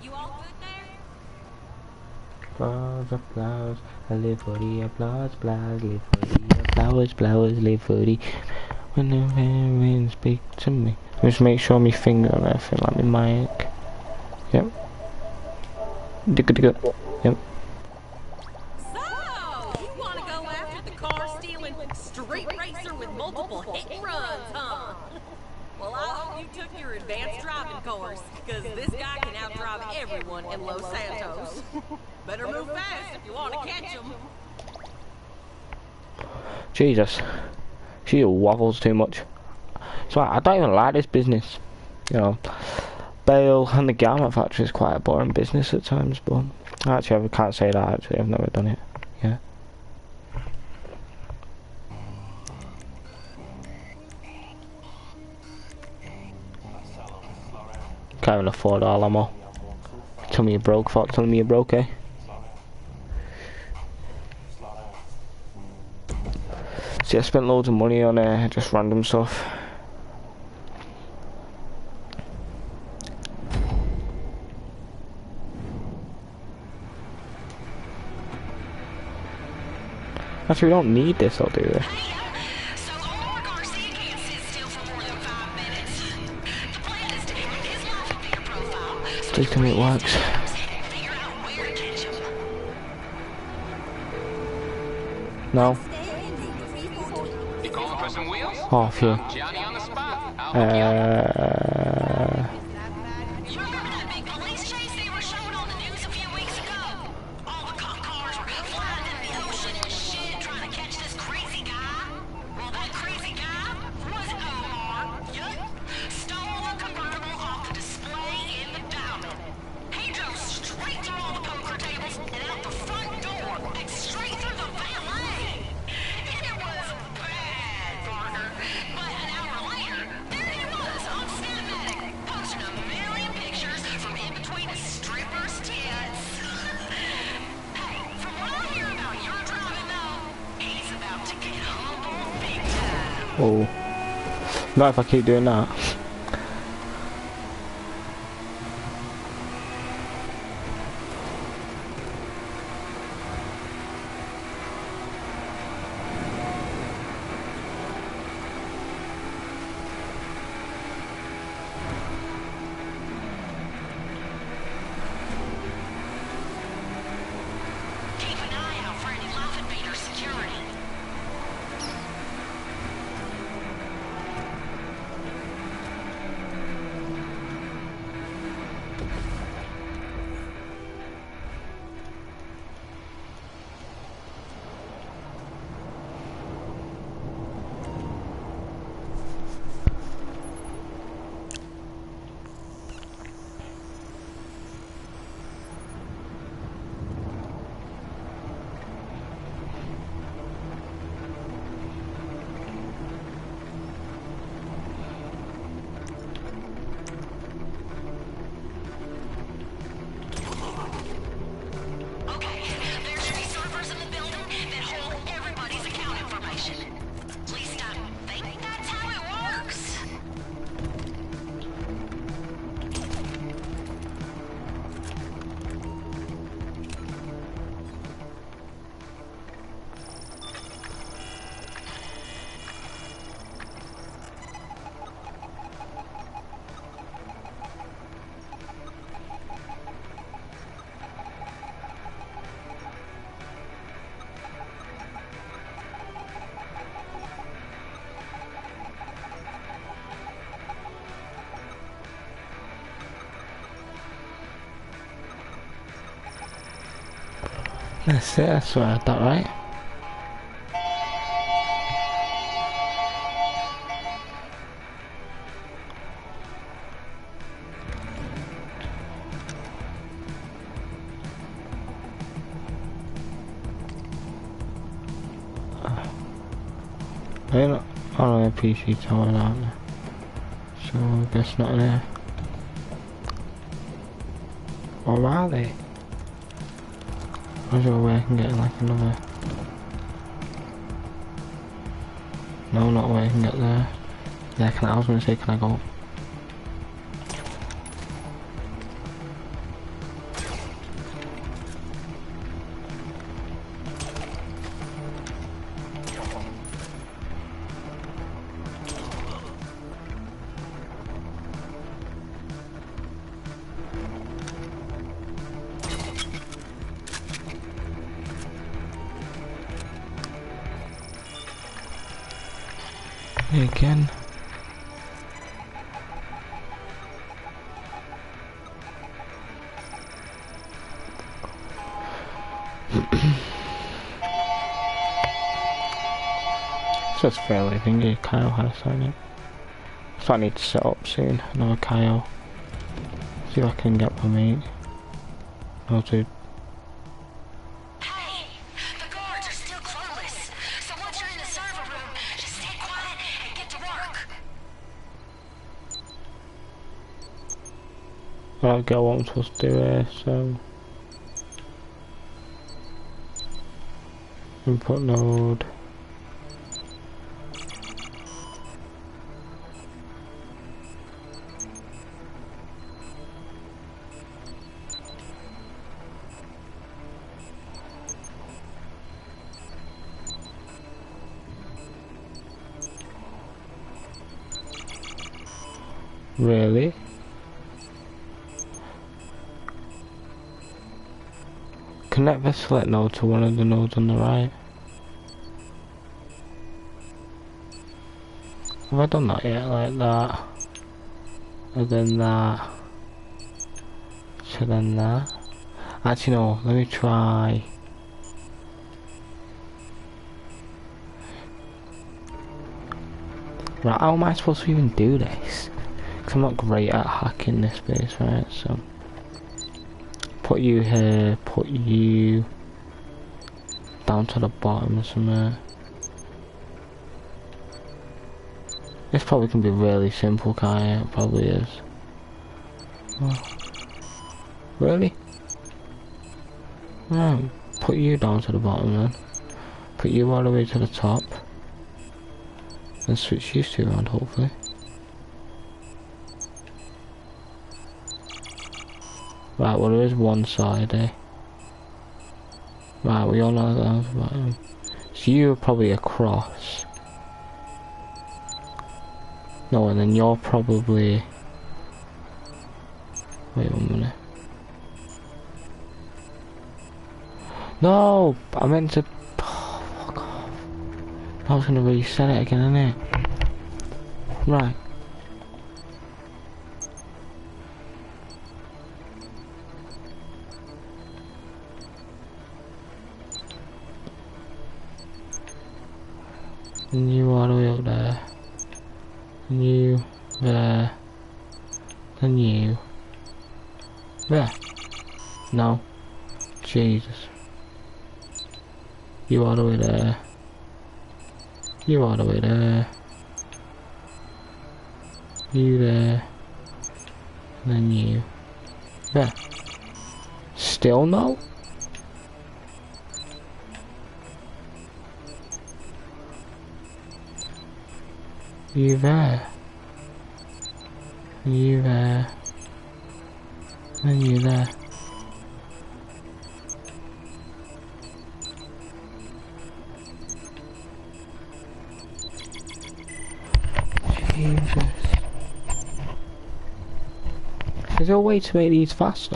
You all good there? Flowers, flowers, I live for the applause, flowers, live for the flowers, flowers, live for the. When the rain speak to me. Just make sure my finger on everything, like my mic. Yep. Digga digga. Yep. So, you want to go after the car-stealing street racer with multiple hit-and-runs, huh? Well, I hope you took your advanced driving course, because this guy can outdrive everyone in Los Santos. Better move fast if you want to catch him. Jesus. She waffles too much. So I don't even like this business. You know, Bale and the garment factory is quite a boring business at times, but actually I can't say that actually, I've never done it. Yeah. Can't even afford all ammo. Tell me you broke, fuck, tell me you broke, eh? See, I spent loads of money on just random stuff. Actually, we don't need this, I'll do this. So Omar Garcia can't sit still for more than 5 minutes. The plan is to hack his life into your profile. Please tell me it works. Figure out where to catch him. No? You calling for some wheels? Oh, phew. Johnny on the spot. I'll hook you up. You remember that big police chase they were showing on the news a few weeks ago? All the cop cars were flying into the ocean and shit trying to catch this crazy guy. Well, that crazy guy was Omar. Yup. Stole a convertible off the display in the diamond. He drove straight through all the poker tables and out the front door and straight through the valet. It was bad, Parker. But an hour later, there he was on Cinematic, posting a million pictures from in between a stripper's tits. Hey, from what I hear about your driving though, he's about to get humbled big time. Oh. Not if I keep doing that. Keep an eye out for any Laufenbeater security. Okay, there should be servers in the building that hold everybody's account information. At least I think that's how it works. That's it, that's what I thought, right? They're not on a PC tower, aren't they? So I guess not there. Or are they? Is there a way I can get like another? No, not a way I can get there. Yeah, I was gonna say, can I go up? Again. It's just fairly thingy. Kyle has signed it. So I need to set up soon. Another Kyle. See if I can get my mate. No, dude. Hey, the guards are still clueless. So once you're in the server room, just stay quiet and get to work. I'll get what I'm supposed to do here, so input node. Really? Connect the select node to one of the nodes on the right. Have I done that yet? Like that. And then that. So then that. Actually no, let me try. Right, how am I supposed to even do this? Because I'm not great at hacking this base, right? So put you here, put you down to the bottom or somewhere. This probably can be really simple, can't it? It probably is. Oh. Really? No, put you down to the bottom then. Put you all the way to the top. And switch these two around, hopefully. Right, well there is one side, eh? Right, we all know that down to the bottom. So you're probably across. No, and then you're probably... Wait 1 minute. No! I meant to... Oh, fuck off. I was gonna reset it again, innit? Right. And you all the way up there. And you there. And you there. No. Jesus. You all the way there. You all the way there. You there. And then you there. Still no? You there. You there. And you there. Jesus. Is there a way to make these faster?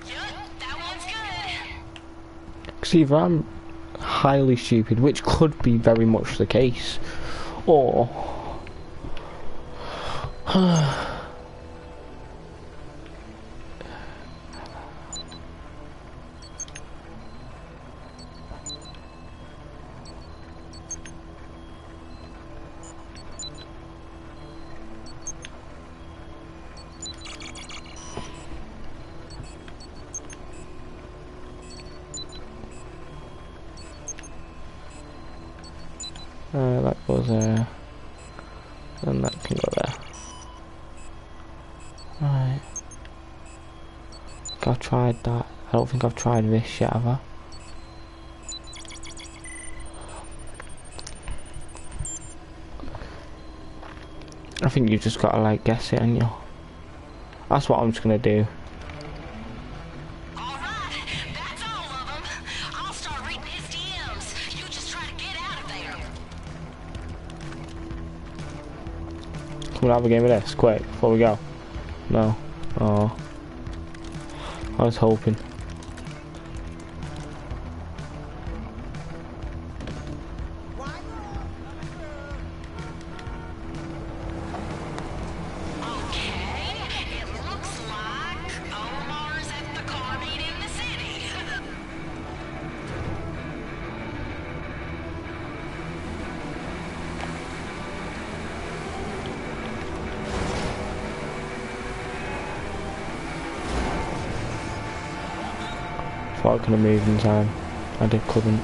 Yep, that one's good. Because either I'm highly stupid, which could be very much the case, or that goes there, and that can go there. Right. I think I've tried that. I don't think I've tried this yet, have I? I think you've just got to like guess it, haven't you? That's what I'm just gonna do. Alright, that's all of them. I'll start reading his DMs. You just try to get out of there. Can we have a game of this, quick, before we go? No. Oh. I was hoping. Why Thought I could have moved in time. Couldn't.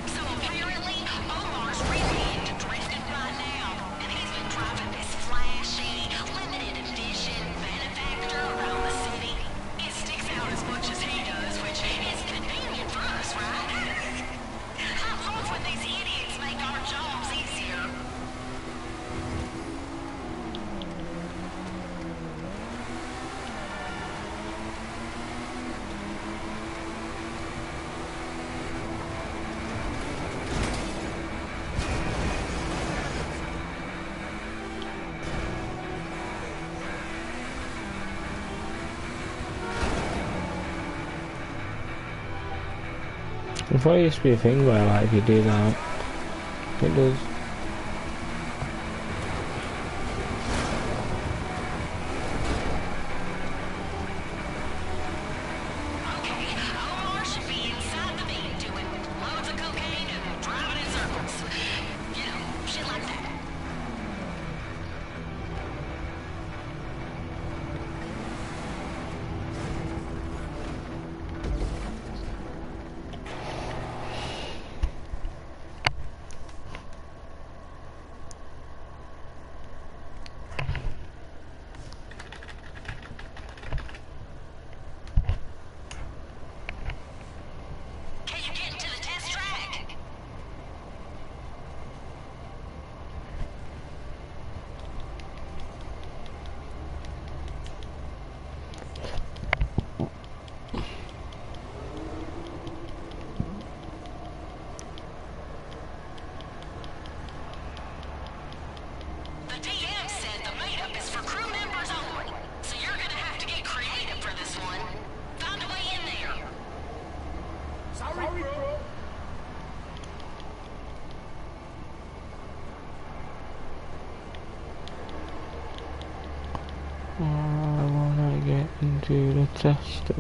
So apparently, Omar's really into drifting right now, and he's been driving this flashy, limited edition benefactor around the city. It sticks out as much as he does, which is convenient for us, right? I love when these idiots make our jobs easier. I thought it used to be a thing where like if you do that, it does. Okay, Omar should be inside the beat doing loads of cocaine and driving in circles. You know, shit like that. Can you get into the test track? The DM said the meetup is for crew members only, so you're gonna have to get creative for this one. Find a way in there. Sorry, bro. I wanna get into the test of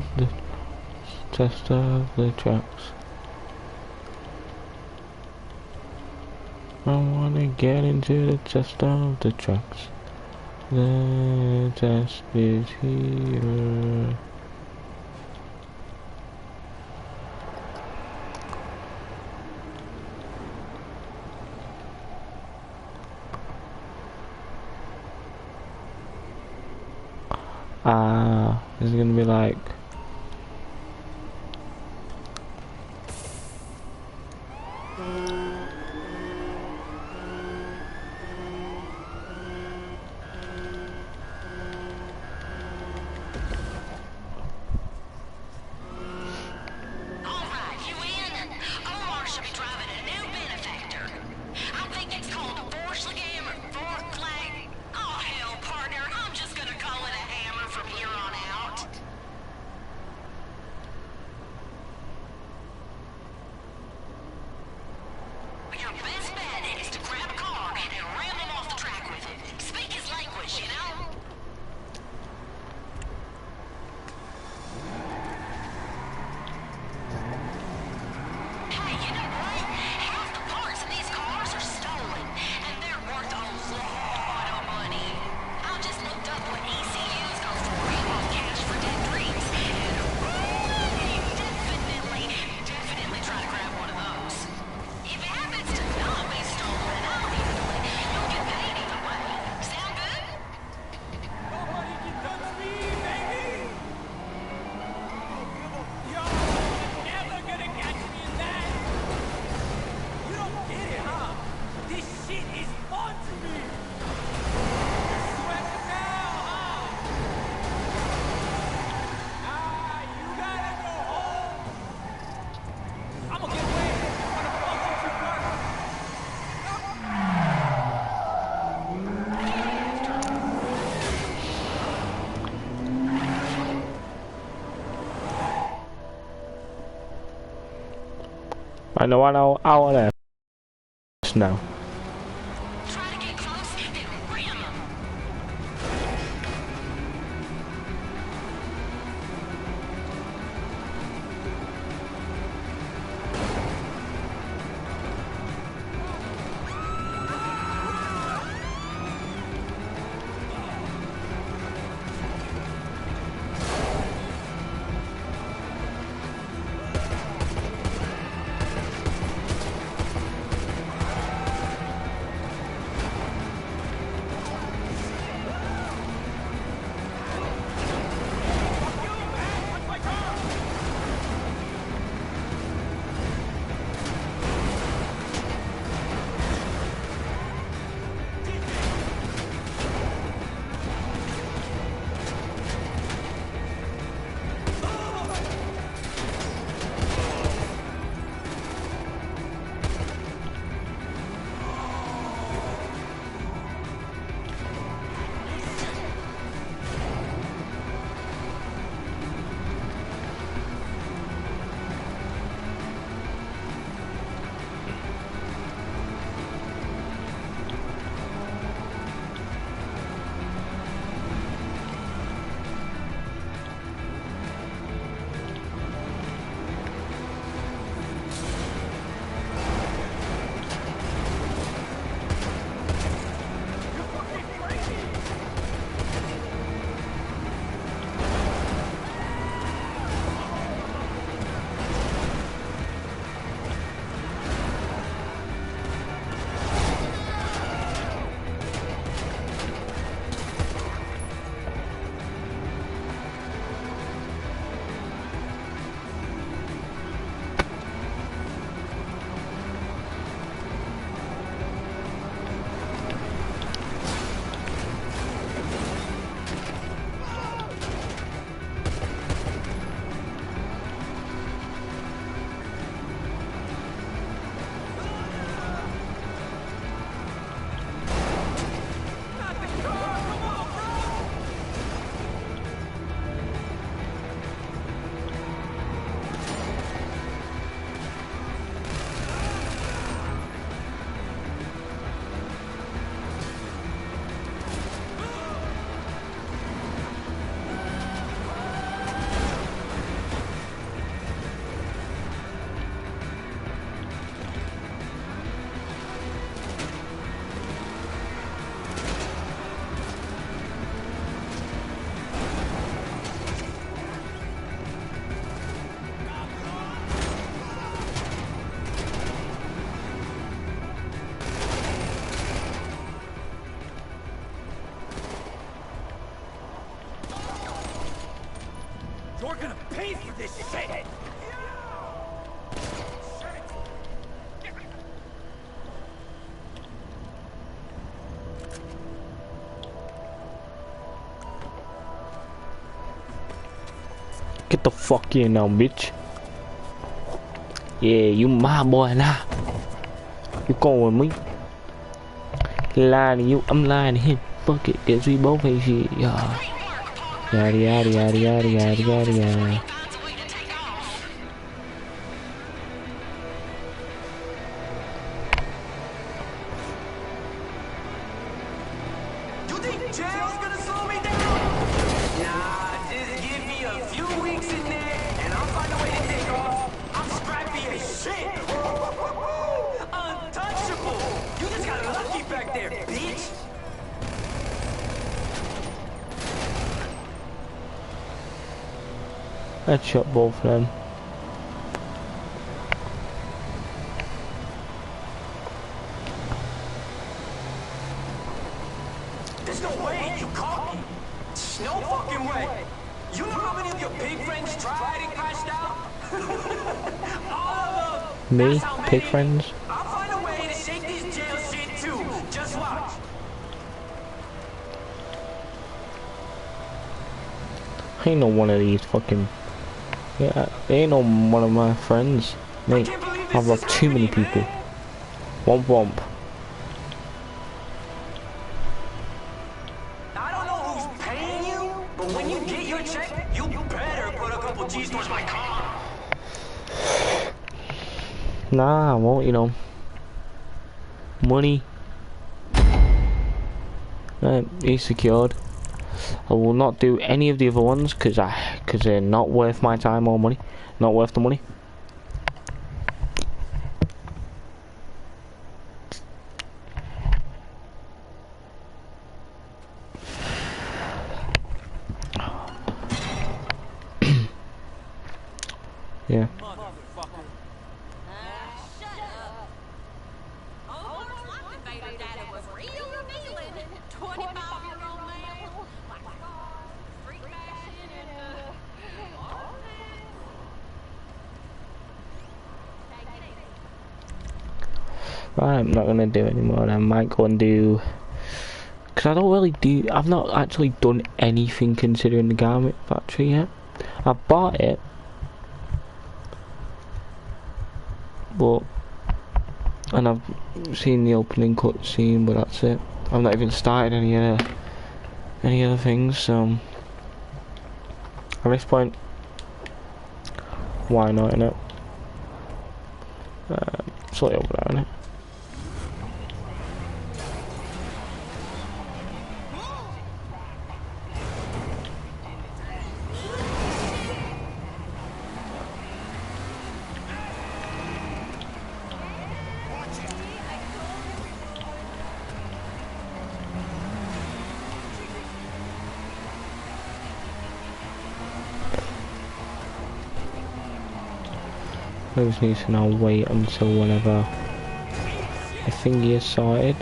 the tracks. I wanna get into the test of the tracks. The test is here. It's gonna be like Alright, you in? Omar should be driving a new benefactor. I think it's called a Vorschlagam or Vorklag. Oh hell, partner, I'm just gonna call it a hammer from here on out. Your best bet is to grab a car and ram him off the track with it. Speak his language, you know? Hey, you know what? Half the parts in these cars are stolen, and they're worth a lot of money. I just looked up what ECUs go for on Cash for Dead Dreams, and definitely try to grab one of those. If it happens to not be stolen, I'll handle it. You'll get paid either way. Sound good? Nobody can touch me, baby! Y'all never gonna catch me in that! You don't get it, huh? This shit is fun to me! Sweating now, huh? You gotta go home! I'ma get away on a fucking trip work! I know out of there. No. Try to get close and ram him. pay for this shit! Get the fuck in now, bitch. Yeah, you my boy now. You going with me? Lying to you, I'm lying to him. Fuck it, cause we both ain't shit, y'all. Yada yada yada yada yada yada yada. Finds a way to take off. You think jail's gonna slow me down? Nah, just give me a few weeks in there, and I'll find a way to take off. I'm scrappy as shit. Untouchable. You just got lucky back there, bitch. I'd shot both of them. There's no way you caught me. No fucking way. You know how many of your pig friends tried and crashed out? All of them. Me? That's how Pig many. friends? I'll find a way to shake this jail shit too. Just watch. Ain't no one of these fucking... Yeah, ain't no one of my friends. Mate, I've lost too many people. Womp womp. I don't know who's paying you, but when you get your check, you better put a couple G's towards my car. Nah, I won't, you know. Money. Right, he's secured. I will not do any of the other ones because they're not worth my time or money. Not worth the money. Yeah. Motherfucker. Shut up. Oh, Invader Data was real revealing. 25-year-old man. Like, freak fashion and, all that. Take it easy. Right, I'm not gonna do it anymore. I might go and do... Because I don't really do... I've not actually done anything considering the garment factory yet. I bought it. But... And I've seen the opening cutscene, but that's it. I've not even started any other things, so... At this point... Why not, innit? Slightly over there, innit? I just need to now wait until whenever the thingy is sorted.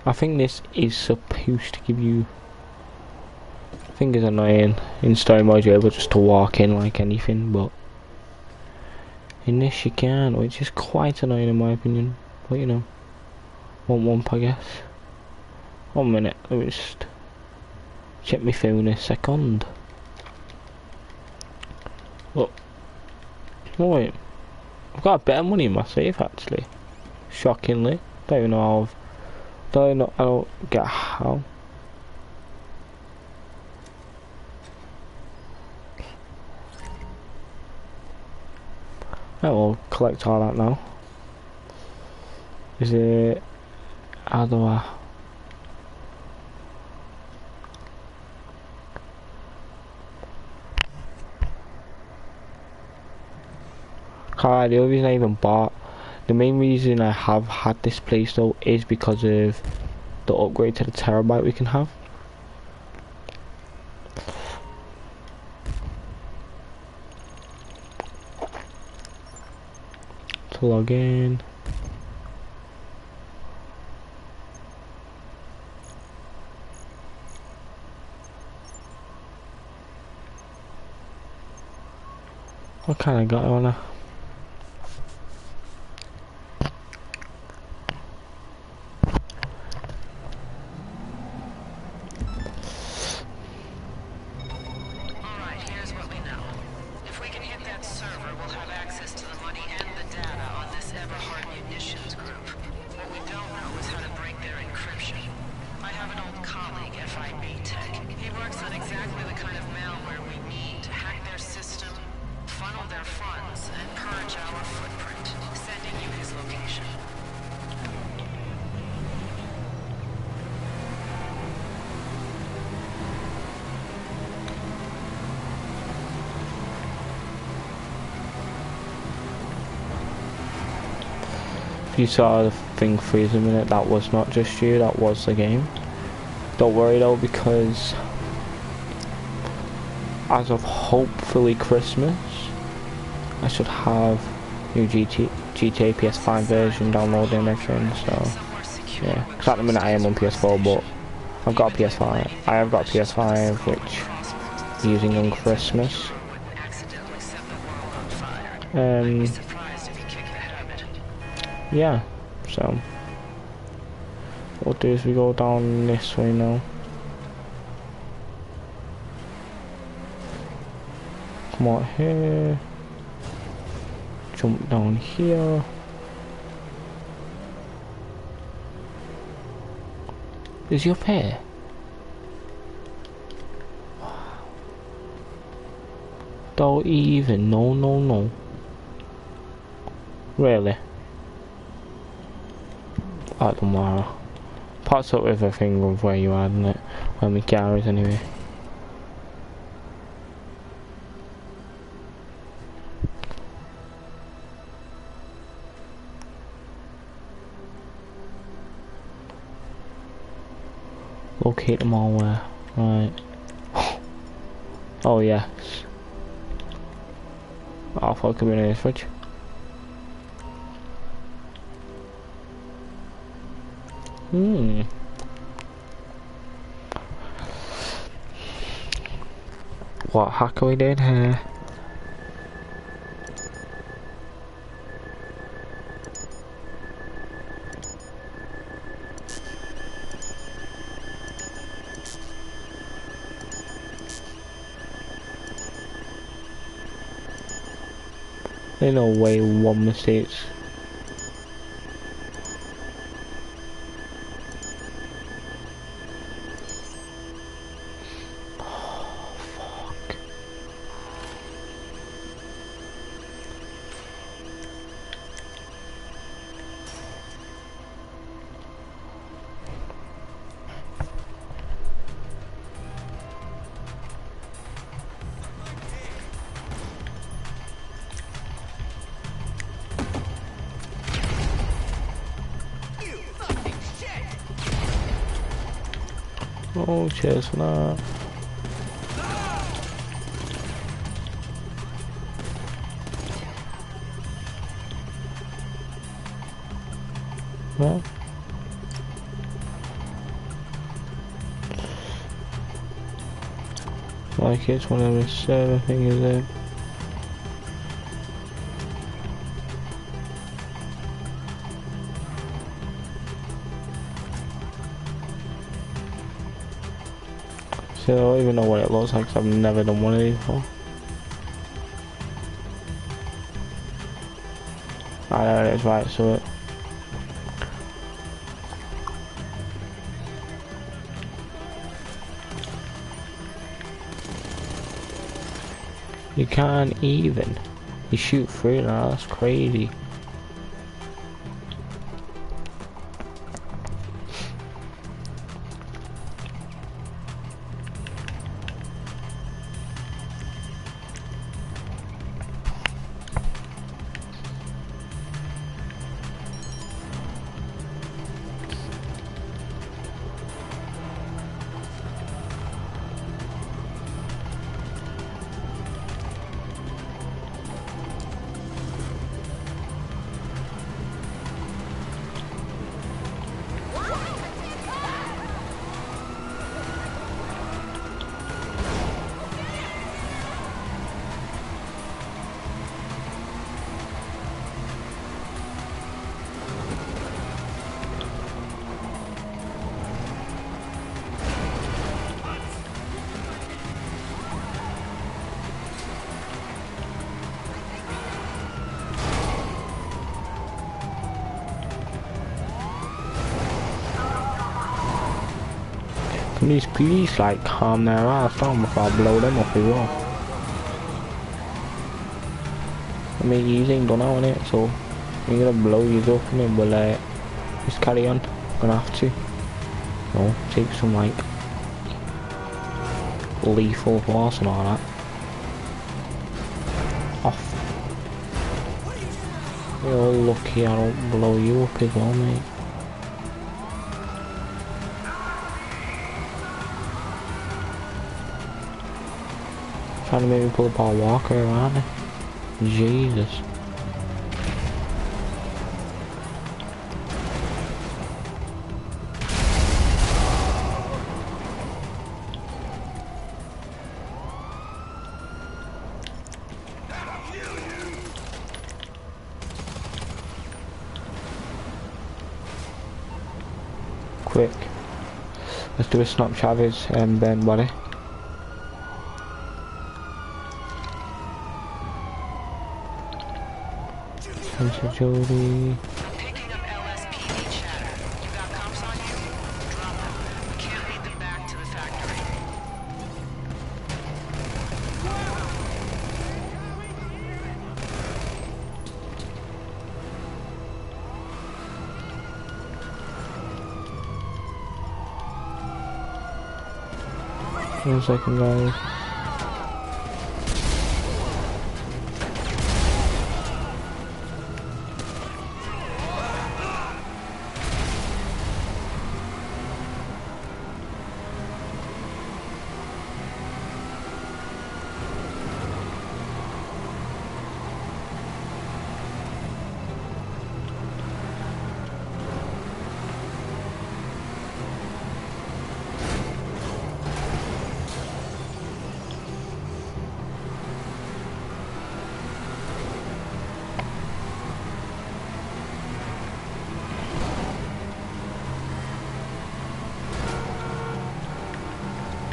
I think this is supposed to give you... I think it's annoying in story mode you're able just to walk in like anything, but in this you can, which is quite annoying in my opinion, but you know, womp I guess. 1 minute, let me just check my phone a second. Look. Oh wait. I've got a bit of money in my safe actually. Shockingly. Don't even know how I don't get how. I will collect all that now. Is it... How do I... The only reason I even bought, the main reason I have had this place though is because of the upgrade to the terabyte we can have. To log in. I kinda got it on her. Alright, here's what we know. If we can hit that server, we'll have access to the money and the data on this Everhard Munitions group. What we don't know is how to break their encryption. I have an old colleague, FIB Tech. He works on exactly the kind of malware we need to hack their system, funnel their funds, and purge our footprint. Sending you his location. If you saw the thing freeze a minute, that was not just you, that was the game. Don't worry though, because as of hopefully Christmas, I should have new GTA PS5 version downloaded and everything, so yeah. Because at the minute I am on PS4, but I've got a PS5. I have got a PS5 which I'm using on Christmas. Yeah, so what we'll do is we go down this way now. Come out here, jump down here. Is he up here? Don't even, no. Really? That don't matter. Pops up with a thing of where you are, doesn't it? Where my car is anyway. Locate them all where? Right. Oh yes. Oh, I thought it could be in this fridge. What hack are we doing here? Ain't no way one mistakes. Oh, cheers for that. Well, like it's one of the server thing, is it? I don't even know what it looks like because I've never done one of these before. Ah, there it is, right, so it. You can't even. You shoot through now, that's crazy. Can these police like calm their ass down before I blow them up as well? I mean, you ain't done out on it, so you're gonna blow you up, I mean, but like, just carry on. Gonna have to. No, take some like lethal force and all that. Off. You're lucky I don't blow you up as well, mate. Trying to make me pull a Paul Walker around it. Jesus. Quick. Let's do a Snapchat of his Ben body. Mr. Jody. Picking up LSPD chatter. You got cops on you? Drop them. We can't lead them back to the factory. One second, guys.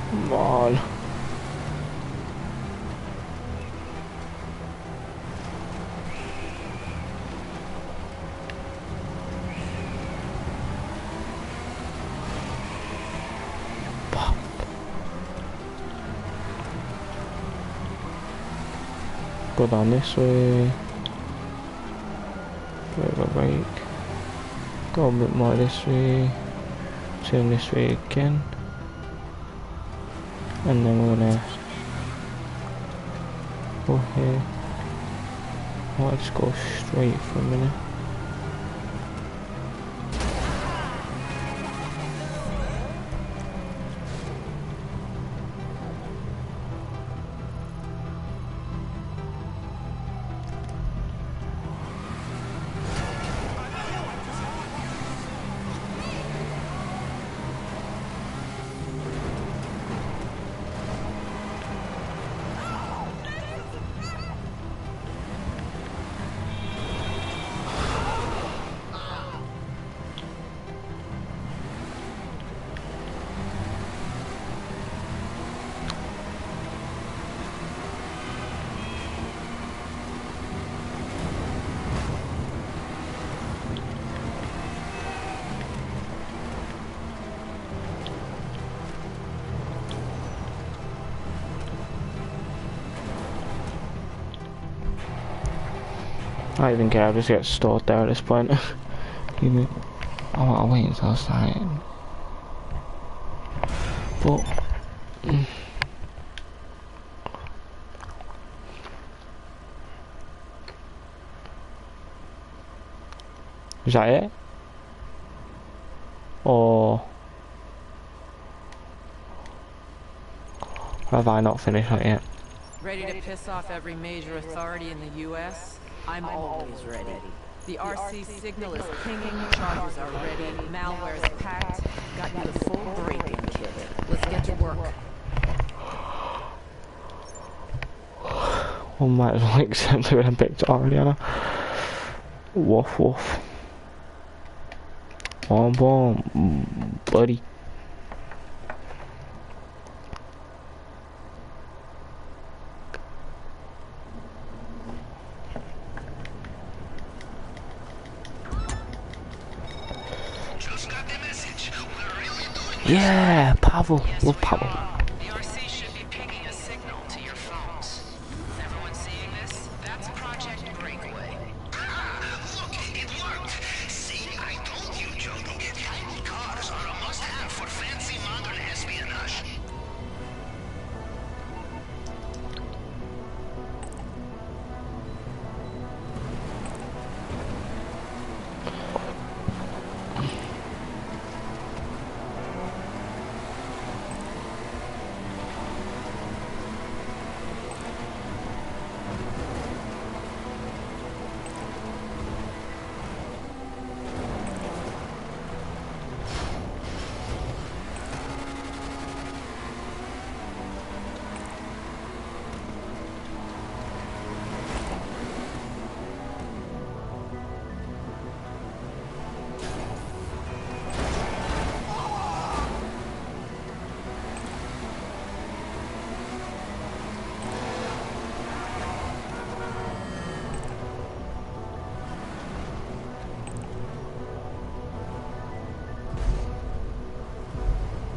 Come on. Pop. Go down this way. Give a break. Go a bit more this way. Turn this way again. And then we're gonna go here. Let's go straight for a minute. I don't even care, I'll just get stored there at this point. I want to wait until I start it. But is that it? Or have I not finished it yet? Ready to piss off every major authority in the U.S.? I'm always ready. The RC signal is pinging, charges are ready, malware's packed. Got you the full break-in kit. Let's get to work. Well, might as well accept it when I picked it already, Anna. Woof woof. Boom boom, buddy. Yeah, Pavel. Love Pavel. The RC should be pinging a signal to your phones. Everyone seeing this? That's Project Breakaway. Look, it worked. See, I told you, Jody. Tiny cars are a must-have for fancy modern espionage.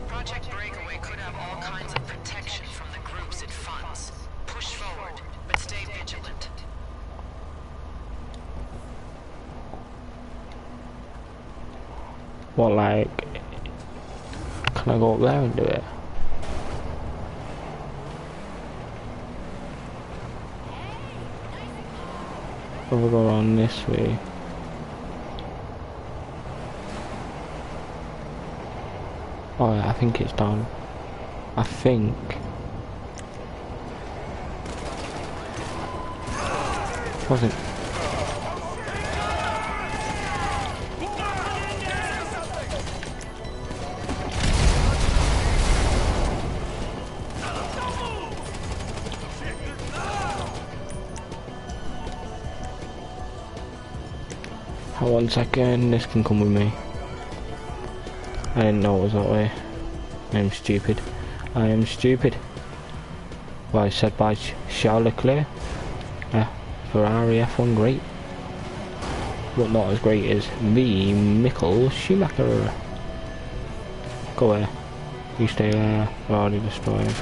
Project Breakaway could have all kinds of protection from the groups it funds. Push forward, but stay vigilant. What, like, can I go up there and do it? Or we go around this way? Oh yeah, I think it's down. I think. Wasn't. One second, this can come with me. I didn't know it was that way. I'm stupid. I am stupid. Well, I said by Charles Leclerc. Ferrari F1 great. But not as great as the Michael Schumacher. Go there. You stay there. I've already destroyed.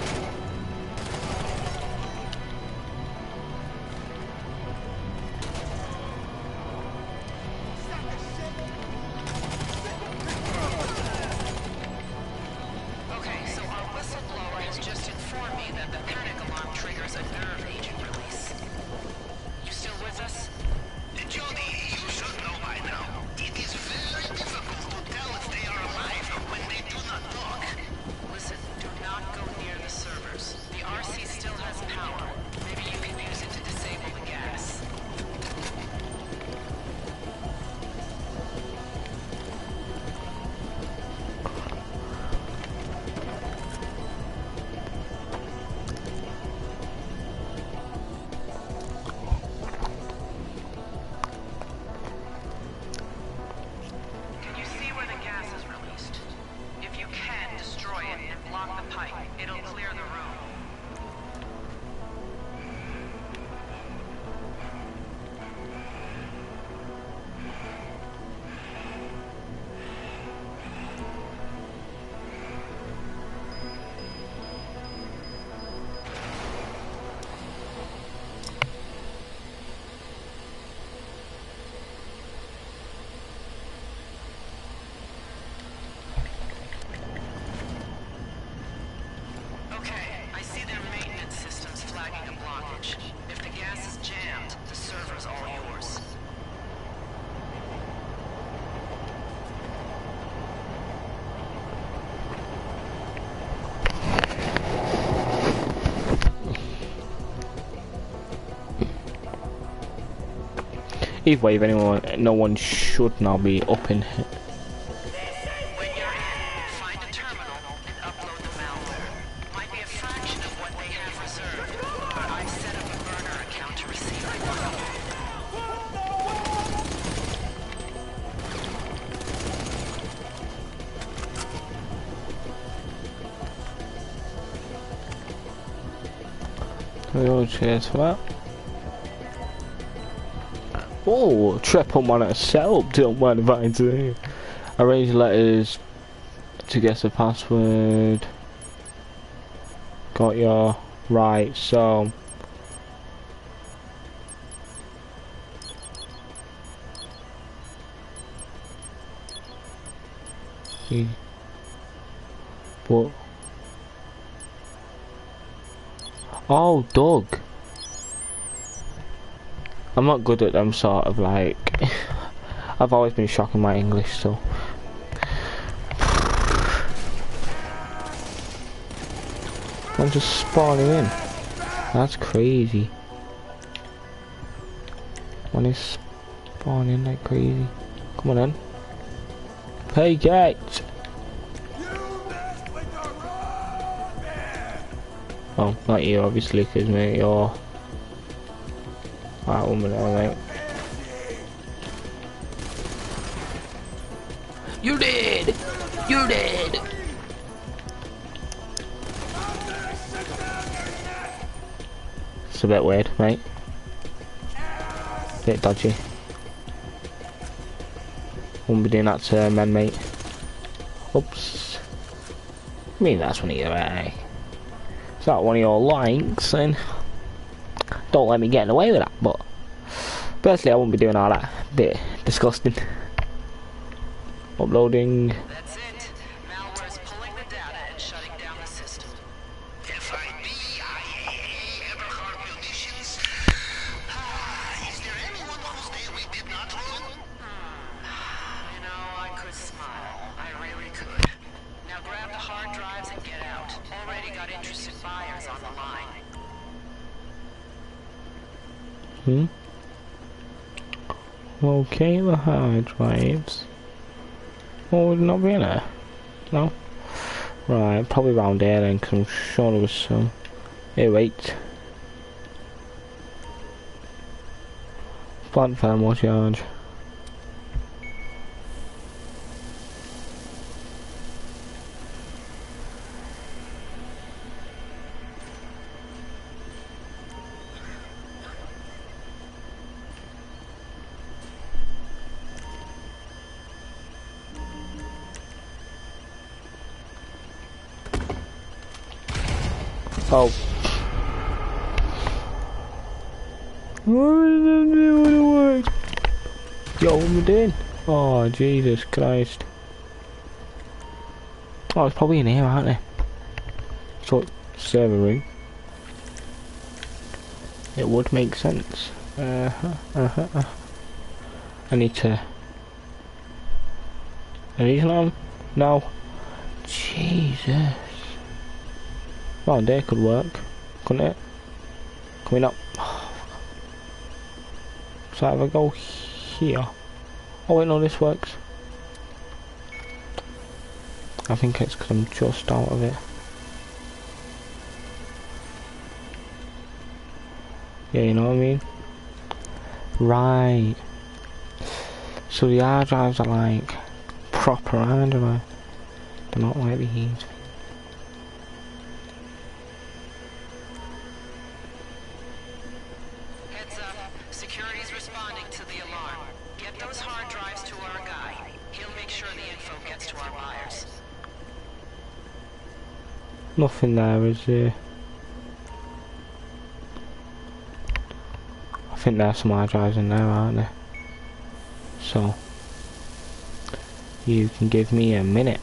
Either way, if anyone, no one should now be up in. When you're in, find a terminal and upload the malware. Might be a fraction of what they have reserved, but I've set up a burner account to receive the Cheers for that. Oh, triple man at setup, don't mind if I do. Arrange letters to guess the password. Got your right, so but oh, Doug. I'm not good at them sort of like I've always been shocked in my English, so I'm just spawning in. That's crazy. One is spawning like crazy. Come on then. Hey guys. Oh, not you obviously, because mate, you're that woman there, mate. You're dead! You're dead! It's a bit weird, mate. Bit dodgy. Wouldn't be doing that to men, mate. Oops. I mean, that's one of your, it's not one of your likes, then don't let me get away with that, but personally I wouldn't be doing all that. Bit disgusting. Uploading. That's it. Malware's pulling the data and shutting down the system. FIB, IAA, Eberhard Munitions. Is there anyone whose day we did not ruin? You know, I could smile. I really could. Now grab the hard drives and get out. Already got interested buyers on the line. Okay, the hard drives. Oh, would not be in there? No? Right, probably around here then, because I'm sure there was some. Hey, wait. Plant thermal charge. Oh. Yo, what am I doing? Oh, Jesus Christ. Oh, it's probably in here, aren't they? So, server room. It would make sense. I need to... Are these on? No. Jesus. Well, there could work, couldn't it? Can we not? So if I go here. Oh wait, no, this works. I think it's because I'm just out of it. Yeah, you know what I mean? Right. So the hard drives are like proper hard drives. They're not like these. Heads up. Security's responding to the alarm. Get those hard drives to our guy. He'll make sure the info gets to our buyers. Nothing there, is there? I think there's some hard drives in there, aren't there? So, you can give me a minute.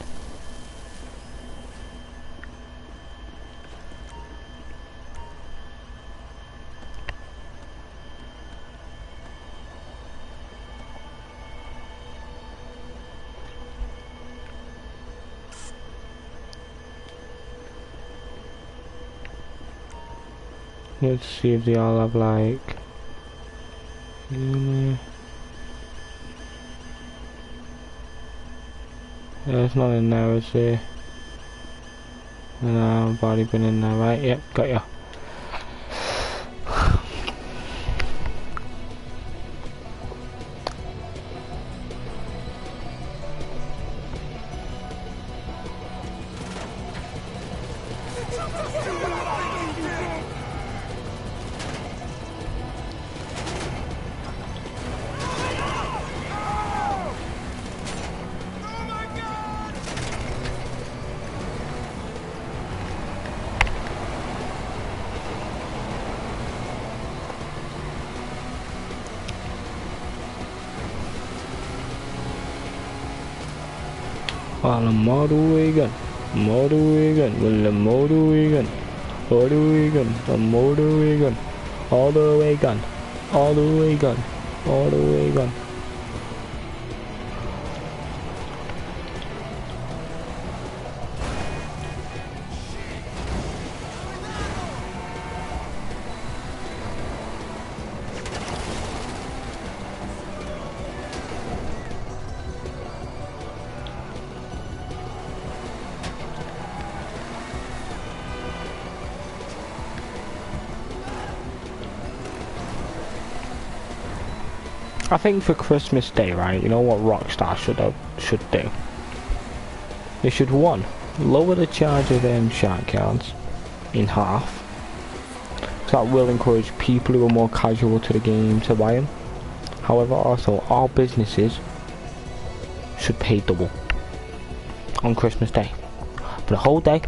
Let's see if they all have like there's nothing in there, is there? No, I've already been in there, right? Yep, got ya. On a motor wagon, well a motor wagon, a motor wagon, all the way gun, all the way gun, all the way gun. I think for Christmas Day, right, you know what Rockstar should do? They should, one, lower the charge of them shark cards in half. So that will encourage people who are more casual to the game to buy them. However, also, all businesses should pay double on Christmas Day. For the whole day.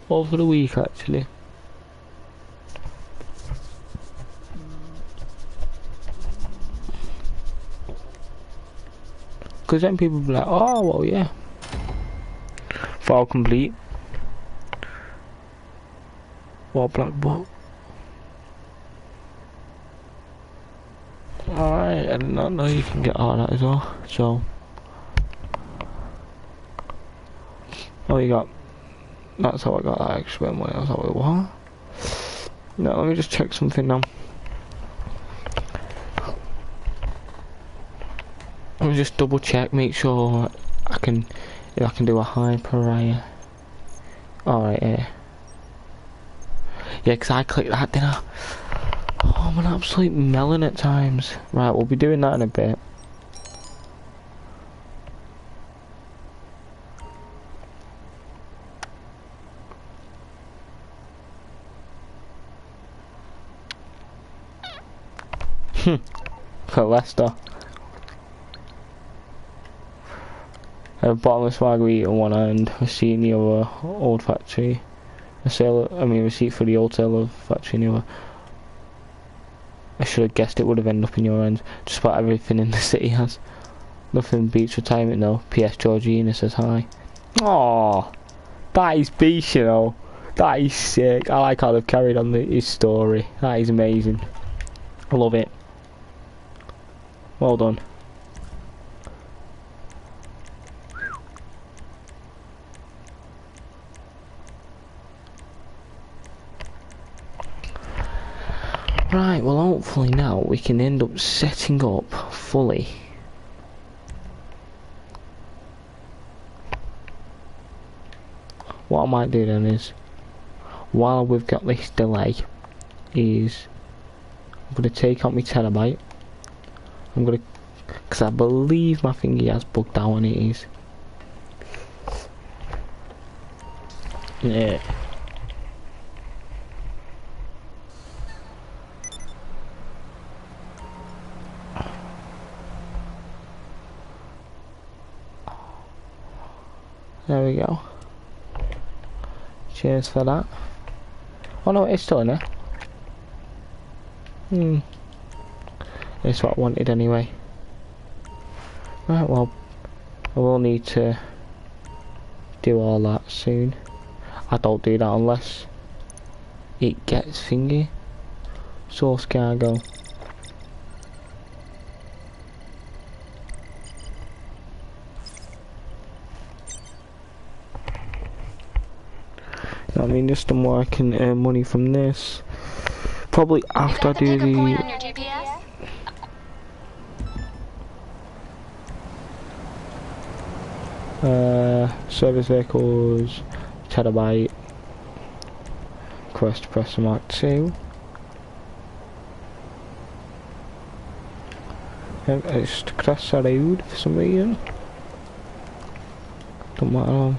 Over the week, actually. Because then people be like, oh, well, yeah. File complete. What black box? Alright, I did not know you can get all that as well. So, oh, you got. That's how I got that extra money. I was like, what? No, let me just check something now. Let me just double check, make sure I can do a hyper. Alright, yeah. Yeah, 'cause I clicked that, didn't I? Oh, I'm an absolute melon at times. Right, we'll be doing that in a bit. For Leicester. A bottomless margarita on one hand, receipt in the other, old factory. Receipt for the old seller factory in the other. I should have guessed it would have ended up in your hands. Just about everything in the city has. Nothing beats retirement though. P.S. Georgina says hi. Aww, that is beast, you know. That is sick. I like how they've carried on his story. That is amazing. I love it. Well done. Right, well hopefully now we can end up setting up fully. What I might do then is, while we've got this delay, is I'm going to take out my terabyte. I'm going to, because I believe my thingy has bugged out and it is. Yeah. There we go. Cheers for that. Oh no, it's still in there. That's what I wanted anyway. Right, well, I will need to do all that soon. I don't do that unless it gets thingy. Source cargo. I mean, just the more I can earn money from this. Probably after I do the service vehicles, terabyte, Quest Press Mark 2. It's Crest Road for some reason. Don't matter.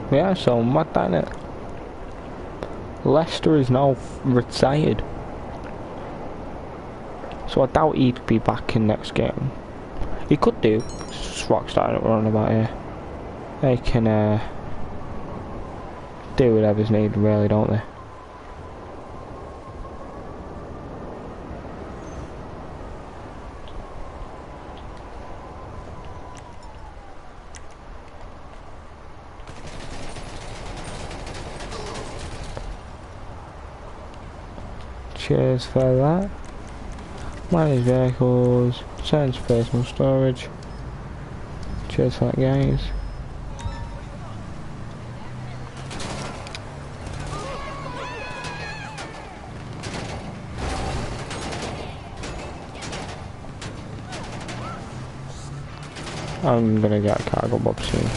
Yeah, so mad that it. Leicester is now retired. So So I doubt he'd be back in next game. He could do. It's just Rockstar that we're on about here. They can do whatever's needed, really, don't they? Cheers for that. Manage vehicles, change personal storage. Cheers for that, guys. I'm gonna get a cargo bob soon.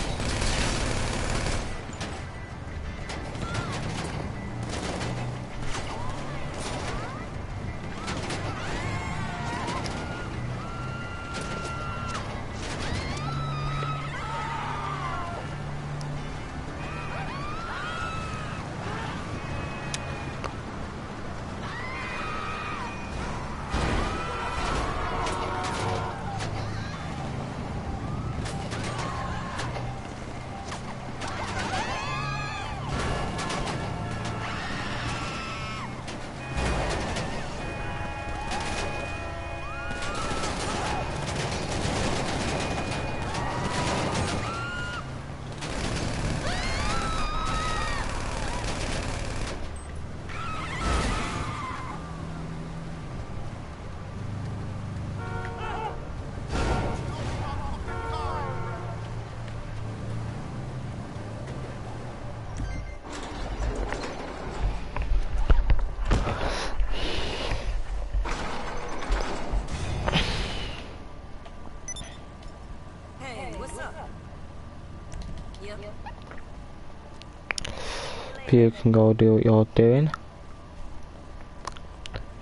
You can go do what you're doing.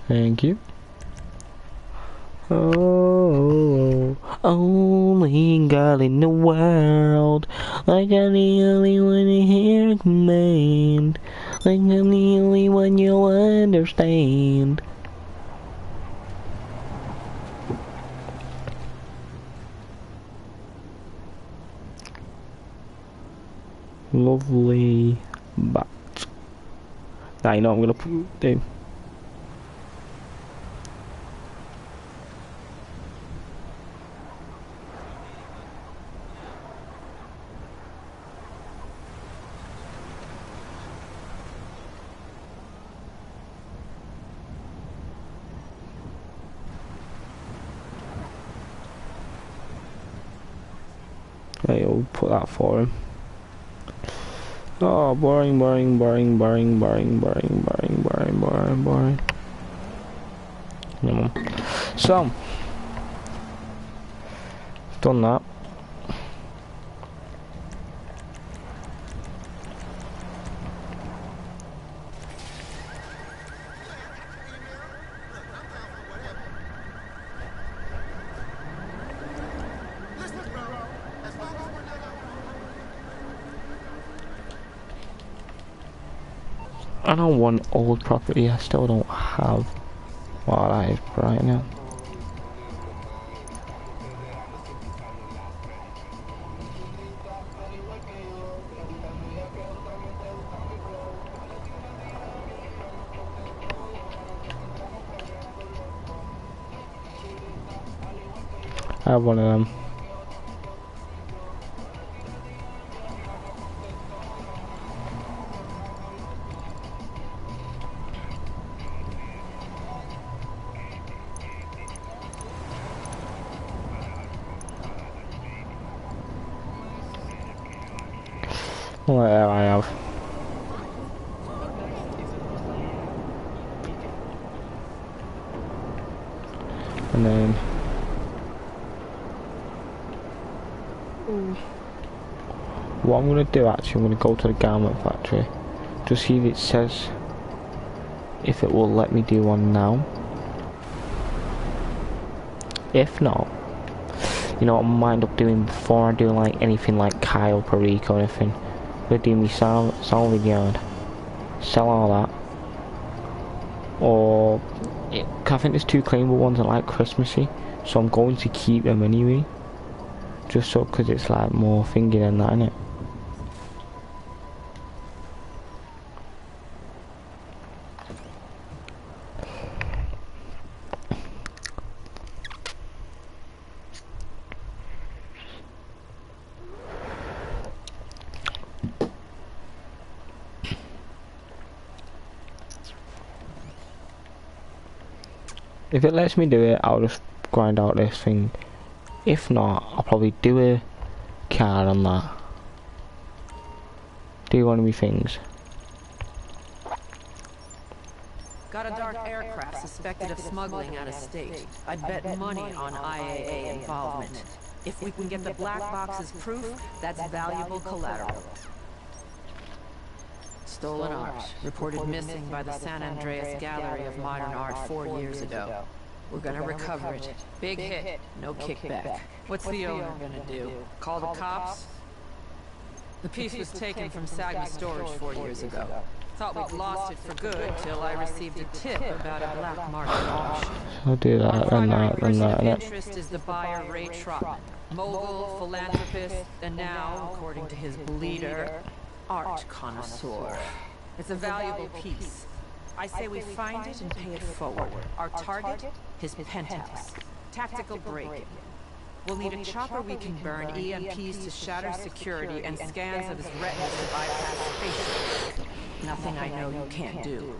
Thank you. Oh, only girl in the world, like I'm the only one to hear a command, like I'm the only one you'll understand. Lovely bat. Now you know I'm gonna do. I'll put that for him. Oh, boring. Come on. So, done that. I know one old property I still don't have. Wow, that is bright now. I have one of them. What I have. And then what I'm gonna do actually, I'm gonna go to the garment factory to see if it says if it will let me do one now. If not, you know what I might end up doing before I do like anything like Kyle, Perico or anything. I'm gonna do me salvage yard, sell all that, or I think there's 2 claimable ones that like Christmassy, so I'm going to keep them anyway. Just so, because it's like more thingy than that, innit? If it lets me do it, I'll just grind out this thing. If not, I'll probably do a card on that. Do one of me things. Got a dark aircraft suspected of smuggling out of state. I'd bet money on IAA involvement. If we can get the black box as proof, that's valuable collateral. Stolen art, reported missing by the San Andreas Gallery of Modern Art 4 years ago. We're gonna recover it. Big hit, no kickback. What's the owner gonna do? Call the cops? The piece was taken from Sagma Storage 4 years ago. Thought we'd lost it for good till I received a tip about a black market auction. I'll do that and that and that. Primary person of interest is the buyer Ray Trotman, mogul, philanthropist, and now, according to his bleeder, art connoisseur. It's a valuable piece. I say we find it and pay it forward. Our target? His penthouse. Tactical break-in. We'll need a chopper we can burn, EMPs to shatter security, and scans of his retinas to bypass spaceship. Nothing I know you can't do.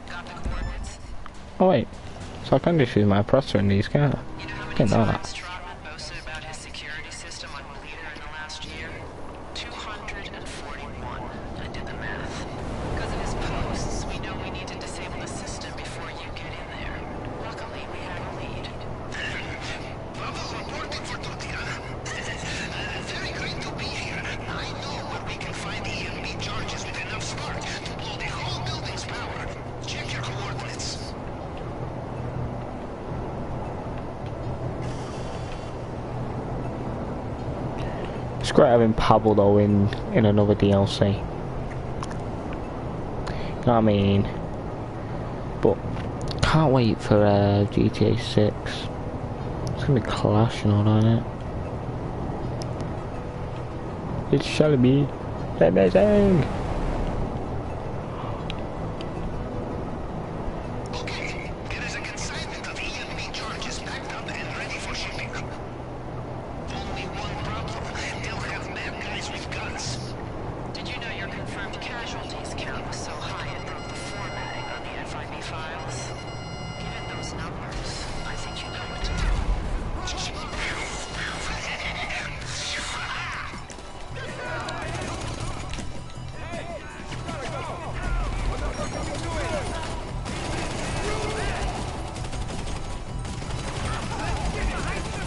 Got the coordinates? Oh wait, so I can just use my oppressor in these, can't I? You know how many Didn't know times that. Trotman boasted about his security system on Bleeder in the last year? 241. I did the math. Because of his posts, we know we need to disable the system before you get in there. Luckily, we have a lead. Bravo reporting for Tatiana. Very great to be here. I know where we can find EMB charges with enough spark to blow the whole building's power. Check your coordinates. It's great having Pablo though in another DLC. You know what I mean? But can't wait for GTA 6. It's gonna be clashing on, isn't it? It shall be amazing. Okay, there is a consignment of EMB charges packed up and ready for shipping. Only one problem. They'll have mad guys with guns. Did you know your confirmed casualties count was so high it broke the formatting on the FIB files? Given those numbers, I think you know what to do.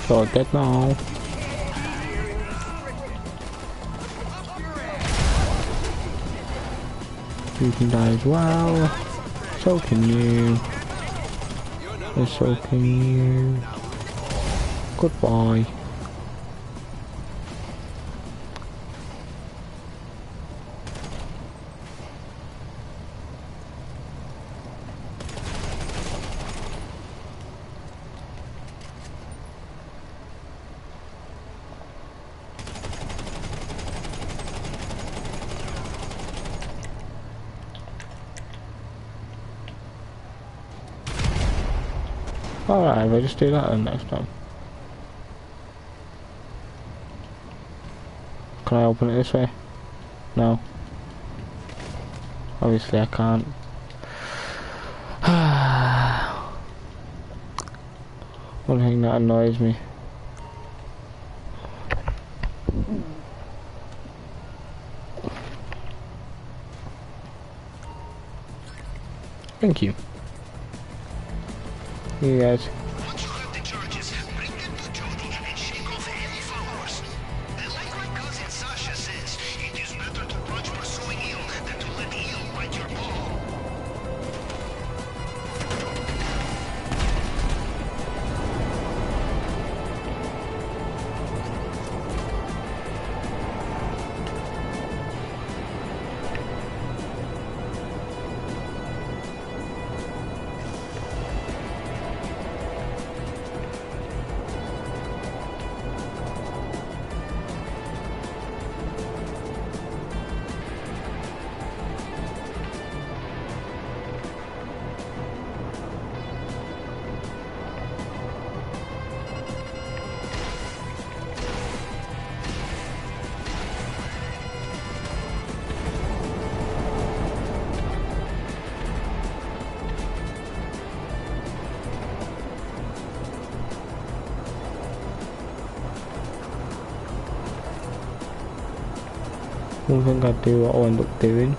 So dead now. You can die as well. So can you. And so can you. Goodbye. Alright, we'll just do that then next time. Can I open it this way? No. Obviously I can't. One thing that annoys me. Thank you. You guys. Once you have the charges, bring them to Jody and shake off any followers. And like my cousin Sasha says, it is better to grudge pursuing ill than to let ill bite your ball. don't think I'd do what I end up doing.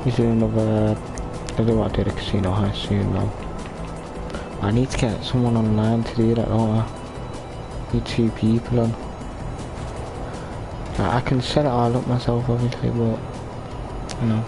Is there another... I don't want to do the casino heist soon though. I need to get someone online to do that, don't I? Need 2 people on. Like, I can set it all up myself obviously, but... You know.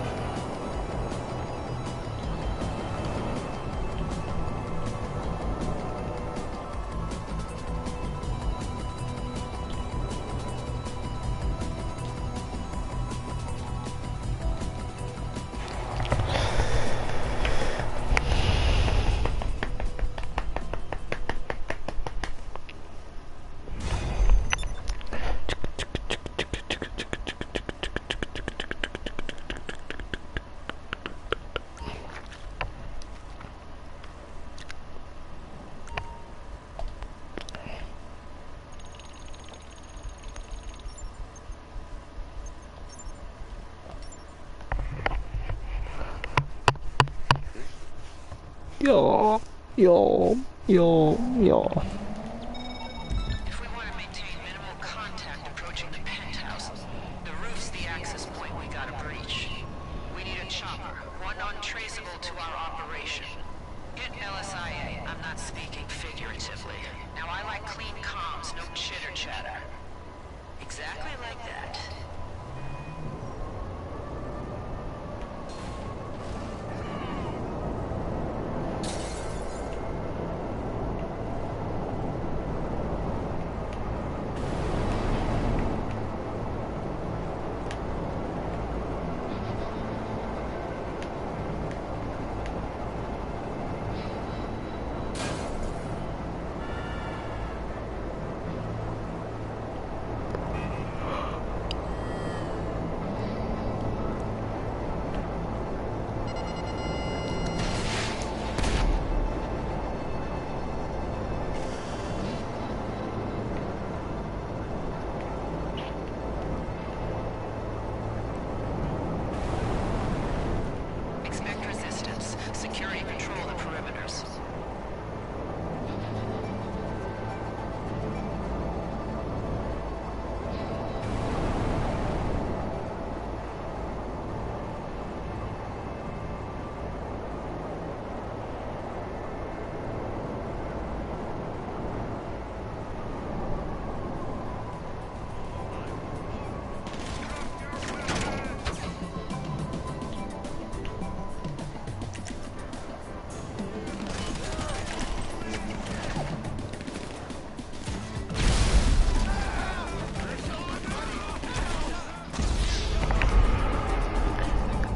Yo. If we want to maintain minimal contact approaching the penthouse, the roof's the access point we gotta breach. We need a chopper, one untraceable to our operation. Get LSIA, I'm not speaking figuratively. Now I like clean comms, no chitter chatter. Exactly like that.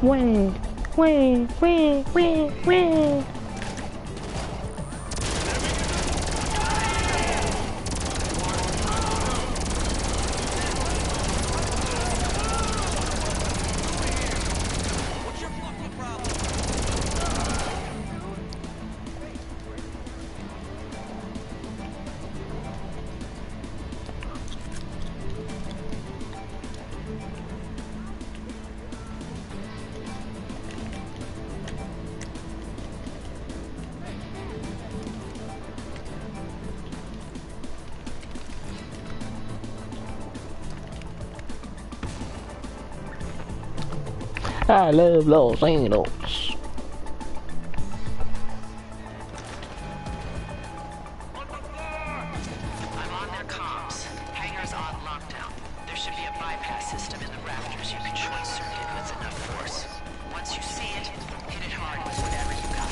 Wait. I love Los Angeles. I'm on their comms. Hangar's on lockdown. There should be a bypass system in the rafters you can short circuit with enough force. Once you see it, hit it hard with whatever you got.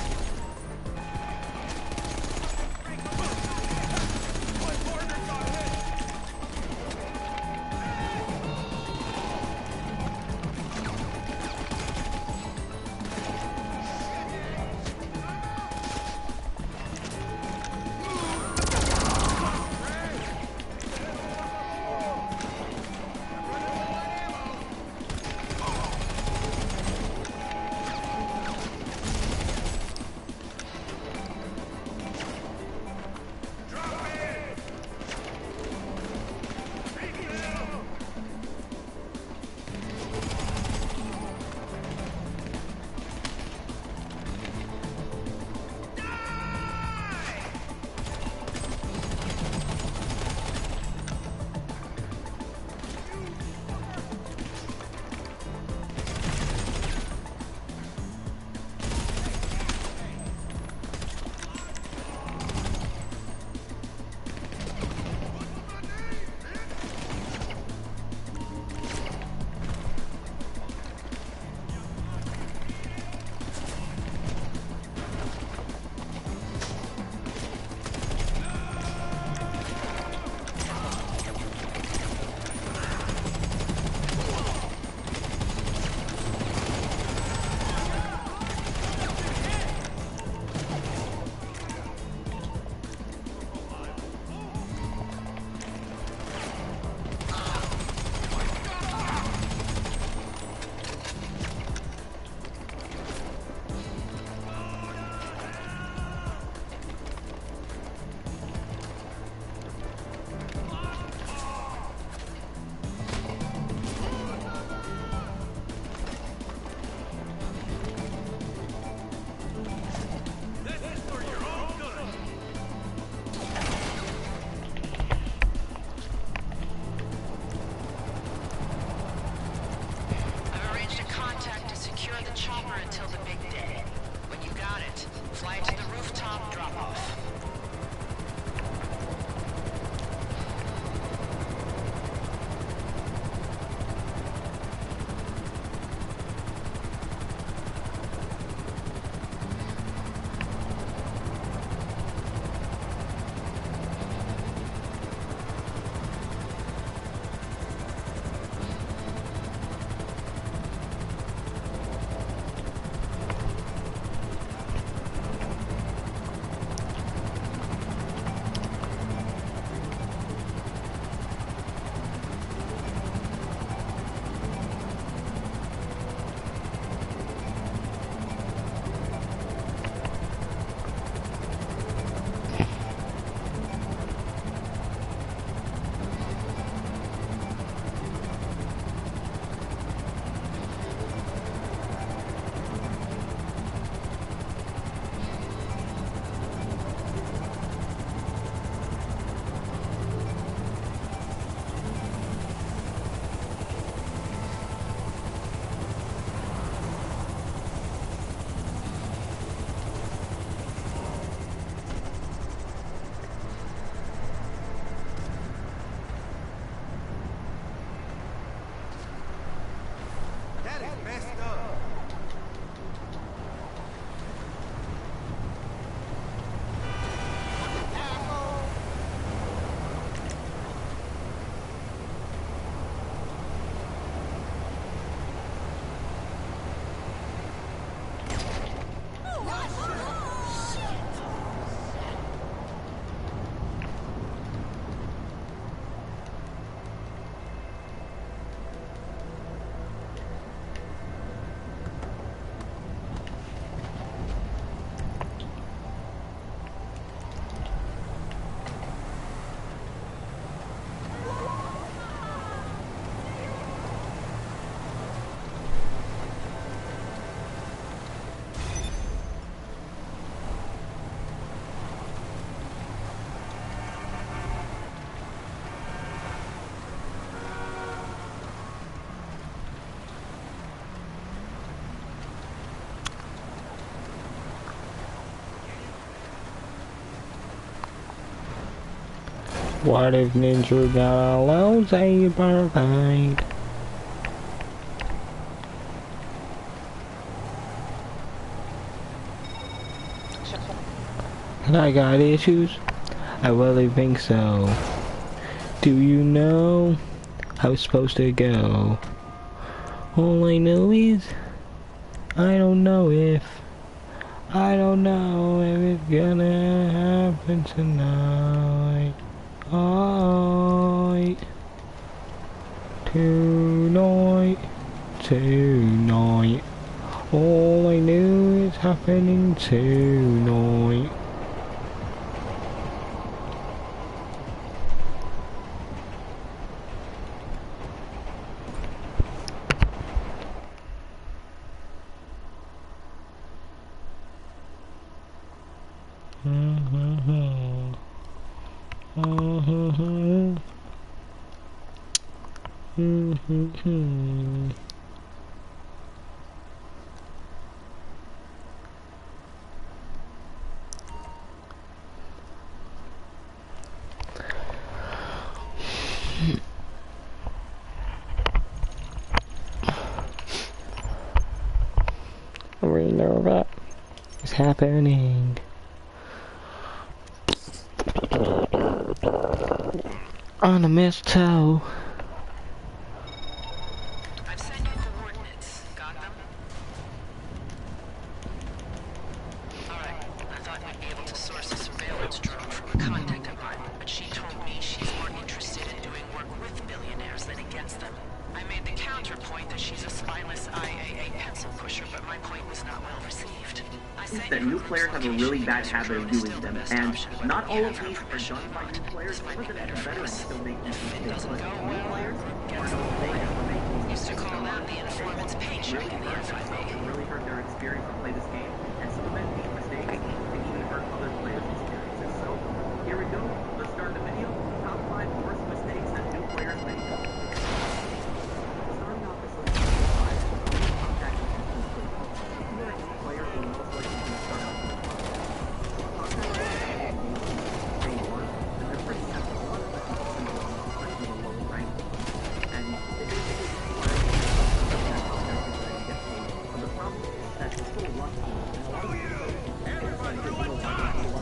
What if Ninja got a low saber blade? And I got issues? I really think so. Do you know how it's supposed to go? All I know is, I don't know if it's gonna happen tonight. Tonight. All I knew is happening tonight. We know that is happening. On a mistletoe. I've sent you coordinates. Got them? Alright. I thought you'd be able to source a surveillance drone from a contact of mine, but she told me she's more interested in doing work with billionaires than against them. I made the counterpoint that she's a spineless IAA pencil pusher, but my point was not well received. I sent That you new her players have a really bad habit of Still doing the them, best and option, but not you all have of her these are permission done by or new not. players. This might Some be of them better are for veterans us. still make these If it mistakes, doesn't but go new well, players guess are what? players for making these Used to mistakes. call that the informant's paycheck in the FIB. It really hurt their experience to play this game, and some of these mistakes can even hurt other players' experiences. So here we go. Let's start the video. Top 5 worst mistakes that new players make. Starting off this list, 5. Contact with the team. If you are a new player, you're most likely going to start off with contact with day 1, and they're pretty simple. A lot of the people simple, especially the lower rank. And it basically requires the problem is that it's still one team, and a lot of people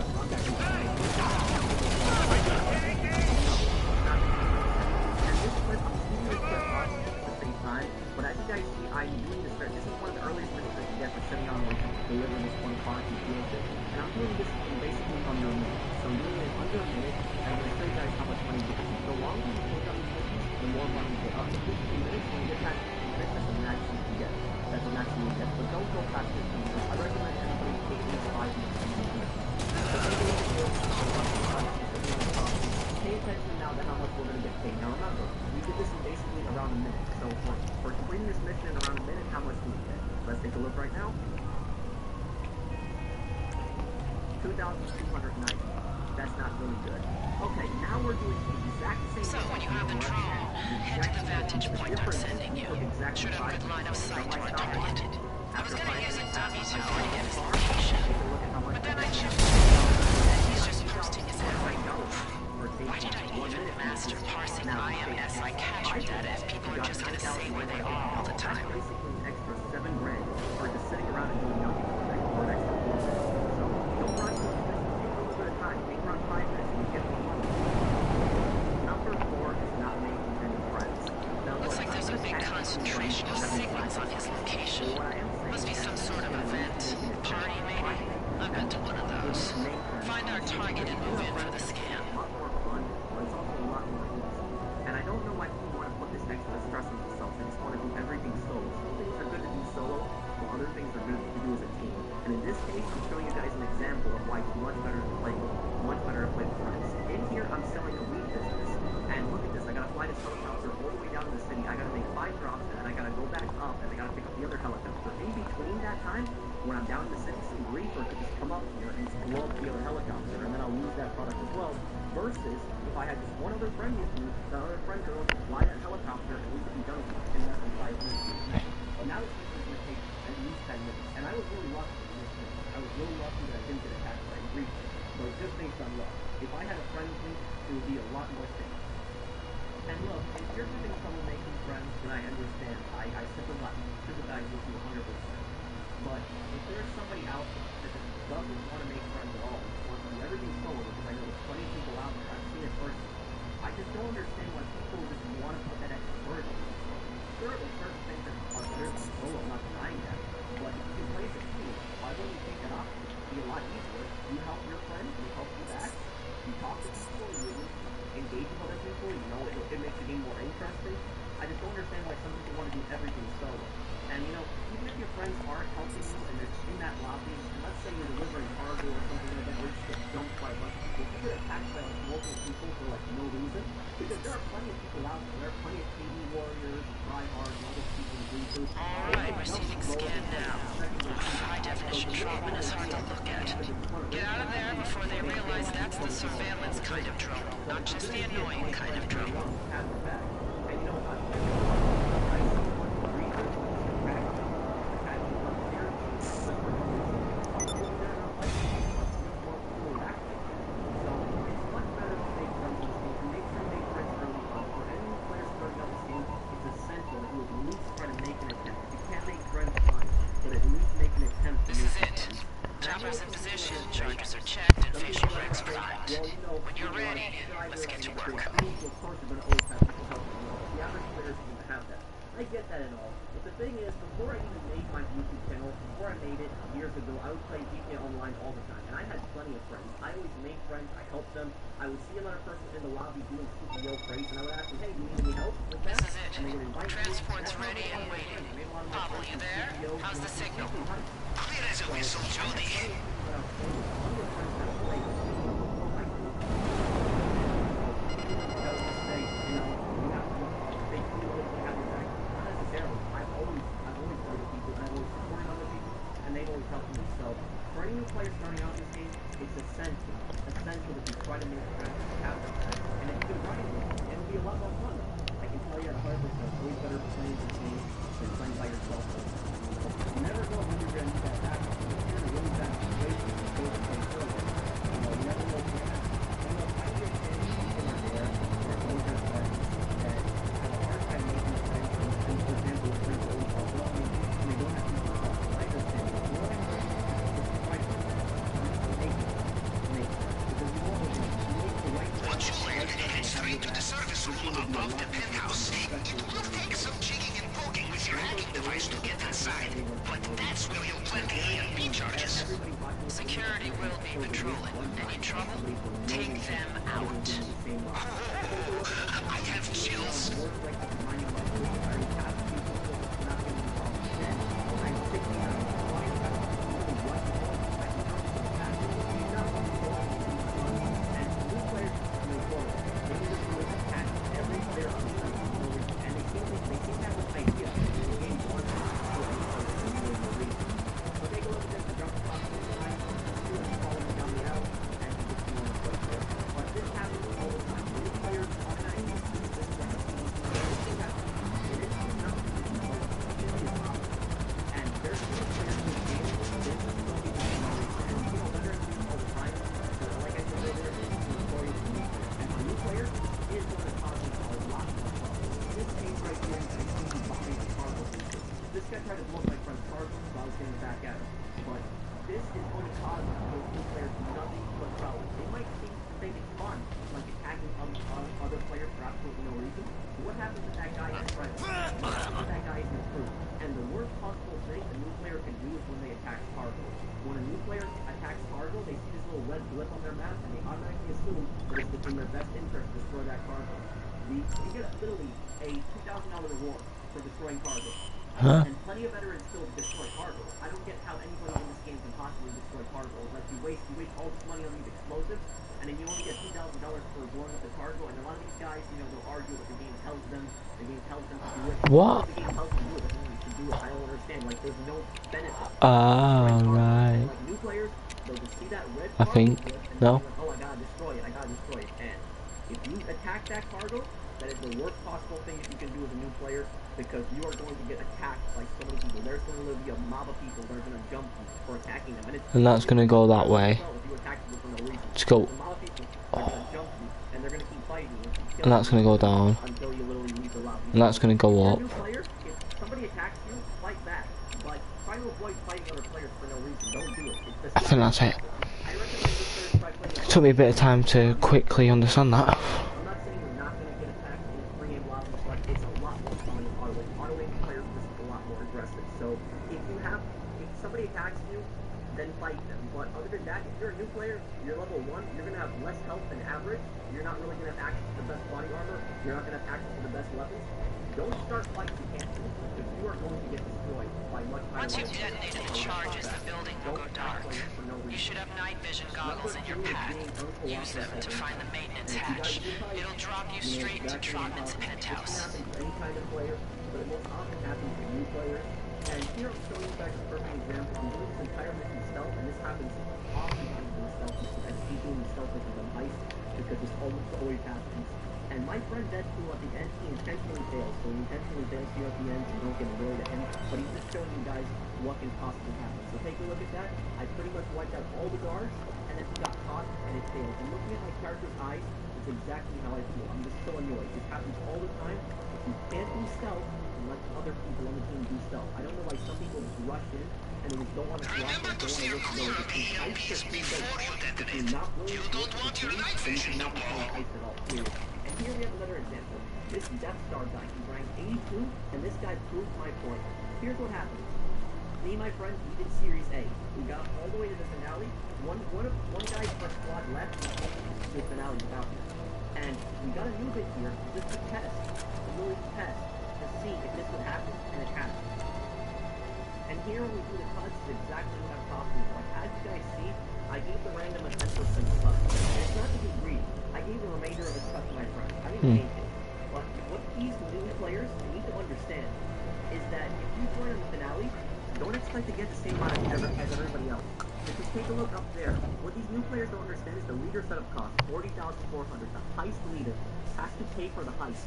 and this clip, I'm seeing this clip on at the same time, but as you guys see, I'm doing this this is one of the earliest minutes that you get for sitting on like delivering this one car to deal with it. And I'm doing this in basically under a minute. So I'm doing it under a minute, and I'm going to show you guys how much money you get. The longer you take up these missions, the more money you get. Up to 15 minutes, when you get past 15 minutes, that's the max you can get. That's the max you can get. But don't go past 15 minutes. I recommend everybody take at least 5 minutes to do this. So pay attention now to how much we're going to get paid. Now remember, we did this in basically around a minute. So for completing this mission in around a minute, how much do we get? Let's take a look right now. 2,290. That's not really good. Okay, now we're doing the exact same So when you have the drone, head to the vantage point I'm sending you. Should have good line of sight to our target. I was gonna use a dummy to get his location, but then I checked and he's just posting his every move. Why did I even master parsing IMS like capture data if people are just gonna say where they are all the time? Basically an extra $7,000 for just sitting around and doing nothing for an extra 4 minutes. So don't rush this mission. Take a little bit of time. Take around 5 minutes and you get more money. Number 4 is not making any friends. Now, Looks like there's a big concentration of signals on his location. Must be some sort of event. Party, maybe? I've been to one of those. Find our target and move in for the scan. A lot more fun, but it's also a lot more easy. And I don't know why people want to put this extra stress on themselves. They just want to do everything solo. Some things are good to do solo, while other things are good to do as a team. And in this case, I'm showing you guys an example of why it's much better to play with friends. In here, I'm selling a weed business. And look at this, I gotta fly this helicopter all the way down to the city. I gotta make 5 drops, and then I gotta go back up, and I gotta pick up the other helicopter. In between that time, when I'm down in the city, some reaper could just come up here and just blow up the other helicopter, and then I'll lose that product as well. Versus, if I had just one other friend with me, the other friend could also fly that helicopter, and we could be done in less than 5 minutes. But now this mission is gonna take at least 10 minutes, and I was really lucky in this mission. I was really lucky that I didn't get attacked by a reaper. So it's just based on luck. If I had a friend with me, it would be a lot I understand. I sympathize with you 100%. But if there's somebody out there that just doesn't want to make friends at all, wants to do everything solo, because I know there's plenty of people out there, I've seen it personally, I just don't understand why people just want to put that extra burden on themselves. Sure, there's certain things that are better than solo, I'm not denying that. But if you can play as a team, why wouldn't you take that option? It'd be a lot easier. You help your friends, they help you back. You talk to people, you engage with other people, you know, it makes the game more interesting. I just don't understand why some people want to do everything solo. And you know, even if your friends aren't helping you and they're in that lobby, and let's say you're delivering cargo or something like that, or you just get jumped by a bunch of people, you get attacked by like multiple people for like no reason, because there are plenty of people out there. There are plenty of KD warriors, tryhards, and all those people in Bluetooth. Alright, receiving scan now. High definition drone is hard to look at. Get out of there before they realize that's the surveillance kind of drone, not just the annoying kind of drone. And you know what? This is it. Choppers in position, charges are checked, and facial recs primed. When you're ready, let's get to work. I get that and all, but the thing is, before I even made my YouTube channel, before I made it years ago, I would play GTA Online all the time, and I had plenty of friends. I always made friends, I helped them. I would see another person in the lobby doing CPO crates, and I would ask them, hey, do you need any help with that? This is it. And they would invite me. Transport's ready and waiting. Pavel, you there? How's the signal? Clear as a whistle, Jody. For any new players starting out in this game, it's essential that you try to make friends have them. And if you can run it, it'll be a lot more fun. I can tell you at 100%, it's always better playing the game than playing by yourself. You never know when you're going to need that backup. If you're in a really bad situation, you go to play further. You know, you never know what's going to happen. And you know, I get things people are there, or older friends, that have a hard time making friends. And for example, friends that always talk about me, and they don't have to talk about me. I understand. You know what I mean? Once you land, head straight to the service room above the penthouse. It will take some jigging and poking with your hacking device to get inside, but that's where you'll plant the EMP charges. Security will be patrolling. Any trouble? Take them out. I have chills. Huh? And plenty of veterans still destroy cargo. I don't get how anybody in this game can possibly destroy cargo. Like you waste all this money on these explosives, and then you only get $2,000 for blowing up the cargo. And a lot of these guys, you know, they'll argue that the game tells them to do it. What? The game tells them to do it, doesn't mean you should do it. I don't understand. Like there's no benefit. Right. Like new players, they'll just see that red I cargo think. and No. like, oh, I gotta destroy it. And if you attack that cargo, that is the worst possible thing that you can do as a new player, because you are going to get attacked by so many people. There's going to be a mob of people that are going to jump you for attacking them. And that's going to go that way. If you attack people for no reason. Let's go. There's a mob of people that are going to jump you, and they're going to keep fighting you. And that's going to go down. Until you literally leave the lobby. And that's going to go up. If you're a new player, to avoid fighting other players for no reason. Don't do it. It's I think that's it. I recommend new players try playing It took me a bit of time to quickly understand that. I'm not saying you're not going to get attacked in free-game lobbies, but it's a lot more common in auto-aim. Auto-aim players are just a lot more aggressive. So if somebody attacks you, then fight them. But other than that, if you're a new player, you're level 1, you're going to have less health than average. You're not really going to have access to the best body armor. You're not going to have access to the best weapons. Don't start fights you can't do, because you are going to get destroyed by much higher Once you've levels. detonated the charges, the building will go dark. You should have night vision goggles in your pack. Use them to find the maintenance hatch. It'll drop you straight to Trotman's penthouse. It happens to any kind of player, but it most often happens to new players. And here I'm showing you guys a perfect example. I'm doing this entire mission stealth, and this happens often in the stealth mission. I keep doing stealth missions on heist, because this almost always happens. And my friend Deadpool at the end, he intentionally fails. So he intentionally fails you at the end, so you don't get annoyed at him. But he's just showing you guys what can possibly happen. So take a look at that. I pretty much wiped out all the guards, and then he got caught, and it failed. And looking at my character's eyes, it's exactly how I feel. I'm just so annoyed. This happens all the time. If you can't do stealth, then let other people on the team do stealth. I don't know why some people just rush in, and they just don't want to rush Remember in, to don't steer want to risk clear going of to EMPs before you if detonate. you're not willing You to don't work want with your the night team, then you vision should to not be playing blow. heist at all, period. And here we have another example. This Death Star guy, he ranked 82, and this guy proved my point. Here's what happens. Me and my friend, we did Series A. We got all the way to the finale. One guy per squad left, and the finale without him. And we got a new bit here just to test, a little test, to see if this would happen, and it happened. And here when we do the cuts, is exactly what I'm talking about. As you guys see, I gave the random a 10% cut. And it's not to be greedy. I gave the remainder of his cut to my friend. I didn't take it. But what these new players need to understand is that if you join in the finale, don't expect to get the same amount as everybody else. Because take a look up there. What these new players don't understand is the leader setup cost $40,400. The heist leader has to pay for the heist.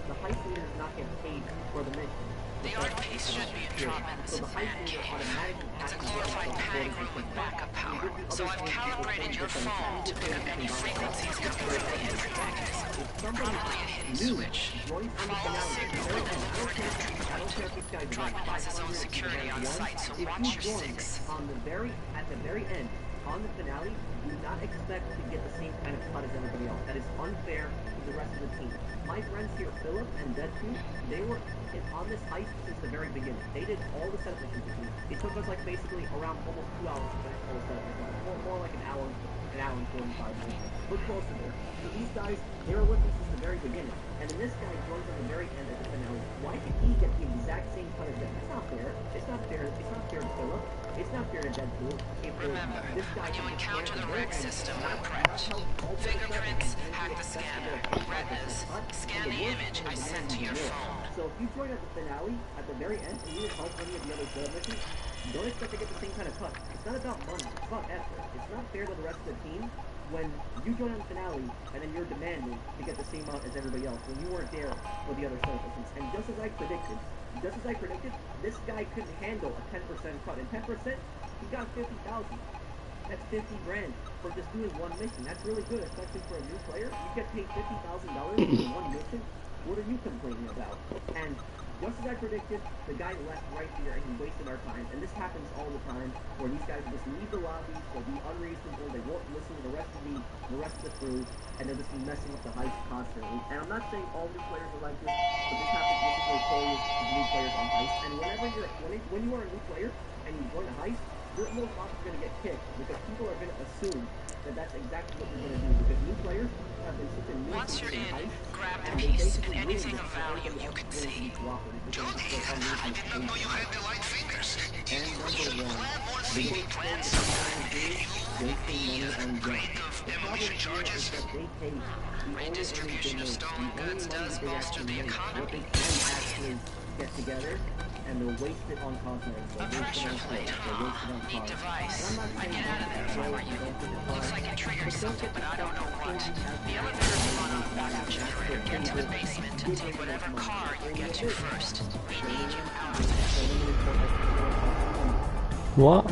The heist leader does not get paid for the mission. The art piece should be in Trotman's man cave. It's a glorified panic room with backup power. So I've calibrated your phone to pick up any frequencies coming from the entry mechanism. Probably a hidden switch. Follow the signal and then over an entry point. Trotman has his own security on site, so watch your six. At the very end, on the finale, do not expect to get the same kind of cut as everybody else. That is unfair to the rest of the team. My friends here, Philip and Deadpool, they were on this heist since the very beginning. They did all the setup missions with me. It took us like basically around almost 2 hours to finish all the setup missions. More like an hour and 45 minutes. But close to there. So these guys, they were with me since the very beginning. And then this guy joins on the very end at the finale. Why did he get the exact same cut as them? That's not fair. It's not fair. It's not fair to Philip. It's not fair to Deadpool. Remember, when you encounter the rig system, we're prepped. Fingerprints, hack the scanner. Retinas, scan the image I sent to your phone. So if you join at the finale, at the very end, and you need help any of the other setup missions, don't expect to get the same kind of cut. It's not about money. It's about effort. It's not fair to the rest of the team when you join on the finale and then you're demanding to get the same amount as everybody else when you weren't there for the other setup missions. And just as I predicted, this guy couldn't handle a 10% cut. And 10%, he got 50,000. That's 50 grand for just doing one mission. That's really good, especially for a new player. You get paid $50,000 for one mission. What are you complaining about? And just as I predicted, the guy left right here and he wasted our time. And this happens all the time, where these guys just leave the lobbies, they'll be unreasonable, they won't listen to the rest of the crew, and they'll just be messing up the heist constantly. And I'm not saying all new players are like this, but this happens with notorious new players on heist. And when you are a new player and you join a heist, you're most often going to get kicked because people are going to assume that that's exactly what you're going to do. Because new players have been such a new Once you're in, heist, grab the and they piece basically and anything ruin of value you can see. Jody, I did not know you had the light fingers. You should plan more 3D plans sometime. You need grade of demolition charges. Redistribution of stolen goods does bolster the economy. Get together and they'll waste it on cosmetics. A pressure plate, neat device. I get out of there if I were you. Looks like it triggered something, but I don't know what. The elevators run on a backup generator. Get to the basement and take whatever car you get to first. We need you out of there. What?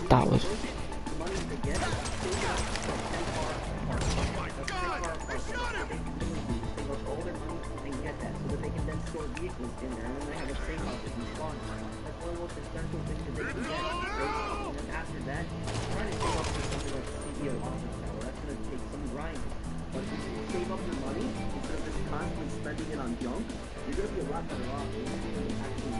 That was... the vehicles in there, and then they have a safe house that you spawn. That's one of the most essential things that they can get. And then after that, try to save up for something like CEO office tower. That's going to take some grinding. But if you save up your money, instead of just constantly spending it on junk, you're going to be a lot better off when you actually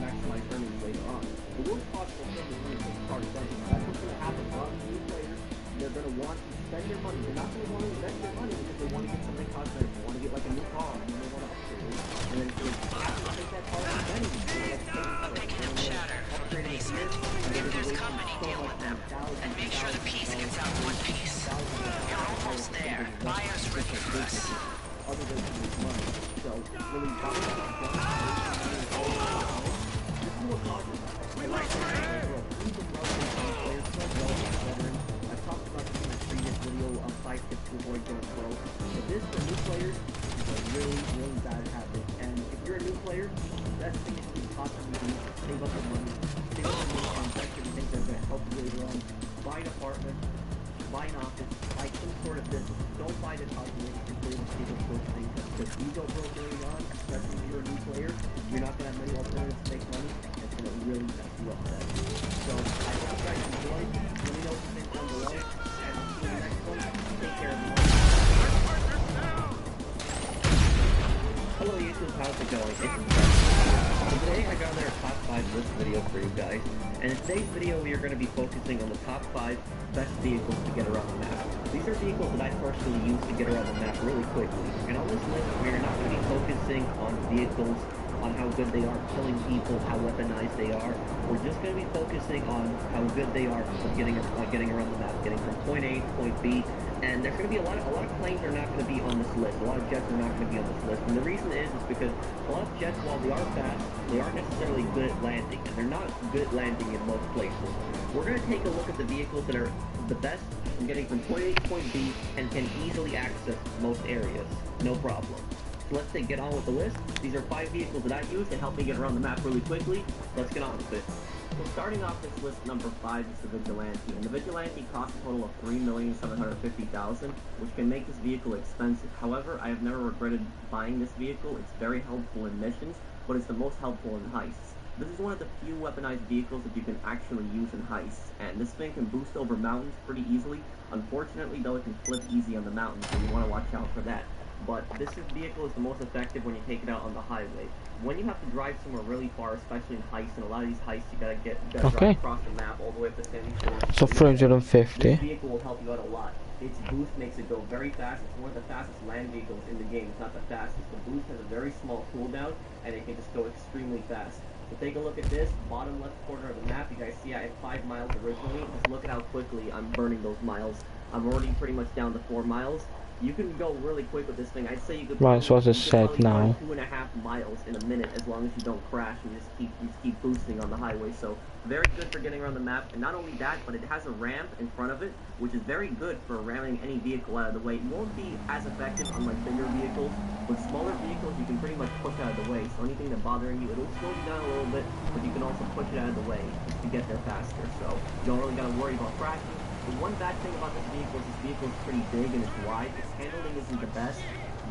maximize earnings later on. The worst possible thing is when you start spending. That's what's going to happen. A lot of new players, they're going to want to spend their money. They're not going to want to invest their money because they want to get something cosmetic. They want to get like a new car, and then they want to upgrade it. And then so after they take that car and spend it, I'm picking up chatter from the basement. There's company deal with them. And make sure the piece gets out in one piece. You're almost there. Buyer's ready for us. Other than to make money. So when we talk about junk, this is what causes that. And like I said, we've been relevant players, relevant veterans. I've talked about this in my previous video of 5 tips to avoid going broke. But this for new players is a really, really bad habit. And if you're a new player, the best thing you can possibly do is save up your money, save up your money on invest in things that are going to help you later on. Buy an apartment, buy an office, buy some sort of business. Don't buy the top unit if you're able to save up those things. Because if you go broke early on, especially if you're a new player, you're not going to have many alternatives to make money. It's going to really mess you up then. So I hope you guys enjoyed. Let me know what you think down below. And I'll see you in the next one. Take care, everyone. Hello YouTube, how's it going? It's so today I got another top 5 list video for you guys. And in today's video we are going to be focusing on the top 5 best vehicles to get around the map. These are vehicles that I personally use to get around the map really quickly. And on this list we are not going to be focusing on vehicles, on how good they are killing people, how weaponized they are. We're just going to be focusing on how good they are for getting around the map, getting from point A to point B. And there's going to be a lot of planes are not going to be on this list. A lot of jets are not going to be on this list. And the reason is because a lot of jets, while they are fast, they aren't necessarily good at landing. And they're not good at landing in most places. We're going to take a look at the vehicles that are the best in getting from point A to point B and can easily access most areas. No problem. So let's get on with the list. These are 5 vehicles that I use to help me get around the map really quickly. Let's get on with it. So starting off this list, number 5 is the Vigilante. And the Vigilante costs a total of $3,750,000, which can make this vehicle expensive. However, I have never regretted buying this vehicle. It's very helpful in missions, but it's the most helpful in heists. This is one of the few weaponized vehicles that you can actually use in heists, and this thing can boost over mountains pretty easily. Unfortunately, though, it can flip easy on the mountains, so you want to watch out for that. But this vehicle is the most effective when you take it out on the highway. When you have to drive somewhere really far, especially in heists, and a lot of these heists you gotta drive across the map all the way up to Sandy Shore. So 350. This vehicle will help you out a lot. Its boost makes it go very fast. It's one of the fastest land vehicles in the game. It's not the fastest. The boost has a very small cooldown, and it can just go extremely fast. So take a look at this, bottom left corner of the map. You guys see I had 5 miles originally. Just look at how quickly I'm burning those miles. I'm already pretty much down to 4 miles. You can go really quick with this thing. I'd say you could Right, so as I said now, 2.5 miles in a minute as long as you don't crash and you just keep boosting on the highway. So very good for getting around the map. And not only that, but it has a ramp in front of it, which is very good for ramming any vehicle out of the way. It won't be as effective on like bigger vehicles. With smaller vehicles, you can pretty much push out of the way. So anything that's bothering you, it'll slow you down a little bit, but you can also push it out of the way just to get there faster. So you don't really gotta worry about crashing. The one bad thing about this vehicle is it's pretty big and it's wide. Its handling isn't the best,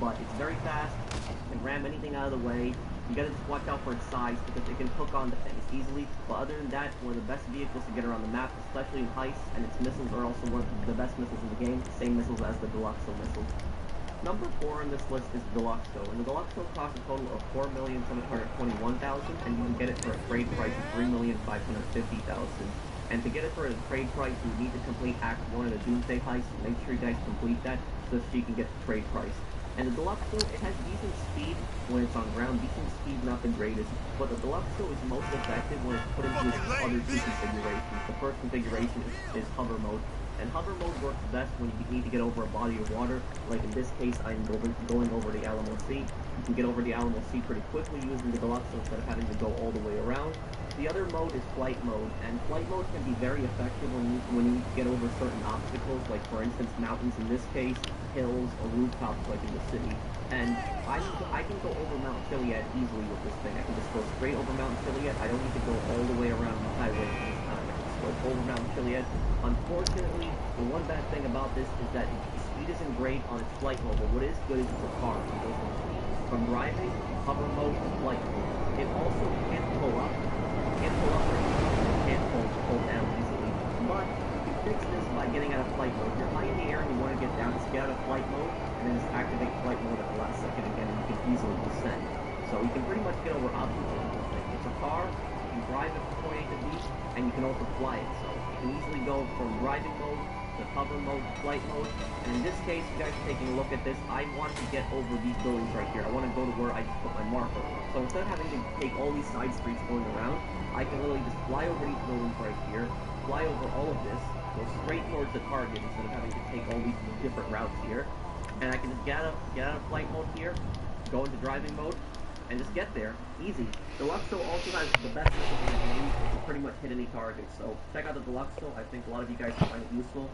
but it's very fast. It can ram anything out of the way. You gotta just watch out for its size because it can hook onto things easily. But other than that, one of the best vehicles to get around the map, especially in heists, and its missiles are also one of the best missiles in the game. Same missiles as the Deluxo missile. Number 4 on this list is Deluxo, and the Deluxo costs a total of $4,721,000, and you can get it for a trade price of $3,550,000. And to get it for a trade price, you need to complete Act 1 of the Doomsday Heist. Make sure you guys complete that so you can get the trade price. And the Deluxo, it has decent speed when it's on ground. Decent speed, not the greatest. But the Deluxo is most effective when it's put into its other 2 configurations. The first configuration is hover mode. And hover mode works best when you need to get over a body of water. Like in this case, I'm going over the Alamo Sea. You can get over the Alamo Sea pretty quickly using the Deluxo instead of having to go all the way around. The other mode is flight mode, and flight mode can be very effective when you get over certain obstacles, like for instance mountains in this case, hills, or rooftops like in the city. And I can go over Mount Chiliad easily with this thing. I can just go straight over Mount Chiliad. I don't need to go all the way around the highway this time. I can just go over Mount Chiliad. Unfortunately, the one bad thing about this is that the speed isn't great on its flight mode, but what is good is it's a car. It goes from from driving, hover mode, to flight mode. It also can't pull up. Can't pull up or can't pull down easily. But you can fix this by getting out of flight mode. If you're high in the air and you want to get down, just get out of flight mode and then just activate flight mode at the last second again, and you can easily descend. So you can pretty much get over obstacles with this thing. It's a car, you can drive it from point A to B, and you can also fly it. So you can easily go from driving mode to hover mode, flight mode, and in this case, you guys are taking a look at this, I want to get over these buildings right here. I want to go to where I just put my marker. So instead of having to take all these side streets going around, I can literally just fly over these buildings right here, fly over all of this, go straight towards the target instead of having to take all these different routes here, and I can just get out of flight mode here, go into driving mode, and just get there. Easy. Deluxo also has the best missile you can use to pretty much hit any target, so check out the Deluxo. I think a lot of you guys will find it useful.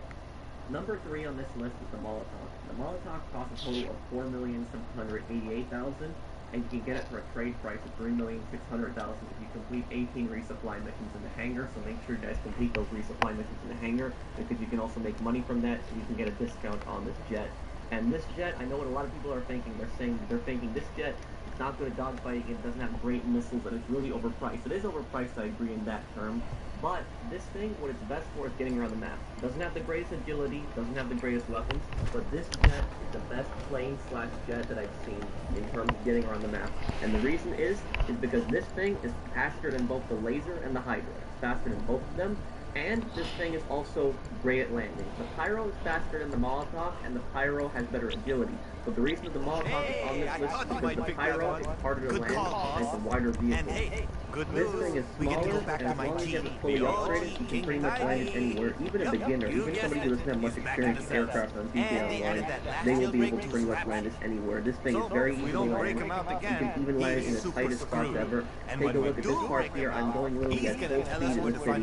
Number 3 on this list is the Molotov. The Molotov costs a total of $4,788,000, and you can get it for a trade price of $3,600,000 if you complete 18 resupply missions in the hangar, so make sure you guys complete those resupply missions in the hangar, because you can also make money from that, and you can get a discount on this jet. And this jet, I know what a lot of people are thinking. They're thinking this jet is not good at dogfighting, it doesn't have great missiles, and it's really overpriced. It is overpriced, I agree in that term. But this thing, what it's best for is getting around the map. It doesn't have the greatest agility, doesn't have the greatest weapons, but this jet is the best plane/jet that I've seen in terms of getting around the map. And the reason is because this thing is faster than both the Laser and the Hydra. It's faster than both of them. And this thing is also great at landing. The Pyro is faster than the Molotov, and the Pyro has better agility. But the reason that the Molotov is on this list is because the Pyro is harder to land and it's a wider vehicle. This thing is smaller, and as long as you have it fully upgraded, you can pretty much land it anywhere. Even a beginner, even somebody who doesn't have much experience with aircraft on GTA Online, they will be able to pretty much land this anywhere. This thing is very easy to land. You can even land it in the tightest spots ever. Take a look at this part here. I'm going literally at full speed in the city,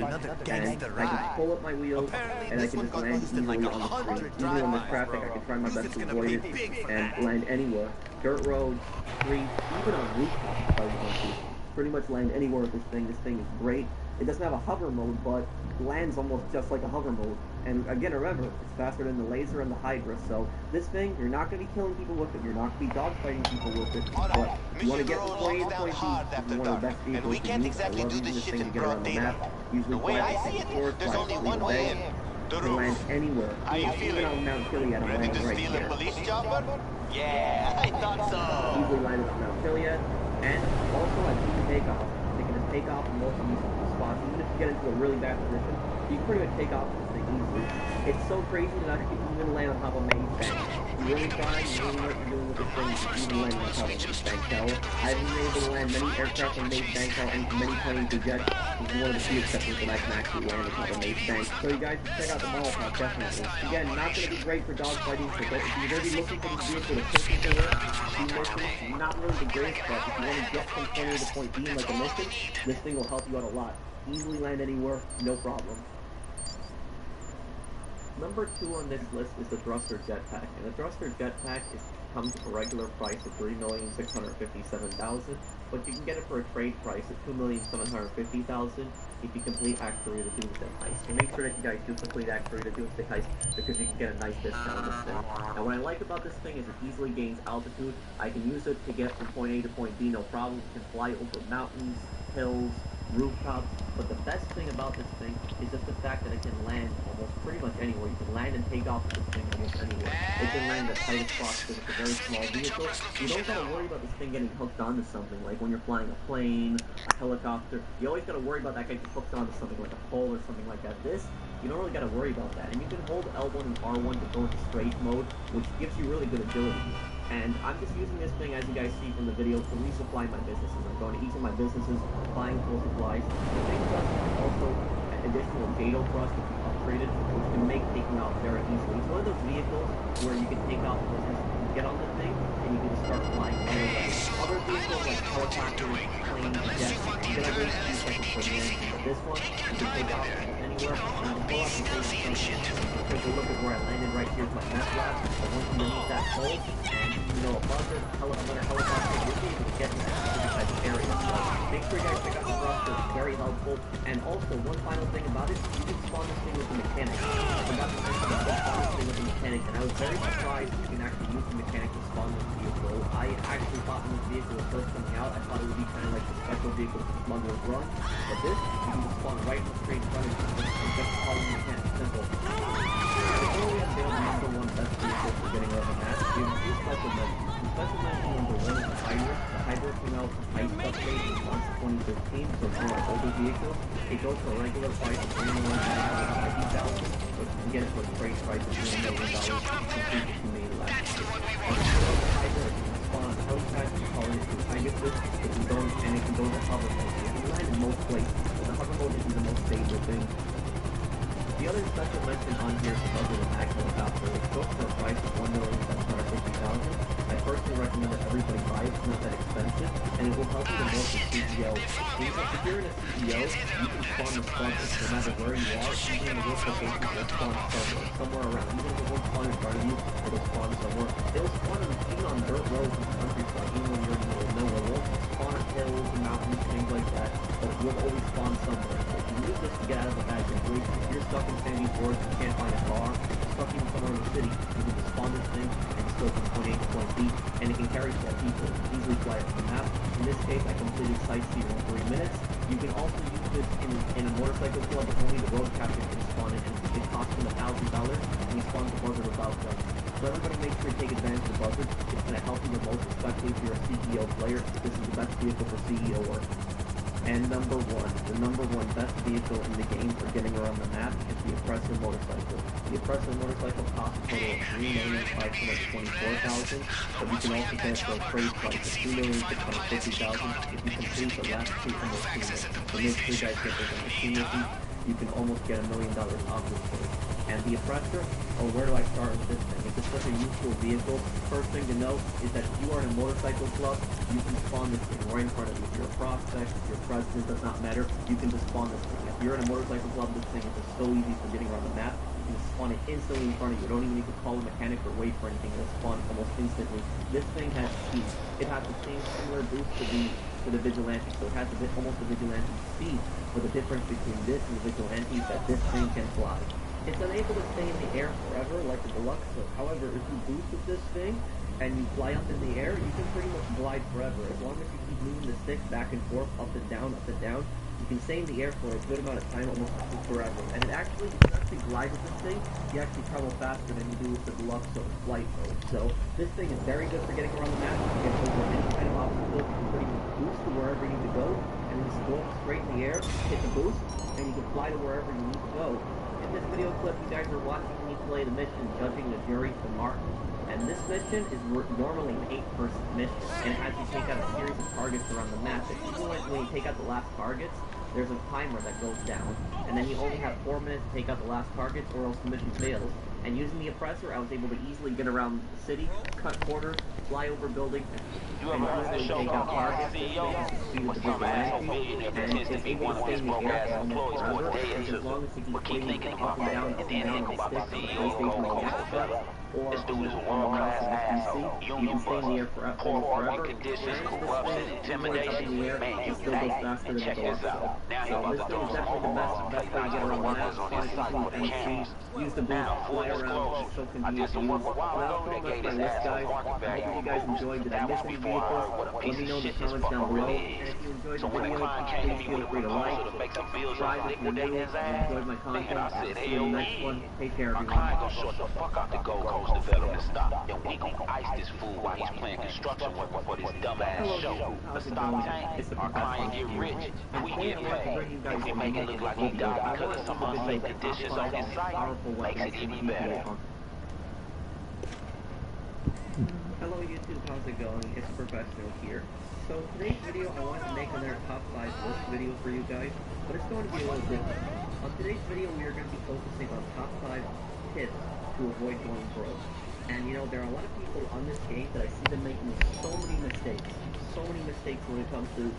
and I can pull up my wheels, and I can just land easily on the street. Even in this traffic, I can try my best to avoid it and land anywhere. Dirt roads, streets, even on rooftops if I want to. Pretty much land anywhere with this thing. This thing is great. It doesn't have a hover mode, but lands almost just like a hover mode. And again, remember, it's faster than the Laser and the Hydra, so this thing, you're not going to be killing people with it, you're not going to be dogfighting people with it, but you want to get from point A to point B, you one of the best vehicles to use. I love using this thing to get around the map. Usually fly at the shore, fly at the bay, to land anywhere. Even on Mount Chiliad, I'm landing right here. Yeah, I thought so. Easily landed on Mount Chiliad, and also at peak takeoff. You can just take off in most of these spots, even if you get into a really bad position, you can pretty much take off this thing easily. It's so crazy that I can even land on top of Maze Bank. You really try, you really know what you're doing with this thing, you can even land on top of Maze Bank Tower. I've been able to land many aircraft on Maze Bank Tower and many planes or jets. It's one of the few exceptions that I can actually land on top of Maze Bank. So you guys should check out the Molotov, definitely. Again, not going to be great for dogfighting, so if you're going to be looking for this vehicle to push into work, not really the greatest, but if you want to get from point A to point B in like a mission, this thing will help you out a lot. Easily land anywhere, no problem. Number 2 on this list is the Thruster Jetpack, and the Thruster Jetpack comes at a regular price of $3,657,000, but you can get it for a trade price of $2,750,000 if you complete Act 3 of the Doomsday Heist. So make sure that you guys do complete Act 3 of the Doomsday Heist, because you can get a nice discount on this thing. Now what I like about this thing is it easily gains altitude. I can use it to get from point A to point B, no problem. You can fly over mountains, hills, rooftops, but the best thing about this thing is just the fact that it can land almost pretty much anywhere. You can land and take off with this thing almost anywhere. It can land at tightest spots because it's a very small vehicle. You don't gotta worry about this thing getting hooked onto something, like when you're flying a plane, a helicopter. You always gotta worry about that getting hooked onto something like a pole or something like that. This, you don't really gotta worry about that. And you can hold L1 and R1 to go into straight mode, which gives you really good agility. And I'm just using this thing, as you guys see from the video, to resupply my businesses. I'm going to each of my businesses, buying full supplies. The main thrust is also an additional JATO thrust, which is upgraded, which can make taking off very easily. It's one of those vehicles where you can take off the business, you can get on the thing, and you can just start flying right away. Other vehicles like helicopters, planes, jets, you gotta wait a few seconds for the engine. But this one, you can take off anywhere, and you can pull up and take a look at where I landed right here with my map lab. I went underneath that pole, and above it, when a helicopter will be able to get to that specific type of area. So make sure you guys check out the thruster, it's very helpful. And also, one final thing about it, you can spawn this thing with the mechanic. I forgot to mention that you can spawn this thing with the mechanic, and I was very surprised that you can actually use the mechanic to spawn this vehicle. I actually thought when this vehicle was first coming out, I thought it would be kind of like the special vehicle for Smuggler's Run. But this, you can just spawn right in the straight front and just follow the mechanic. Simple. Before we unveil the number one best vehicle for getting around the map, we have a few special mentions. The special mention number one is the Hydra. The Hydra came out with Heist update in March 2015, so it's not an older vehicle. It goes for a regular price of $3 million $50,000, but you can get it for a trade price of $3 million, which is completely what you made last year. And the Hydra, you can spawn on prototype, you call it through Pegasus, it can go, and it can go to hover mode. It can land in most places, but the hover mode isn't the most stable thing. The other special mention on here is the Buzzer with Maximum Adapter. It goes for a price of $1,750,000. I personally recommend that everybody buy it. It's not that expensive, and it will help you the most with CEO. If you're in a CEO, you can spawn the squadron no matter where you are, even in the worst location, it'll spawn somewhere around. Even if it won't spawn in front of you, it'll spawn somewhere. It'll spawn even on dirt roads in the countryside, even when you're in the middle of nowhere. It won't spawn on hills and mountains, things like that, but it will always spawn somewhere. So if you use this to get out of the bad situation, if you're stuck in Sandy Forest, you can't find a car, stuck even somewhere in the city, you can just spawn this thing and still from point A to point B, and it can carry 12 people, easily fly it from the map. In this case, I completed Sightseer in 3 minutes. You can also use this in a motorcycle club, but only the road captain can spawn it, and it costs him $1,000, and he spawns the Buzzard without guns. So everybody make sure to take advantage of the Buzzard. It's going to help you the most, especially if you're a CEO player. This is the best vehicle for CEO work. And the number one best vehicle in the game for getting around the map is the Oppressor motorcycle. The Oppressor motorcycle costs a total of $3,524,000, but you can also get it for a trade price of $2,650,000 if you complete the last two mission missions. So make sure you guys get those mission missions. You can almost get $1 million off this thing. And the Oppressor, oh, where do I start with this thing? It's such a useful vehicle. First thing to know is that if you are in a motorcycle club, you can spawn this thing right in front of you. If you're a prospect, if you're a president, does not matter. You can just spawn this thing. If you're in a motorcycle club, this thing is just so easy for getting around the map. You can spawn it instantly in front of you. You don't even need to call a mechanic or wait for anything. It'll spawn almost instantly. This thing has speed. It has the same similar boost to the Vigilante, so it has almost the Vigilante speed. But the difference between this and the Vigilante is that this thing can fly. It's unable to stay in the air forever like the Deluxo. However, if you boost with this thing and you fly up in the air, you can pretty much glide forever. As long as you keep moving the stick back and forth, up and down, you can stay in the air for a good amount of time, almost forever. And if you actually glide with this thing, you actually travel faster than you do with the Deluxo flight mode. So this thing is very good for getting around the map. You can get over any kind of obstacle. You can pretty much boost to wherever you need to go, and then just go up straight in the air, hit the boost, and you can fly to wherever you need to go. In this video clip, you guys are watching me play the mission Judging the Jury for Martin. And this mission is normally an 8-person mission, and it has you take out a series of targets around the map. If when you take out the last targets, there's a timer that goes down, and then you only have 4 minutes to take out the last target, or else the mission fails. And using the Oppressor, I was able to easily get around the city, cut corners, fly over buildings, and easily take out targets. This makes the speed of the Vigilante, and it's able to stay in the air for almost forever, and as long as you keep flying up and down, on the stick, PlayStation or Xbox, or on PC, you can stay in the air forever. And this thing, even when it's up in the air, it still goes faster than the Deluxo. So this thing is definitely the best way to get around the map. Use the boost, fly around, it's so convenient to use. Well, that's all my list, guys. I hope you guys enjoyed. Did I miss any vehicles? Let me know in the comments down below. And if you enjoyed the video, please feel free to like, subscribe if you're new, and enjoyed my content. I'll see you in the next one. Take care, everyone. Shut the fuck out the Gold Coast development stop. And we gon' ice this fool while he's playing construction work for this dumbass show. The stop tank, our client get rich, and we get paid. If we make it look like he died because of some unsafe conditions on his site, makes it even better. Hello YouTube, how's it going? It's Professional here. So today's video I want to make another top 5 list video for you guys, but it's going to be a little different. On today's video we are going to be focusing on top 5 tips to avoid going broke. And you know, there are a lot of people on this game that I see them making so many mistakes when it comes to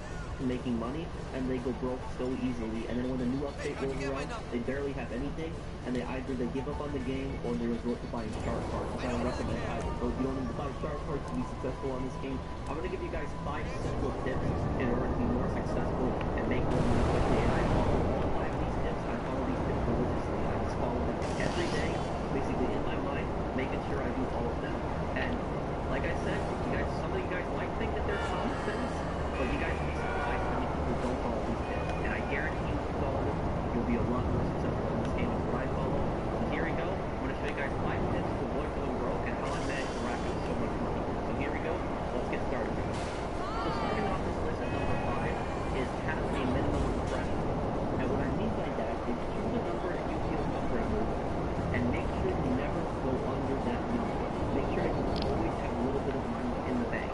making money, and they go broke so easily, and then when the new update rolls around, they barely have anything, and they give up on the game, or they resort to buying shark cards. I don't recommend either. So if you don't need to buy shark cards to be successful on this game, I'm going to give you guys 5 simple tips in order to be more successful and make more money quickly, and I follow all 5 of these tips. I follow these tips religiously. I just follow them every day, basically in my mind, making sure I do all of them. And like I said, you guys, some of you guys might think that there's common sense, but you guys will be surprised how many people don't follow these tips. And I guarantee you, if you follow them, you'll be a lot more successful in this game than what I follow. So here we go. I'm going to show you guys 5 tips to avoid going broke and how I managed to rack up so much money. So here we go. Let's get started. So starting off this list at number 5 is have a minimum threshold. And what I mean by that is choose a number that you feel comfortable with, and make sure you never go under that number. Make sure that you always have a little bit of money in the bank.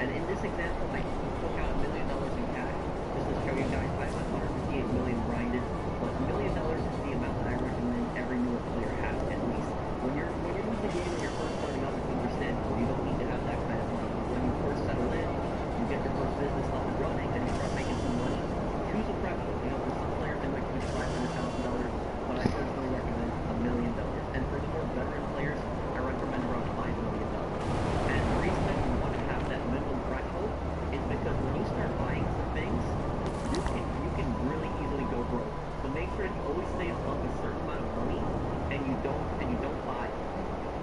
And in this example, I took out $1 million in cash. Just to show you guys, I have 158 million grinded, but $1 million is the amount that I recommend every newer player has at least. When you're in the game and you're first starting out, it's understandable. You don't need to have that kind of money. When you first settle in, you get your first business up and running, and you start making some money. Choose a threshold. You know, for some players, they might choose $500,000, but I personally recommend $1 million. And for the more veteran players, I recommend around $5 million. And the reason that you want to have that minimum threshold is because when you start buying some things, you can really easily go broke. So make sure that you always stay above a certain amount of money, and you don't buy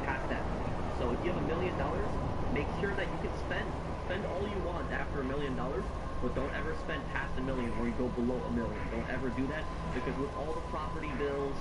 past that money. So if you have $1 million, make sure that you can spend all you want after $1 million, but don't ever spend past $1 million or you go below $1 million. Don't ever do that, because with all the property bills,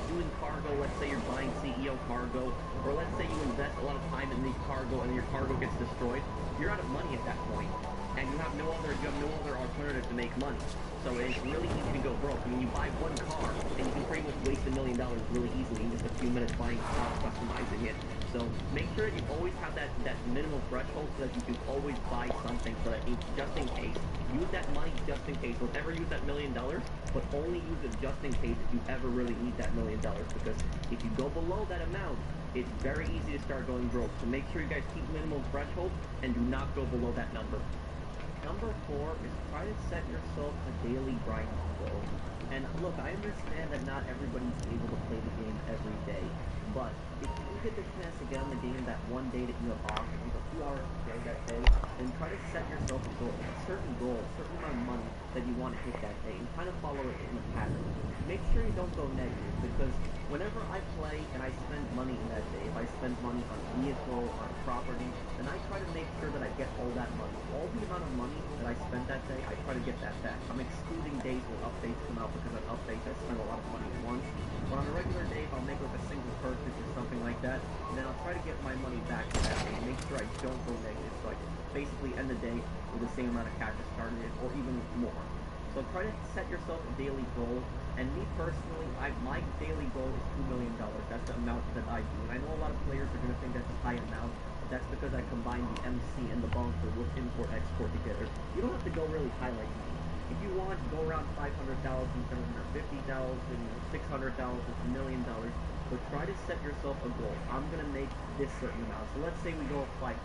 doing cargo, let's say you're buying CEO cargo, or let's say you invest a lot of time in the cargo and your cargo gets destroyed, you're out of money at that point, and you have no other alternative to make money. So it's really easy to go broke. I mean, you buy one car, and you can pretty much waste $1 million really easily in just a few minutes buying a car, customizing it. So make sure that you always have that minimum threshold so that you can always buy something, so that just in case. Use that money just in case. Don't ever use that $1 million, but only use it just in case if you ever really need that $1 million, because if you go below that amount, it's very easy to start going broke. So make sure you guys keep minimum threshold and do not go below that number. Number 4 is try to set yourself a daily grinding goal. And look, I understand that not everybody's able to play the game every day, but if you get the chance to get on the game that one day that you have off, you have a few hours to play that day, then try to set yourself a goal, a certain amount of money that you want to hit that day, and kind of follow it in a pattern. Make sure you don't go negative, because whenever I play and I spend money in that day, if I spend money on vehicle, on property, then I try to make sure that I get all that money. All the amount of money that I spent that day, I try to get that back. I'm excluding days where updates come out, because on updates I spend a lot of money at once. But on a regular day, if I'll make like a single purchase or something like that, then I'll try to get my money back to that day and make sure I don't go negative, so I can basically end the day with the same amount of cash I started it, or even more. So try to set yourself a daily goal. And me personally, my daily goal is $2 million. That's the amount that I do. And I know a lot of players are going to think that's a high amount. That's because I combine the MC and the bunker with import-export together. You don't have to go really high like me. If you want, go around 500,000, 750,000, 600,000, $1 million. But try to set yourself a goal. I'm going to make this certain amount. So let's say we go up 500,000.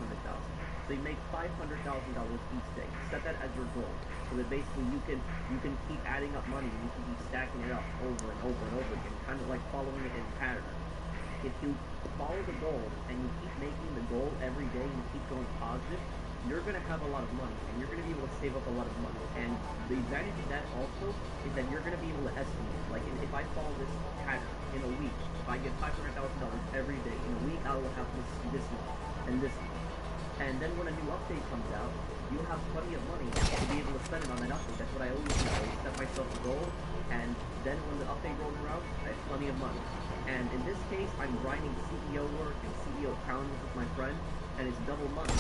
So you make $500,000 each day. Set that as your goal. So that basically you can keep adding up money. You can keep stacking it up over and over and over again, kind of like following it in pattern. If you follow the goal and you keep making the goal every day and you keep going positive, you're going to have a lot of money, and you're going to be able to save up a lot of money. And the advantage of that also is that you're going to be able to estimate. Like, if I follow this pattern in a week, if I get $500,000 every day, in a week I will have this much, and this much. And then when a new update comes out, you'll have plenty of money to be able to spend it on that update. That's what I always do. I always set myself a goal, and then when the update rolls around, I have plenty of money. And in this case, I'm grinding CEO work and CEO challenges with my friend, and it's double money.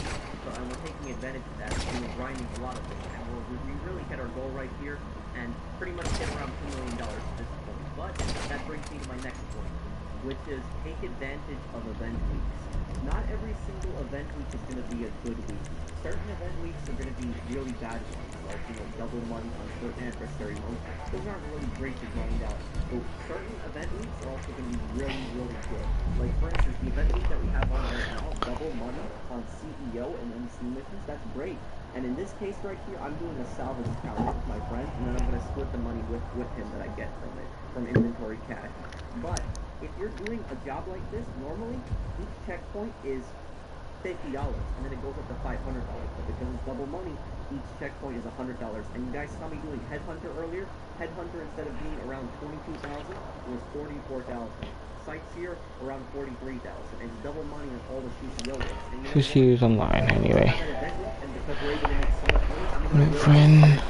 So we're taking advantage of that, and we're grinding a lot of it. And we really hit our goal right here, and pretty much hit around $2 million at this point. But that brings me to my next point, which is take advantage of event weeks. Not every single event week is going to be a good week. Certain event weeks are going to be really bad ones, like, double money on certain adversary modes. Those aren't really great to grind out. But certain event weeks are also going to be really, really good. Like, for instance, the event week that we have on right now, double money on CEO and MC missions, that's great. And in this case right here, I'm doing a salvage challenge with my friend, and then I'm going to split the money with him that I get from it, from inventory cash. But if you're doing a job like this, normally each checkpoint is $50, and then it goes up to $500. But because it's double money, each checkpoint is $100. And you guys saw me doing Headhunter earlier. Headhunter, instead of being around 22,000, was 44,000. sites here around 43,000, and double money on all the CCO works. And you know Just what? use online anyway. Have an event week, and because we're able to make so much money, I'm Right, gonna friends. and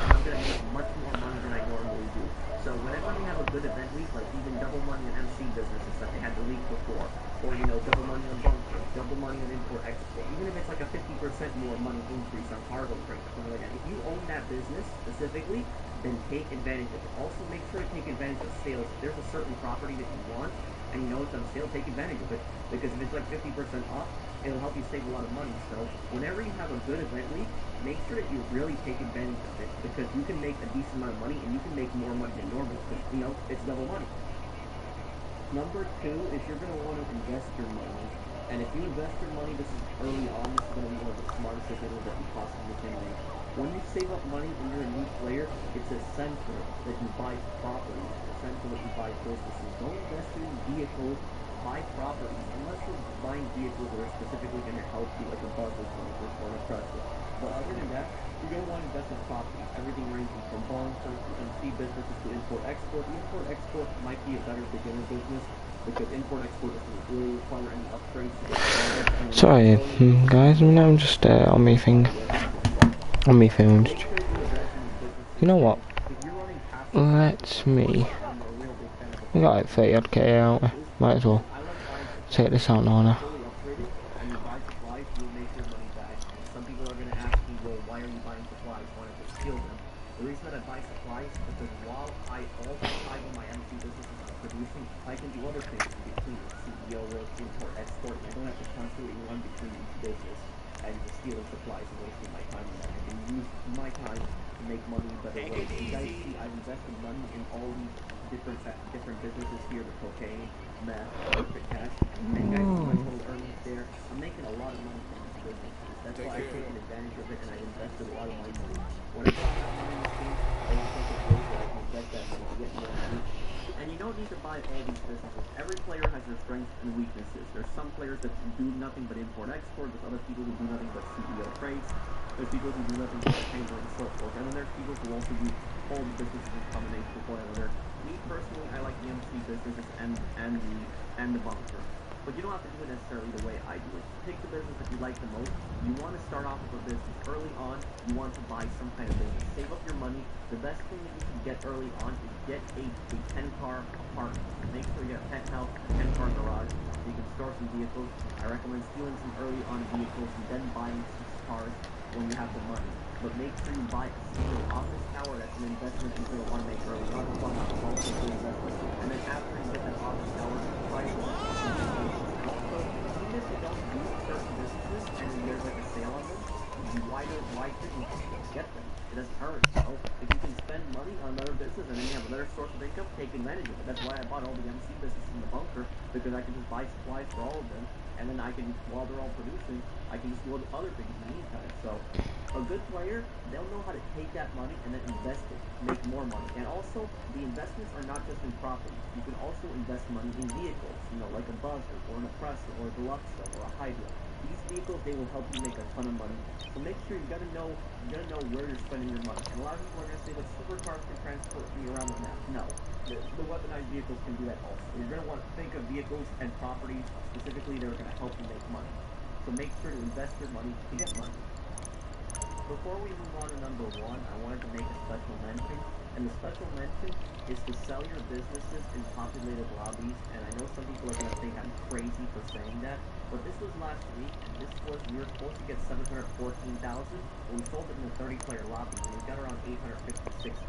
I'm gonna make much more money than I normally do. So whenever they have a good event week, like even double money on MC businesses that they had the week before, or you know, double money on bunker, double money on import export, even if it's like a 50% more money increase on cargo freight, something like that. If you own that business specifically, then take advantage of it. Also, make sure to take advantage of sales. If there's a certain property that you want and you know it's on sale, take advantage of it, because if it's like 50% off, it'll help you save a lot of money. So whenever you have a good event week, make sure that you really take advantage of it, because you can make a decent amount of money and you can make more money than normal, because you know it's double money. Number two is you're going to want to invest your money. And if you invest your money, this is early on, this is going to be one of the smartest decisions that you possibly can make. When you save up money when you're a new player, it's essential that you buy property. It's essential that you buy businesses. Don't invest in vehicles, buy properties, unless you're buying vehicles that are specifically going to help you, like a bus or something, or a Tesla. But other than that, you're going to want to invest in properties. Everything ranging from bunkers to MC businesses to import-export. The import-export might be a better beginner business, because import-export doesn't really require any upgrades to get started. Sorry, guys. I mean, I'm just on my thing. On my phone. You know what? Let's me. We got like 30 odd K out. Might as well take this out now. Some people are going to ask me, well, why are you buying supplies? Why don't you steal them? The reason that I buy supplies is because while I also time when my MC businesses are producing, I can do other things in between CEO work, import, export. I don't have to constantly run between each business and just stealing supplies and wasting my time on that. I can use my time to make money in better ways. You guys see, I've invested money in all these different businesses here, the cocaine, meth, perfect cash, and you guys see my total earnings there. I'm making a lot of money from these businesses. That's why I've taken advantage of it, and I've invested a lot of my money. Whenever I have money in this game, I always think of ways where I can invest that money to get more money. And you don't need to buy all these businesses. Every player has their strengths and weaknesses. There's some players that do nothing but import-export. There's other people who do nothing but CEO trades. There's people who do nothing but chamber and so forth. And then there's people who also do all the businesses in combination with one another. Me personally, I like the MC businesses and the bunker. But you don't have to do it necessarily the way I do it. Pick the business that you like the most. You want to start off with a business early on. You want to buy some kind of business. Save up your money. The best thing that you can get early on is get a 10-car apartment. Make sure you get a penthouse, 10-car garage, so you can store some vehicles. I recommend stealing some early on vehicles and then buying 6 cars when you have the money. But make sure you buy a single office tower. That's an investment you're going to want to make early on. It's also a good investment. And then after you get that office tower, try to work on some businesses. So even if you don't do certain businesses and there's like a sale on them, why shouldn't you get them? It doesn't hurt. So if you can spend money on another business and then you have another source of income, take advantage of it. That's why I bought all the MC businesses in the bunker, because I can just buy supplies for all of them, and then I can, while they're all producing, I can just do other things in the meantime. So a good player, they'll know how to take that money and then invest it to make more money. And also, the investments are not just in property. You can also invest money in vehicles, you know, like a Buzzer or an Oppressor or a Deluxa or a Hydra. These vehicles, they will help you make a ton of money. So make sure you gotta know where you're spending your money. And a lot of people are gonna say that supercars can transport me around the map. No, the weaponized vehicles can do that also. You're gonna want to think of vehicles and properties specifically that are gonna help you make money. So make sure to invest your money to get money. Before we move on to number 1, I wanted to make a special mention, and the special mention is to sell your businesses in populated lobbies. And I know some people are going to think I'm crazy for saying that, but this was last week, and we were supposed to get 714,000, but we sold it in a 30-player lobby, and we got around 856,000.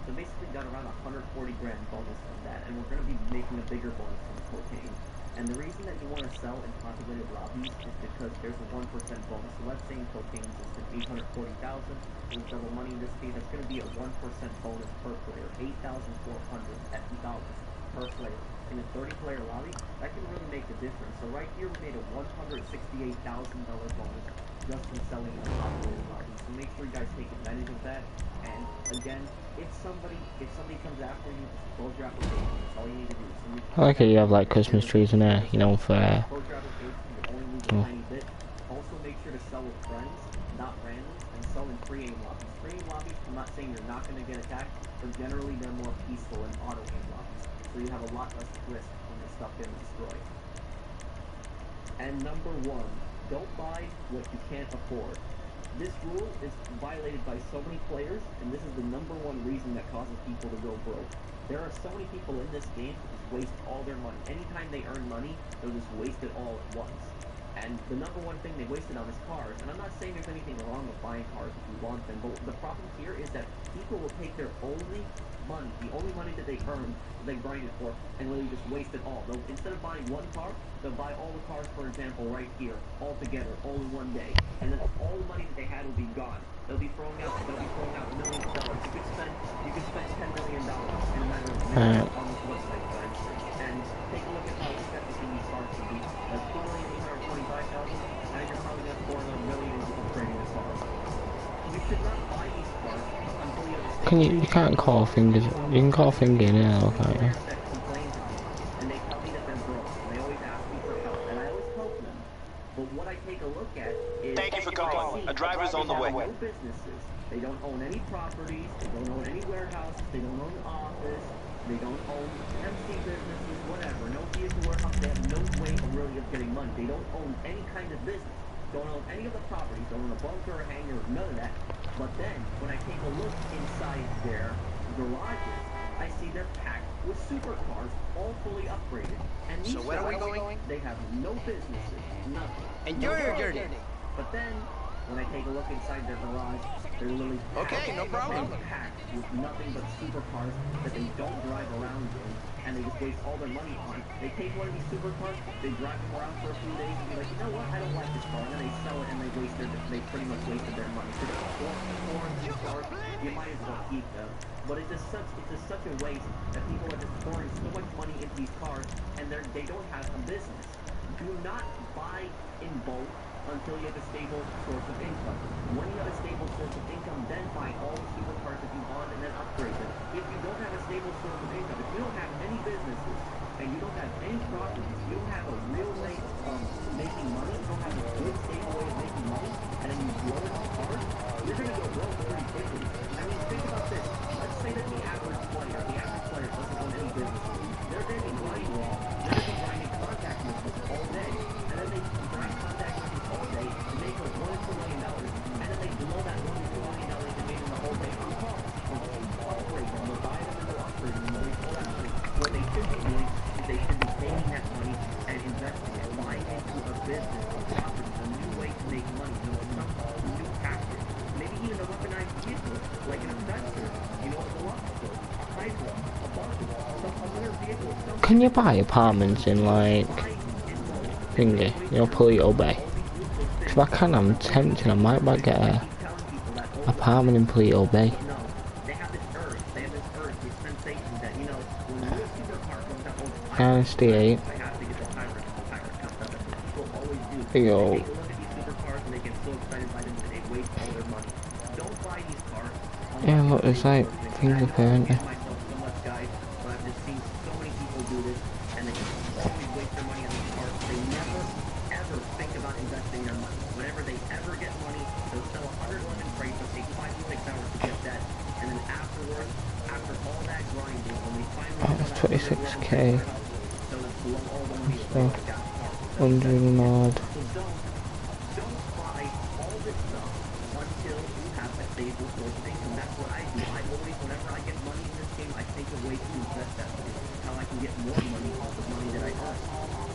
So basically got around 140 grand bonus from that, and we're going to be making a bigger bonus from cocaine. And the reason that you want to sell in populated lobbies is because there's a 1% bonus. So let's say in cocaine system, 840,000, with double money in this case, that's going to be a 1% bonus per player, 8,400 dollars per player. In a 30-player lobby, that can really make a difference. So right here, we made a $168,000 bonus just from selling in a populated lobby. So make sure you guys take advantage of that. And again, if somebody comes after you, just close your application. That's all you need to do. I like how you have like Christmas trees in there, you know, for Close your application, you only lose a tiny bit. Also make sure to sell with friends, not randoms, and sell in pre-aim lobbies. Pre-aim lobbies, I'm not saying you're not going to get attacked, but generally they're more peaceful and auto-aim lobbies. So you have a lot less risk when they stuff getting destroyed. And number one, don't buy what you can't afford. This rule is violated by so many players, and this is the number one reason that causes people to go broke. There are so many people in this game who just waste all their money. Anytime they earn money, they'll just waste it all at once. And the number one thing they wasted on is cars. And I'm not saying there's anything wrong with buying cars if you want them, but the problem here is that people will take their only money, the only money that they earn, they grinded for, and really just waste it all. They'll, instead of buying one car, they'll buy all the cars, for example, right here, all together, all in one day. And then all the money that they had will be gone. They'll be throwing out millions of dollars. You could spend $10 million in a matter of minutes on this website, for instance. And take a look at how expensive these cars can be. Like $2,825,000, now you're probably going to pour another million into upgrading the car. You should not buy these cars until you understand. Can you can't call fingers. You can call finger now, can't you? And they tell me that they're broke. And they always ask me for help, and I always help them. But what I take a look at is... Thank you for calling. A driver's on the way. No businesses. They don't own any properties. They don't own any warehouses. They don't own an office. They don't own MC businesses, whatever. No vehicle warehouse. They have no way of really of getting money. They don't own any kind of business. Don't own any of the properties. Don't own a bunker, a hangar, none of that. But then, when I take a look inside their garages, I see they're packed with supercars, all fully upgraded. And these So where are we guys, going? they have no businesses, nothing. And No you're cars. dirty. But then, when I take a look inside their garage, they're literally Okay, no problem. packed with nothing but supercars that they don't drive around in, and they just waste all their money on. They take one of these supercars, they drive them around for a few days, and be like, you know what, I don't like this car, and then they sell it, and they pretty much wasted their money. So four of these cars, you might as well keep them. But it's just such a waste that people are just pouring so much money into these cars, and they don't have a business. Do not buy in bulk until you have a stable source of income. When you have a stable source of income, then buy all the supercars that you want and then upgrade them. If you don't have a stable source of income, if you don't have any businesses, and you don't have any properties, you don't have a real way of making money, you don't have a good stable way of making money, and then you blow it on cars, you're going to go broke pretty quickly. I mean, think about this. Let's say that the average player doesn't own any businesses. They're going to be grinding contact missions all day, and then they grind contact missions all day to make like $1 to $2 million, and then they blow that $1 to $2 million they made in the whole day on cars. Upgrade them, they'll buy them and they'll upgrade them, and they'll waste all that money. What they should be doing is they should be taking that money and investing it, buying into a business, a property, a new way to make money, some new tactic. Maybe even a weaponized vehicle, like an Adventure, a Velocity, a Hydra, a Barbie, some other vehicle. Can you buy apartments in like thingy, Paleto Bay? If I can, I'm tempted. I might get a apartment in Paleto Bay. They have this urge, this sensation that, when a new supercar comes out, Dynasty 8. I have to get the Tyrant comes out. That's what people always do. Yo. They take a look at these supercars and they get so excited by them that they waste all their money. Don't buy these cars. Yeah, look, there's like things up here, aren't there? Myself so much, guys, but I've just seen so many people do this, and they just always waste their money on these cars. They never, ever think about investing their money. Whenever they ever get money, they'll sell 111 crates. It'll take 5 to 6 hours to get that, and then afterwards, after all that grinding, when they finally Oh, that's 26k. they'll just blow all the money So, away like that car. 100 odd. So don't buy all this stuff until you have a stable source of income. That's what I do. I always, whenever I get money in this game, I think of ways to invest that money. How I can get more money off the money that I earn.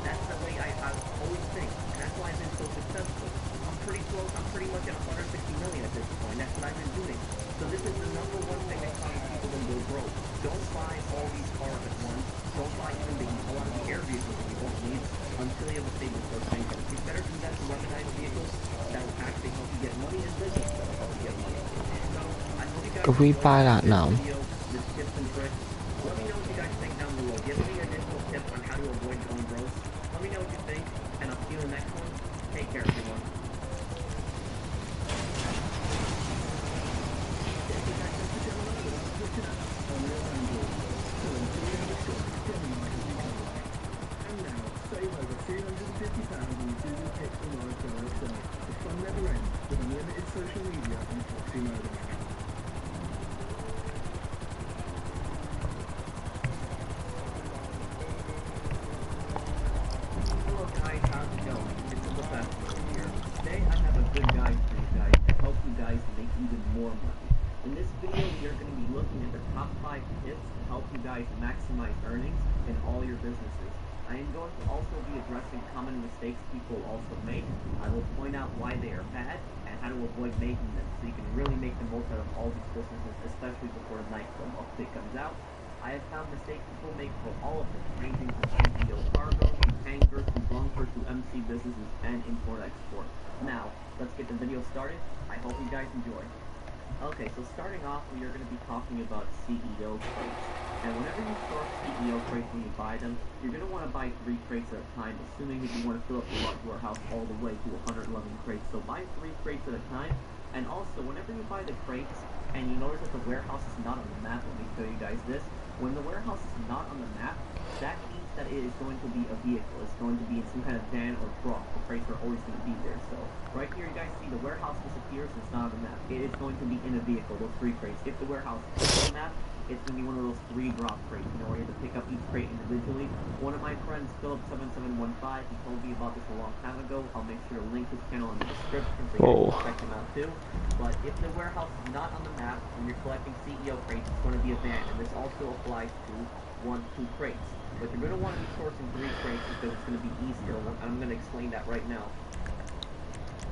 That's the way I always think. And that's why I've been so successful. I'm pretty close. I'm pretty much at 160 million at this point. That's what I've been doing. So this is the number one thing that causes people to go broke. Don't buy all these cars at once. Don't buy even a lot of the air vehicles that you don't need until you have a stable source of income. It's better to invest in weaponized vehicles that will actually help you get money in business that will help you get money. So I hope you guys If we buy that now, this tips and tricks. Let me know what you guys think down below. Give me your additional tips on how to avoid going broke. Let me know what you think, and I'll see you in the next one. Take care, everyone. looking at the top 5 tips to help you guys maximize earnings in all your businesses. I am going to also be addressing common mistakes people also make. I will point out why they are bad and how to avoid making them so you can really make the most out of all these businesses, especially before the nightclub update comes out. I have found mistakes people make for all of them, ranging from NGO cargo, to tankers, to bunkers, to MC businesses, and import-export. Now, let's get the video started. I hope you guys enjoy. Okay, so starting off, we are going to be talking about CEO crates. And whenever you store CEO crates when you buy them, you're going to want to buy 3 crates at a time, assuming that you want to fill up the large warehouse all the way to 111 crates. So buy 3 crates at a time. And also, whenever you buy the crates, and you notice that the warehouse is not on the map, let me show you guys this. When the warehouse is not on the map, that means that it is going to be a vehicle. It's going to be in some kind of van or truck. The crates are always going to be there. So right here, you guys see the warehouse disappears. It's not on the map. It is going to be in a vehicle. Those 3 crates. If the warehouse is on the map, it's going to be one of those 3 drop crates. You know, where you have to pick up each crate individually. One of my friends, Philip7715, he told me about this a long time ago. I'll make sure to link his channel in the description so you guys can check him out too. But if the warehouse is not on the map when you're collecting CEO crates, it's going to be a van. And this also applies to 1, 2 crates. But you're going to want to be sourcing 3 crates because it's going to be easier. I'm going to explain that right now.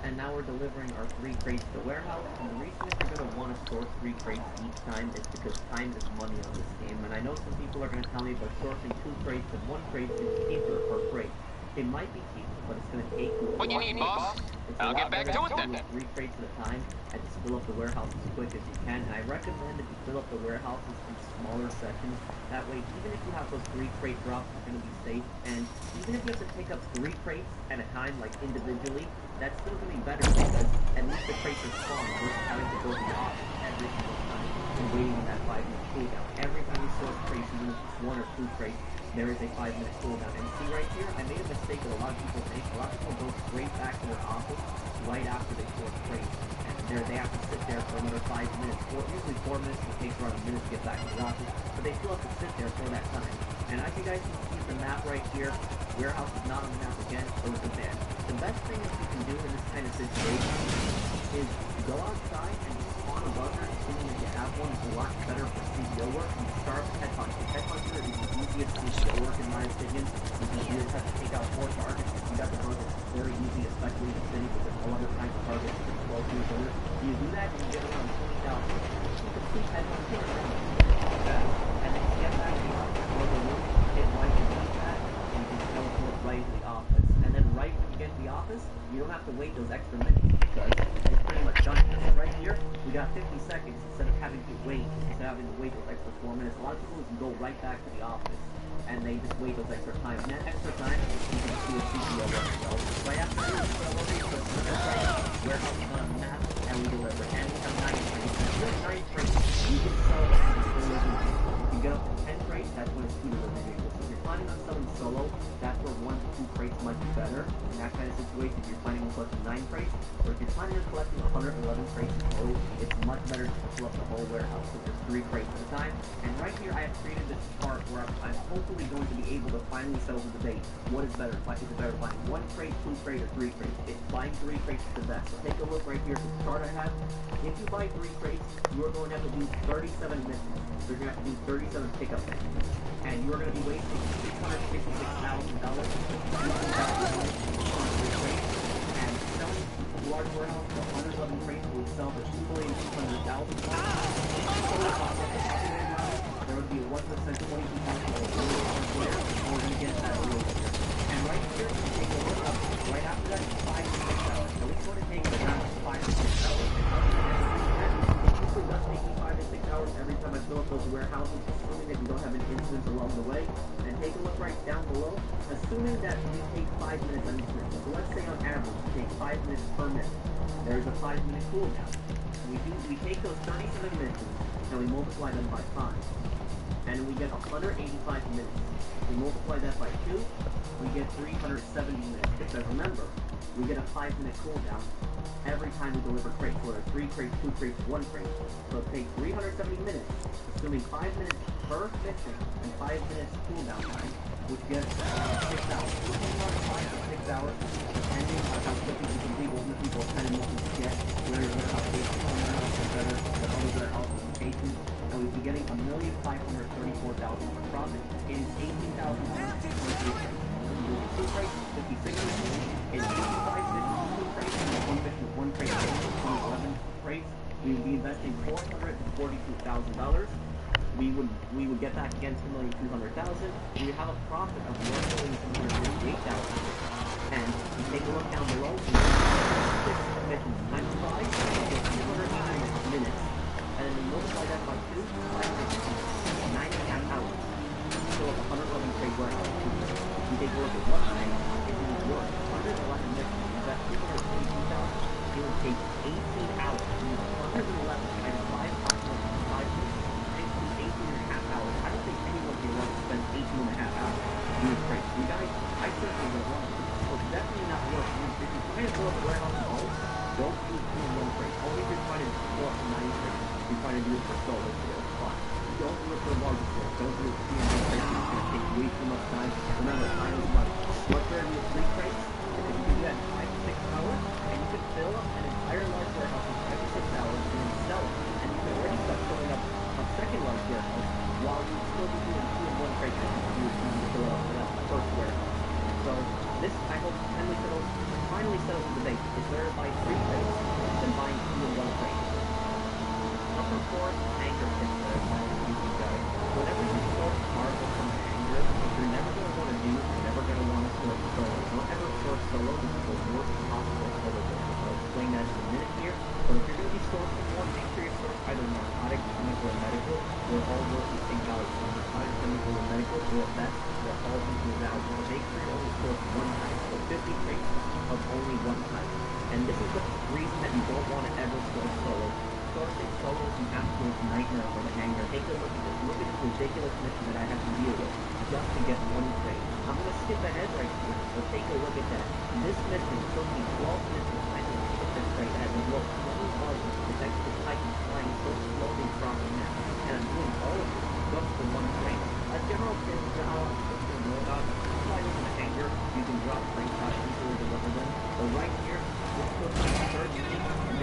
And now we're delivering our 3 crates to the warehouse. And the reason that you're going to want to source 3 crates each time is because time is money on this game. And I know some people are going to tell me, but sourcing 2 crates and 1 crate is cheaper per crate. It might be cheaper, but it's going to take you a What you lot need, more. boss? It's I'll get back to it then. 3 crates at a time and just fill up the warehouse as quick as you can. And I recommend that you fill up the warehouses in smaller sections. That way, even if you have those 3 crate drops, you're going to be safe. And even if you have to pick up 3 crates at a time, like individually, that's still going to be better because at least the crates are strong versus having to go to the office every single time and waiting in that 5-minute cooldown. Every time you source crates, even if it's 1 or 2 crates, there is a 5-minute cooldown. And see right here, I made a mistake that a lot of people make. A lot of people go straight back to their office right after they source crates. And they have to sit there for another 5 minutes, or usually 4 minutes. It takes around a minute to get back to the office, but they still have to sit there for that time. And as you guys can see the map right here, warehouse is not on the map again, so it's a van. The best thing that you can do in this kind of situation is go outside and spawn a buzzer, assuming that you have one. It's a lot better for CEO work. And start with Headhunter. Headhunter is the easiest CEO work in my opinion, because you just have to take out 4 targets. You got the buzzer. It's very easy, especially in the city, because there's no other kinds of targets to 12 years older. You do that and you get around 20,000. You complete Headhunter and then you get back to the office where the room hit right and do that, and you can teleport right to the office. And then right when you get to the office, you don't have to wait those extra minutes because it's pretty much done. So right here, we got 50 seconds instead of having to wait those extra 4 minutes. A lot of people can go right back to the office and they just wait those extra time. And that extra time, you can do a CPO work. So right after the CPO work, you put another crate, warehouse is on the map, and we deliver. And we have 9 crates. If you have 9 crates, you can sell it as a delivery vehicle. If you get up to 10 crates, that's when it's 2 delivery vehicles. So if you're planning on selling solo, that's where 1 to 2 crates might be better. In that kind of situation, if you're planning on collecting 9 crates, or if you're planning on collecting 111 crates in total, it's much better to fill up the whole warehouse. So there's 3 crates at a time. And right here, I have created this part where I'm hopefully going to be able to finally settle the debate. What is better? Is it better buying 1 crate, 2 crate, or 3 crates? It's buying 3 crates is the best. So take a look right here at the chart I have. If you buy 3 crates, you are going to have to do 37 missions. So you're going to have to do 37 pickup missions. And you are going to be wasting $666,000 and selling large warehouse for 111 crates will sell for $2,200,000. There would be a 1% 22,000 there, or we're going to get that real here. And right here, you take a look up. Right after that, 5 to 6 hours. So it's going to take around 5 to 6 hours. It usually does take me 5 to 6 hours every time I fill up those warehouses, assuming that you don't have any incidents along the way. And take a look right down below. Assuming that you take 5 minutes on each mission. So let's say on average you take 5 minutes per mission. There's a 5-minute cooldown. We take those 37 missions and we multiply them by 5. And we get 185 minutes. We multiply that by 2, we get 370 minutes. Because remember, we get a 5-minute cooldown every time we deliver crates, whether 3 crates, 2 crates, 1 crate. So it takes 370 minutes, assuming 5 minutes per mission and 5 minutes cooldown time, which gets 6 hours. So it's about 5 to 6 hours, depending on how quickly you complete what people kind of looking to get, where your warehouse stations are better than other warehouse locations. And we'd be getting $56,000 for profit. It is $18,000 for price. 56 is 85 price. One price 2011 price. We would be investing $442,000. We would get back again $2,200,000. We would have a profit of $1,258,000. And you take a look down below, 6 commissions times 5 is 209 minutes. And then you multiply that by 2, 9.5 hours. So 111 trade warehouse. If you take a look at what time, if you work 111 minutes, you invest $222,000, it would take 18 hours. 111 times 5 minutes. 18.5 hours. I don't think anyone here wants to spend 18.5 hours doing trades. You guys, I certainly don't want to. So it's definitely not worth it. If you're trying to fill up a warehouse at home, don't do 2-in-1 trades. Only if you're trying to fill up 9 trades. If you're trying to do it for solo sales, fine. Don't do it for larger sales. Don't do it for 2-in-1 trades. It's going to take way too much time. Remember, time is money. Much better to do 3 trades, because you can do that in 5 to 6 hours, and you can fill up an entire large warehouse in 5 to 6 hours and then sell it. And you can already start filling up a second large warehouse while you still be doing 2-in-1 trades that you would fill up for that first warehouse. So this, I hope, finally settles the debate. It's better to buy 3 trades than buying 2-in-1 trades. Number 4, anchor tips that I want to use you guys. Whenever you source cargo from an anchor, you're never going to want to do, you're never going to want to source solo. Don't ever source solo. This is the worst possible solo business. I'll explain that in a minute here. But if you're going to be sourcing one, make sure you source either narcotic, chemical, or medical. They're all worth the same value. Narcotic, chemical, or medical, or best, they're all equal value. So make sure you only source 1 time. So 50 crates of only 1 time. And this is the reason that you don't want to ever source solo. Sourcing solo is an absolute nightmare for the hanger. Take a look at this. Look at this ridiculous mission that I have to deal with just to get 1 crate. I'm going to skip ahead right here, so take a look at that. This mission took me 12 minutes to finally get this crate. It has been worked 20 hours to protect the Titan flying so slowly across the map. And I'm doing all of this just for 1 crate. As general terms, fly with an hanger, you can drop crate shots into or deliver them. But right here, this took me 30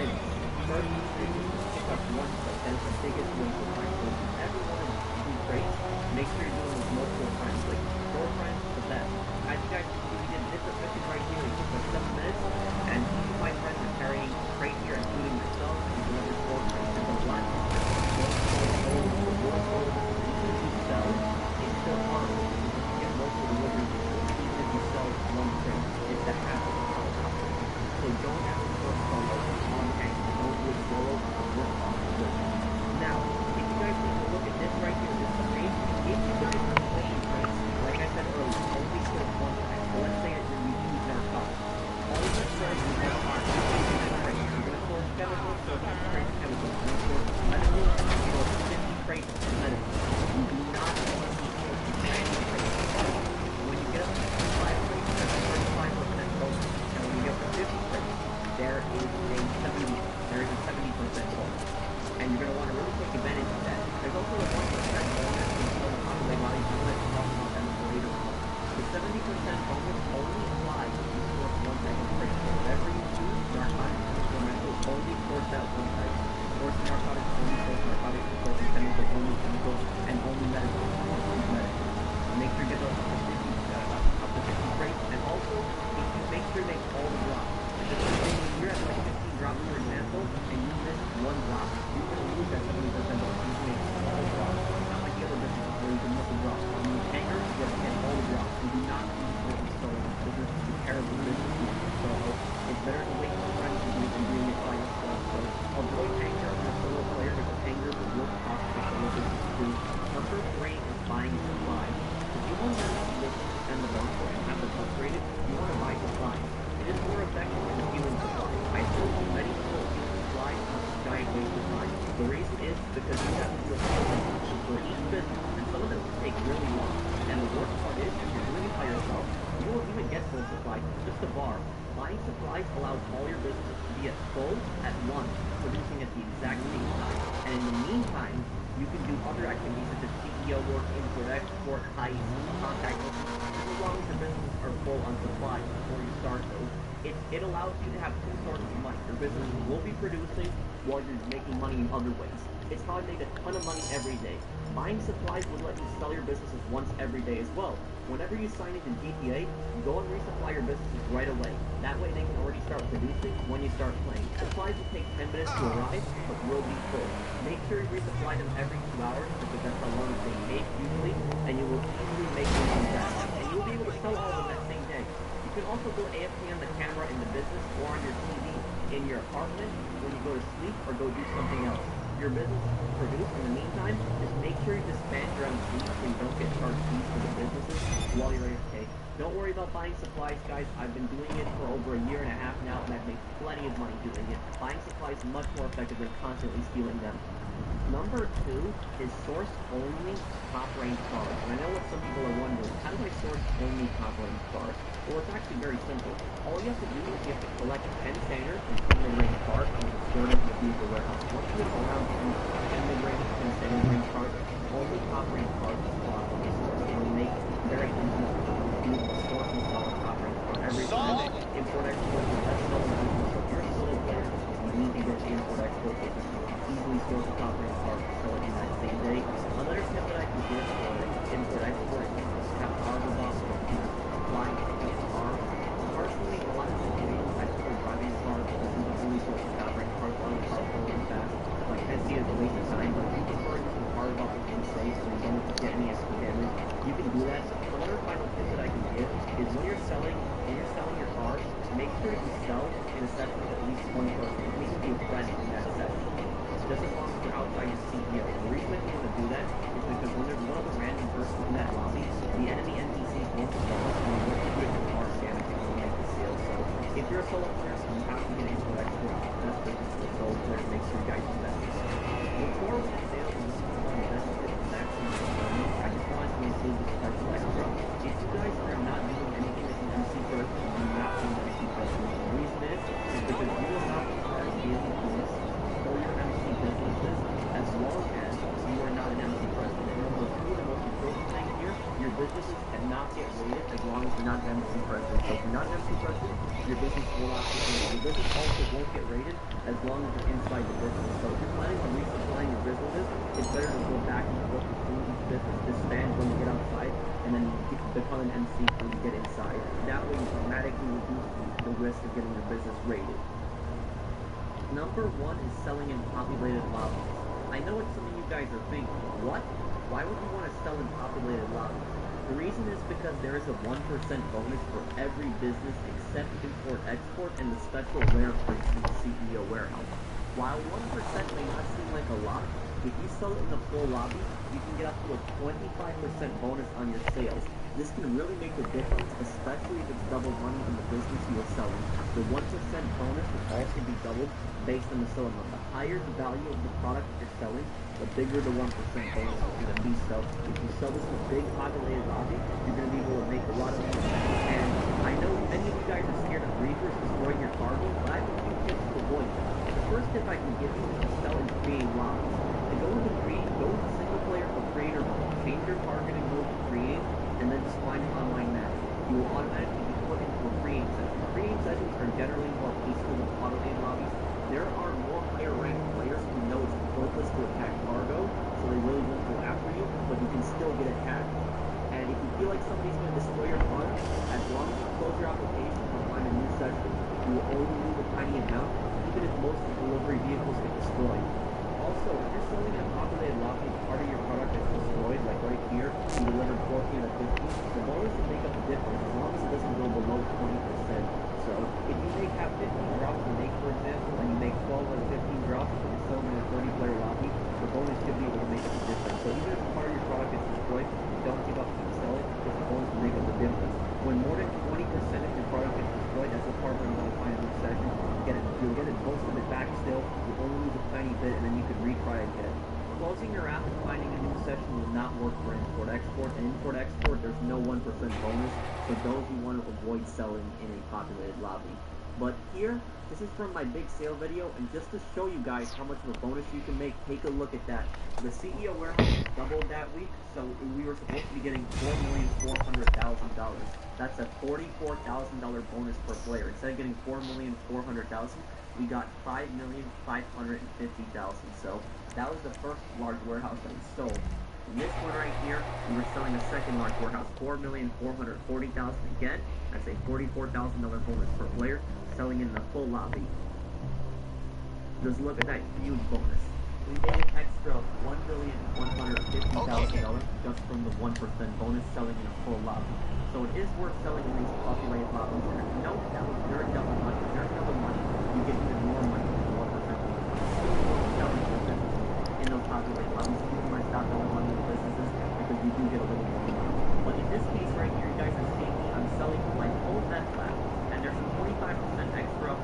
minutes. 30 minutes. Pick up 1 crate. That is the biggest win for mine. So if you ever want to do crates, make sure you're doing this multiple friends. Like 4 friends, the best. As you guys can see, we did this mission right here. It took like 7 minutes. And each of my friends are carrying a crate here, including myself. We delivered 4 crates. There's a lot of sell. It's still hard because you get multiple deliveries. Even if you sell 1 crate, it's the half of the cost. So don't ever source solo on tank. Don't do it solo or work on it. Now, if you guys take a look at this right here, this crate, if you guys are playing crates, like I said earlier, only source 1 time. So let's say that you use narcotics. All you're going to source is narcotics. You're going to source chemicals, source chemicals. You're going to source medical, source 50 crates of medical. You do not want to be sourcing 90 crates. When you get up to 5 crates, that's 35% bonus. And when you get up to 50 crates, there is a 70% bonus. And you're going to want to really take advantage of that. There's also a 1% bonus in some popular bodies. I'm going to talk about that later on. The 70% bonus only applies if you source 1 type of crate. So whatever you choose, narcotics, chemical, medical, only source that 1 type. Source narcotics, only source narcotics, source chemical, only chemical, and only medical, only medical. Make sure you get those up to 50 crates. And also, if you make sure you make all the drops. If you're at like 15 drops, for example, and you miss 1 drop, you're going to lose that 70% bonus. You can make all the drops. Not like the other businesses where you can miss a drop. When you hanger, you have to get all the drops. You do not need to work with solo. This is a terrible business. So it's better to wait for friends to do it than doing it by yourself. So avoid hanger as a solo player because hanger will work cost for solo business too. Number 3 is buying supplies. If you want to send the box and have them upgraded, you want to buy supplies. It is more effective than healing supplies. I told you many people heal supplies on a giant waste of time. The reason is because you have to do a presentation for each business, and some of them take really long. And the worst part is, if you're doing it by yourself, you won't even get full supplies. It's just a bar. Buying supplies allows all your businesses to be at full at once, producing at the exact same time. And in the meantime, you can do other activities such as CEO work, import, export, heist, contact work, as long as your businesses are full on supplies before you start those. It allows you to have 2 sources of money. Your business will be producing while you're making money in other ways. it's how I make a ton of money every day. Buying supplies will let you sell your businesses once every day as well. Whenever you sign into GTA, go and resupply your businesses right away. That way they can already start producing when you start playing. Supplies will take 10 minutes to arrive, but will be full. Make sure you resupply them every 2 hours, because that's how long they take usually, and you will easily make them from that. And you'll be able to sell all of them that same day. You can also go AFK on the camera in the business or on your TV in your apartment when you go to sleep or go do something else. Your business will produce. In the meantime, just make sure you disband your own fees so you don't get charged fees for the businesses while you're AFK. Don't worry about buying supplies, guys. I've been doing it for over a year and a half now, and I've made plenty of money doing it. Buying supplies is much more effective than constantly stealing them. Number 2 is source only top rank cars. And I know what some people are wondering, how do I source only top rank cars? Well, it's actually very simple. All you have to do is you have to collect 10 standard and 10 mid-range cars and store them in the vehicle warehouse. Once you have around 10 mid-range and 10 standard range cars, only top rank cars will spawn on the source. And we make it very easy to source and sell a top rank car every time. Import-export is the best selling business. So if you're a solo player, you need to get the import-export business. Easily source a top rank car and sell it in that same day. Another tip that I can give for import-export is have cargo box flying to the car. Personally, a lot of situations I prefer driving a car because this is the only source of top rank cars on the car going fast. Like I see it as a waste of time, but if you prefer using cargo box and safe so you don't get any extra damage, you can do that. Another final tip that I can give is when you're selling your car, make sure you sell in a session with at least one person. It needs to be a friend in that session. Just as long as you're outside your CEO. The reason that you want to do that is because when there's one of the random person in that lobby, the enemy NPCs won't sell us and they won't give the car damage when you make the sale. So if you're a solo player, you have to get into export. That's business for solo players. Make sure you guys invest in it. Before we sale, we invest in maximum money. I just wanted to include this special extra. If you guys are not doing anything as an MC person, do not be an MC person. The reason is because you will not earn daily points for your MC businesses as long as you are not an MC president. Remember, two of the most important things here, your businesses cannot get rated as long as you're not an MC president. So if you're not an MC president, your business will not get rated. Your business also won't get rated as long as you're inside the business. So if you're planning on resupplying your businesses, it's better to go back and forth between each business, disband when you get outside, and then become an MC when you get inside. That way you dramatically reduce the risk of getting your business rated. Number 1 is selling in populated lobbies. I know what some of you guys are thinking. What? Why would you want to sell in populated lobbies? The reason is because there is a 1% bonus for every business except import-export and the special rare prints in the CEO warehouse. While 1% may not seem like a lot, if you sell it in the full lobby, you can get up to a 25% bonus on your sales. This can really make a difference, especially if it's double money in the business you are selling. The 1% bonus will also be doubled based on the sale amount. The higher the value of the product you're selling, the bigger the 1% bonus is going to be. So if you sell this in a big populated lobby, you're going to be able to make a lot of money. And I know many of you guys are scared of reavers destroying your cargo, but I have a few tips to avoid that. The first tip I can give you is to sell in creative lobbies. To go into single player or creator mode, change your target and go to create, and then just find an online map. You will automatically be put into a creative session. Creative sessions are generally more peaceful than populated lobbies. There are more higher ranked players who know it's pointless to attack cargo, so they really won't go after you, but you can still get attacked. And if you feel like somebody's going to destroy your car, as long as you close your application and find a new session, you will only lose a tiny amount, even if most of the delivery vehicles get destroyed. Also, if you're selling in a populated lobby, part of your product is destroyed, like right here, you delivered 14 out of 50, the bonus will make up the difference as long as it doesn't go below 20%. So, if you have 15 drops to make, for example, and you make 12 out of 15 drops, but you're selling in a 30-player lobby, the bonus should be able to make up the difference. So even if part of your product is destroyed, don't give up, keep selling, because the bonus will make up the difference. When more than 20% of your product is destroyed, that's the part where you want to find a new session. You'll get it most of it back still, you'll only lose a tiny bit, and then you can retry again. Closing your app and finding a new session will not work for import-export. And import-export, there's no 1% bonus for those who want to avoid selling in a populated lobby. But here, this is from my big sale video, and just to show you guys how much of a bonus you can make, take a look at that. The CEO warehouse doubled that week, so we were supposed to be getting $4,400,000. That's a $44,000 bonus per player. Instead of getting $4,400,000, we got $5,550,000. So that was the first large warehouse that we sold. In this one right here, we were selling the second large warehouse, $4,440,000 again. That's a $44,000 bonus per player, selling in the full lobby. Just look at that huge bonus. We made an extra $1,150,000 just from the 1% bonus, selling in a full lobby. So it is worth selling in these populated lobbies. And if you know that was during double money, you get even more money than 1% bonus. Still worth selling in those populated lobbies. People might stop going money in businesses because you do get a little more money. But in this case right here, you guys are seeing me, I'm selling my full net lab. And there's some 45% extra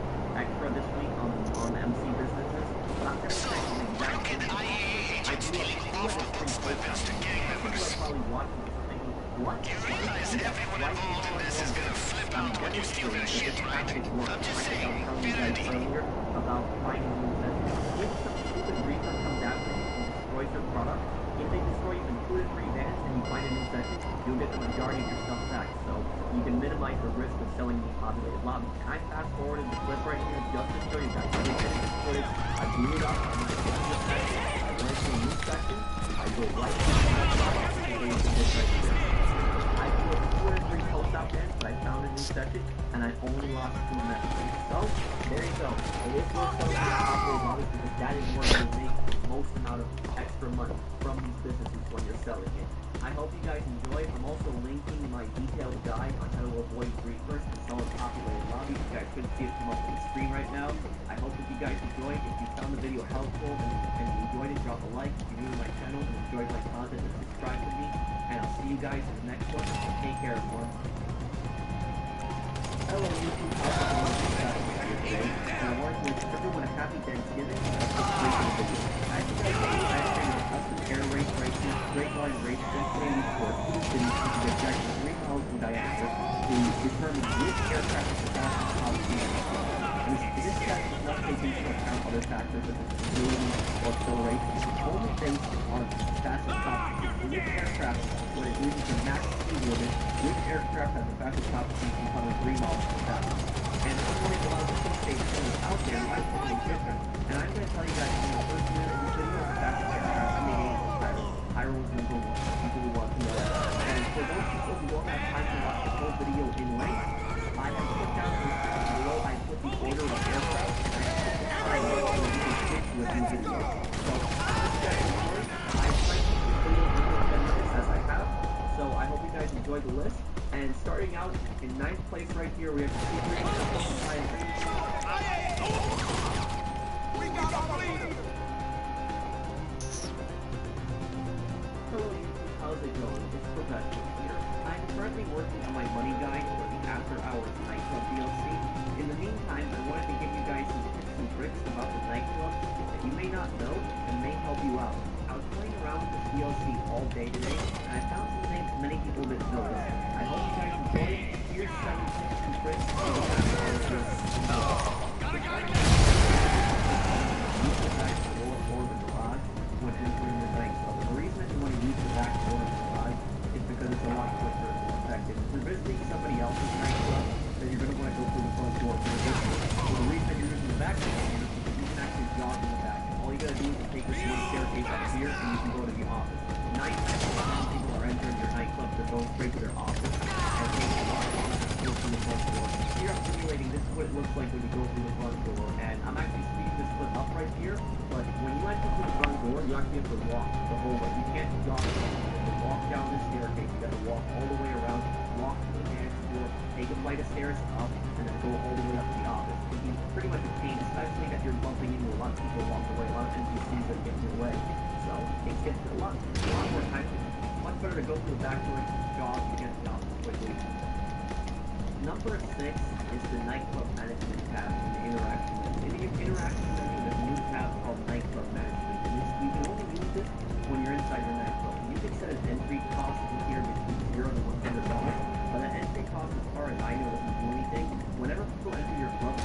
this week on the MC businesses. But I'm going to say the exact same thing. I do have a free podcast. People are probably watching this thinking, what? You realize everyone involved in this is gonna flip out when you steal their shit, right? I'm just saying, vanity. Earlier about finding new sessions. If some stupid reason comes after you and destroys your product, if they destroy even 2 to 3 vans and you find a new session, you'll get the majority of your stuff back. So you can minimize the risk of selling these populated lobbies. And I fast forwarded the clip right here just to show you guys. I did edit this footage, I blew it up, I went to a new section, I go right to the next lobby, and go to this right here. I put 2 or 3 posts out there, but I found a new section, and I only lost 2 messages. So, there you go. It is worth selling these populated lobbies because that is where you make the most amount of extra money from these businesses when you're selling it. I hope you guys enjoyed. I'm also linking my detailed guide on how to avoid creepers and sell a populated lobby. You guys couldn't see it come up on the screen right now. I hope that you guys enjoyed. If you found the video helpful and you enjoyed it, drop a like. If you're new to my channel and enjoyed my content, then subscribe to me. And I'll see you guys in the next one. Take care, everyone. Hello, YouTube. Today, and I want to wish everyone a happy Thanksgiving. As you guys know, I trained a custom air race right here, straight line race, yesterday for 2 cities to get back to 3 miles in diameter to determine which aircraft is the fastest top speed. This test does not take into account other factors such as stability or acceleration. It's only based on fastest top speed. For which aircraft, when it reaches the max speed limit, which aircraft has the fastest top speed can cover 3 miles per second. And according to a lot of the stations out there, might be different. And I'm going to tell you guys in the first minute of this video, the fastest aircraft in the game is Pyro. Pyro was number 1. People who want to know that. And for those people who don't have time to watch the whole video in length, I have put down below, I put the order of aircraft, and I put the time so you can switch with new videos. So, just get it first. I've tried to keep the video under 10 minutes as I have. So I hope you guys enjoyed the list. And starting out in 9th place right here, we have Secret. We got a leader. Hello YouTube, how's it going? It's Professional here. I'm currently working on my money guide for the After Hours Nightclub DLC. In the meantime, I wanted to give you guys some tips and tricks about the nightclub that you may not know and may help you out. I was playing around with the DLC all day today, and I found some things many people didn't notice. I hope you guys enjoy it. Here's 7 tips and tricks for the After Hours DLC. Use the back door or the garage when entering the nightclub. The reason that you want to use the back door or the garage is because it's a lot quicker and more effective. If you're visiting somebody else's nightclub, then you're going to want to go through the front door for the business. So the reason that you're using the back door is because you can actually jog in the back. All you got to do is take this one staircase up here and you can go to the office. 9 times out of 10 people are entering your nightclub to go straight to their office and take a lot of time to go through the front door. Here I'm simulating this is what it looks like when you go through the front door, and I'm actually speeding this clip up right here, but when you enter through the front door, you actually have to walk the whole way. You can't jog it. You have to walk down this staircase. You got to walk all the way around, walk to the next door, take a flight of stairs up, and then go all the way up to the office. It can be pretty much a pain, especially that you're bumping into a lot of people along the way, a lot of NPCs that get in your way. So it gets a lot more time. Much better to go through the back door and jog to get to the office quickly. Number 6 is the nightclub management tab in the interaction menu. In the interaction menu, there's a new tab called nightclub management. And you can only use this when you're inside your nightclub. You can set an entry cost in here between $0 and $100. But the entry cost, as far as I know, doesn't do anything. Whenever people enter your club,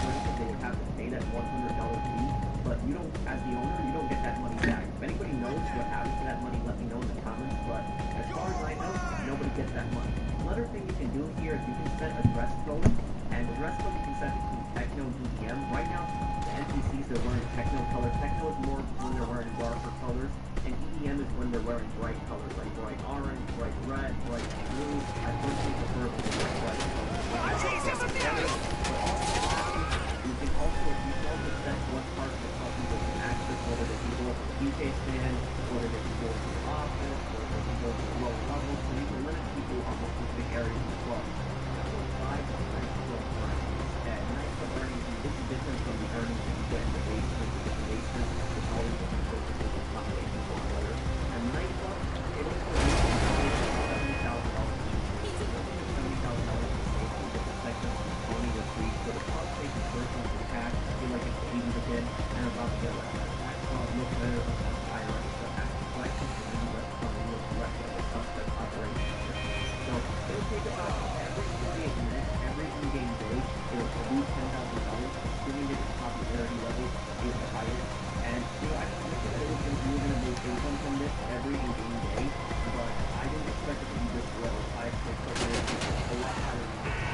are in bright colors, like bright orange, bright red, bright blue. I personally prefer the bright colors. You can also set what parts of the company they can access, whether they can go to the UK stand, whether they can go to the office, whether they can go to the lower level, so you can limit people on what specific areas of the club. That's what 5 night club earnings. And night club earnings, this is different from the earnings that you get in the basement, because the basement is always looking for the combination of one another. And night club, it is for you to $70,000 each. $70,000 in safety, you get the second only with free, so the club takes the first one for cash, feel like it's easy to get, and about to get left. That club looks better than the higher end stuff has collections, and then the club looks less like the stuff that's operating. So it'll take about every 48 minutes, every in-game day, it'll produce $10,000, assuming its popularity level is the highest. And I expected that we were going to make income from this every in-game day, but I didn't expect it to be this low. I expected it to be a lot higher than this.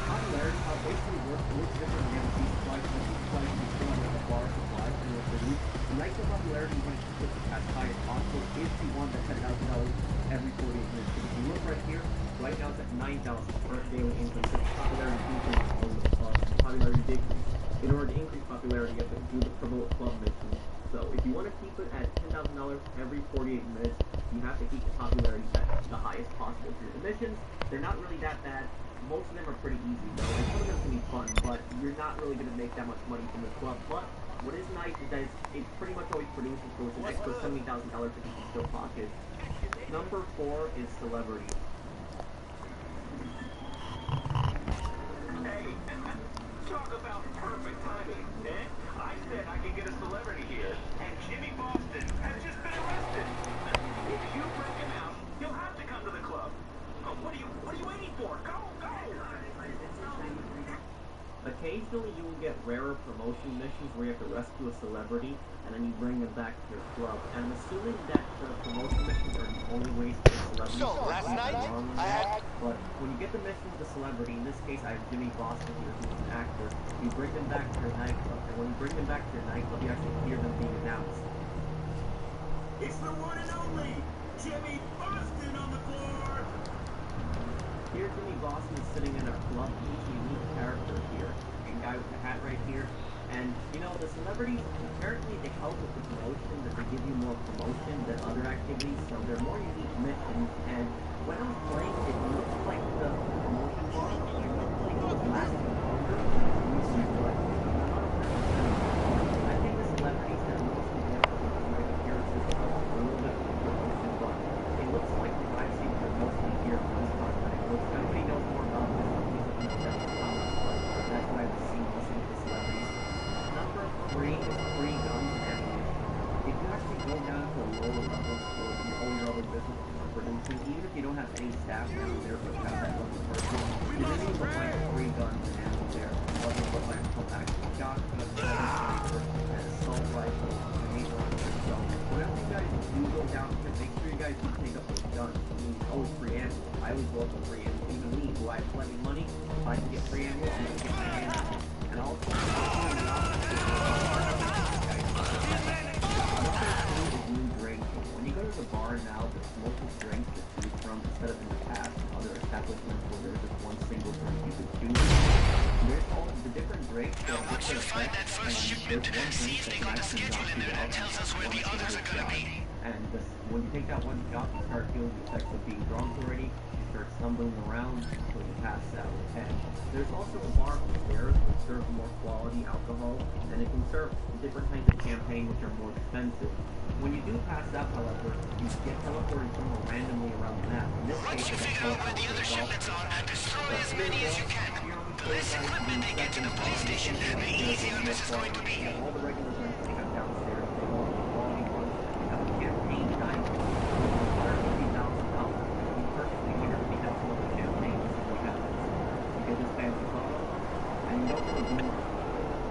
Popularity, how basically works different than the supply of the bar supply and what they do. Like the popularity when it's put as high as possible is the one that's $10,000 every 48 minutes. So if you look right here, right now it's at 9,000 per daily income. So popularity increase, popularity decrease. In order to increase popularity, you have to do the promote club missions. So if you want to keep it at $10,000 every 48 minutes, you have to keep the popularity at the highest possible. The missions, they're not really that bad. Most of them are pretty easy though, and some of them can be fun, but you're not really going to make that much money from the club. But what is nice is that it pretty much always produces for an extra $70,000 that you can still pocket. Number 4 is celebrity. Hey, talk about perfect timing, eh? I said I could get a celebrity here, and Jimmy Boston has just been arrested. If you break him out, you'll have to come to the club. Oh, what are you waiting for? Go! Occasionally you will get rarer promotion missions where you have to rescue a celebrity and then you bring them back to your club. And I'm assuming that the promotion missions are the only ways to get celebrities. So, last night, I had... But when you get the mission with the celebrity, in this case I have Jimmy Boston here, who's an actor, you bring them back to your nightclub. And when you bring them back to your nightclub, you actually hear them being announced. It's the one and only Jimmy Boston on the floor! Here Jimmy Boston is sitting in a club. He's a unique character here. A guy with the hat right here. And, the celebrities, apparently they help with the promotion, that they give you more promotion than other activities, so they're more unique missions. And when I was playing, it looked like the promotion bar, it looked like it was lasting longer. I think the celebrities that are mostly there for the American characters help a little bit with the promotion, but it looks like the I've seen they're mostly here for this content. If anybody knows more about this, please let me know down in the comments, but that's what I've seen listening to the celebrities. Number 3 is free guns and ammunition. If you actually go down to the lower levels or all your other business producing, even if you don't have any staff down there but you have that level person, you're going to find free guns and ammo there. Whether it looks like a action shotgun, an assault rifle, grenade launcher. So whenever you guys do go down here, make sure you guys do take up those guns. I mean, always free ammo. I always go for free ammo. Even me, who I have plenty of money, if I can get free ammo, I'm going to get my hands on it. And also, when you go to the bar now, there's multiple drinks to choose from instead of in the past other establishments where there's just one single drink you could choose. There's all the different drinks. Now, once you find that first shipment, see if they got a schedule in there that tells us where the others are gonna be. And when you take that one shot, you start feeling the effects of being drunk already. You start stumbling around until you pass out. And there's also a bar upstairs which serves more quality alcohol, and it can serve different kinds of champagne which are more expensive. When you do pass out, however, you get teleported somewhere randomly around the map. In this Once case, you figure out where the other shipments are, destroy as many as you can. The less equipment they get to the police station, the easier this is going to be. All the regular drinks they have downstairs, they all have quality ones. They have a campaign dining. $150,000. You perfectly here to have some of the champagne. This is what happens. You get this fancy photo, and you don't really do much.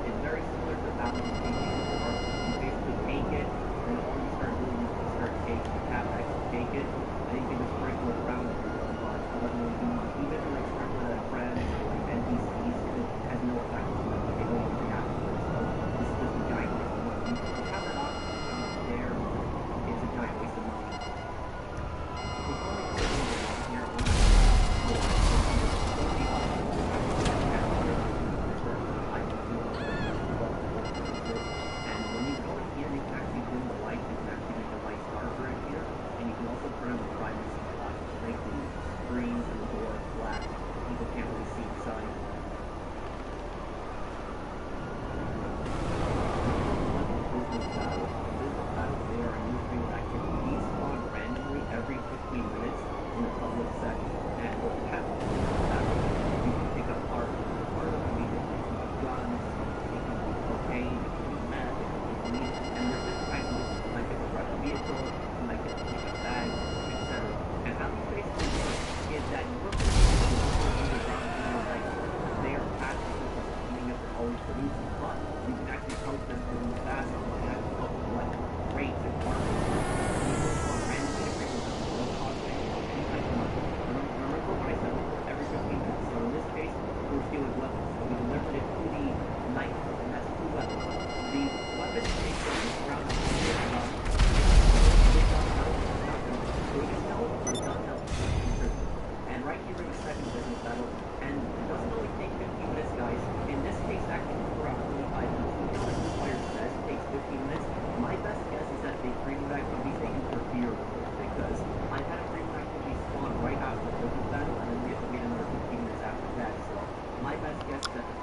It's very similar to Babylon TV. You basically take it, and all you start doing is you start taking the cap, take it, and you can just sprinkle it around everywhere, but it doesn't really do much. Even if you like sprinkle it at friends or like NPCs, it has no effect on them. They don't even react to it. So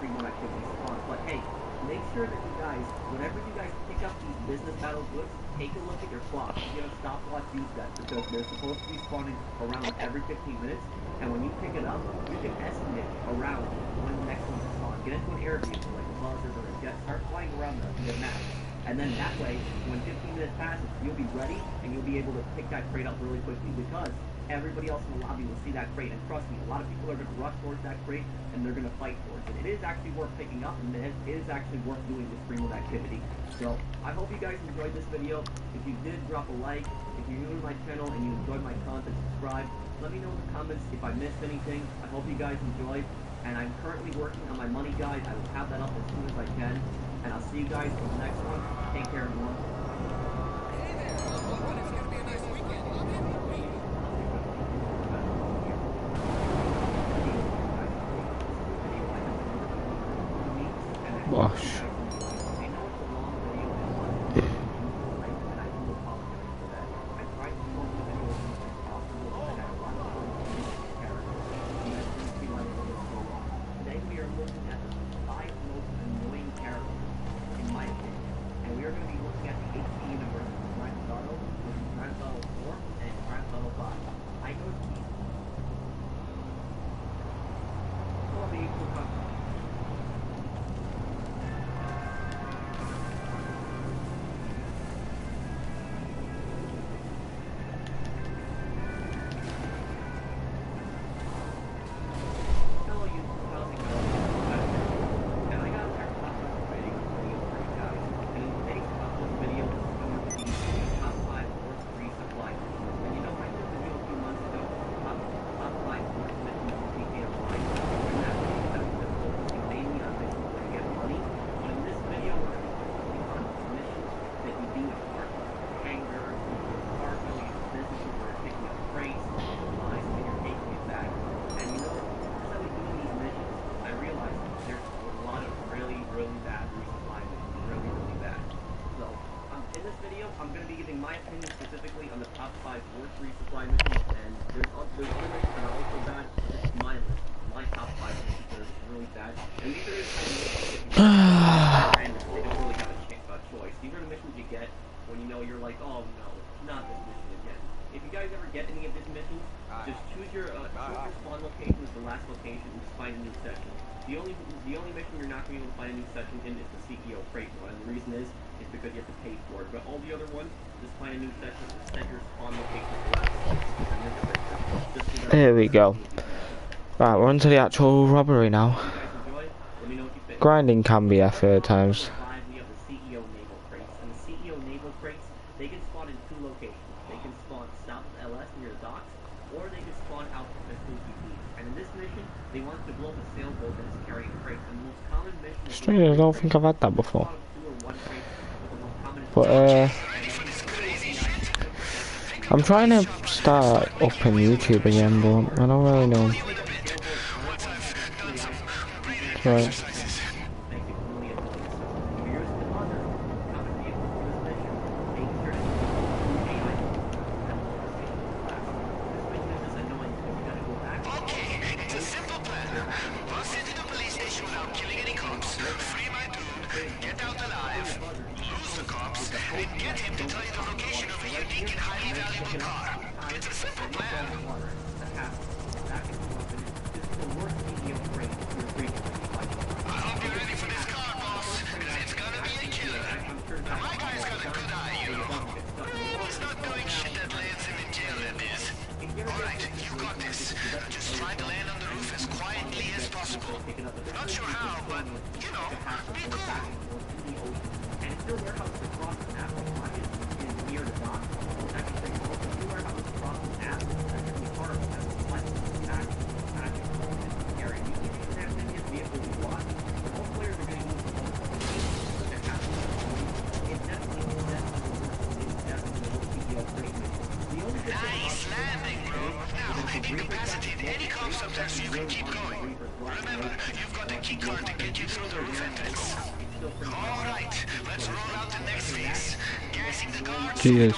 Fremont activity spawn. But hey, make sure that you guys, whenever you guys pick up these business battle goods, take a look at your clock. You know, stopwatch use that because they're supposed to be spawning around every 15 minutes. And when you pick it up, you can estimate around when the next one's spawn. Get into an air vehicle like a buzzard or a jet, start flying around the map. And then that way, when 15 minutes passes, you'll be ready and you'll be able to pick that crate up really quickly because everybody else in the lobby will see that crate. And trust me, a lot of people are going to rush towards that crate and they're going to fight for it. And it is actually worth picking up and it is actually worth doing this Fremont activity. So I hope you guys enjoyed this video. If you did, drop a like. If you're new to my channel and you enjoyed my content, subscribe. Let me know in the comments if I missed anything. I hope you guys enjoyed. And I'm currently working on my money guide. I will have that up as soon as I can. And I'll see you guys in the next one. Take care, everyone. Gosh. my opinion specifically on the top 5 worst resupply missions, and there's other missions that are also bad. This is my list, my top 5 missions that are really bad. And these are the missions they don't really have a choice. These are the missions you get when you know you're like, oh no, not this mission again. If you guys ever get any of these missions, just choose your spawn location as the last location and just find a new section. The only mission you're not going to be able to find a new section in is the CEO crate one, and the reason is because you have to pay for it. But all the other ones, just find a new section and set your spawn location as the last location. There we go. Right, we're on to the actual robbery now. Grinding can be effort at times. We have the CEO naval crates, and the CEO naval crates, they can spawn in 2 locations. They can spawn south of LS near the docks, or they can spawn out of FOCP. And in this mission, they want to blow up a sailboat that is carrying crates. And the most common mission is Strange, I don't think I've had that before. But I'm trying to start up on YouTube again, but I don't really know. Right. Jesus.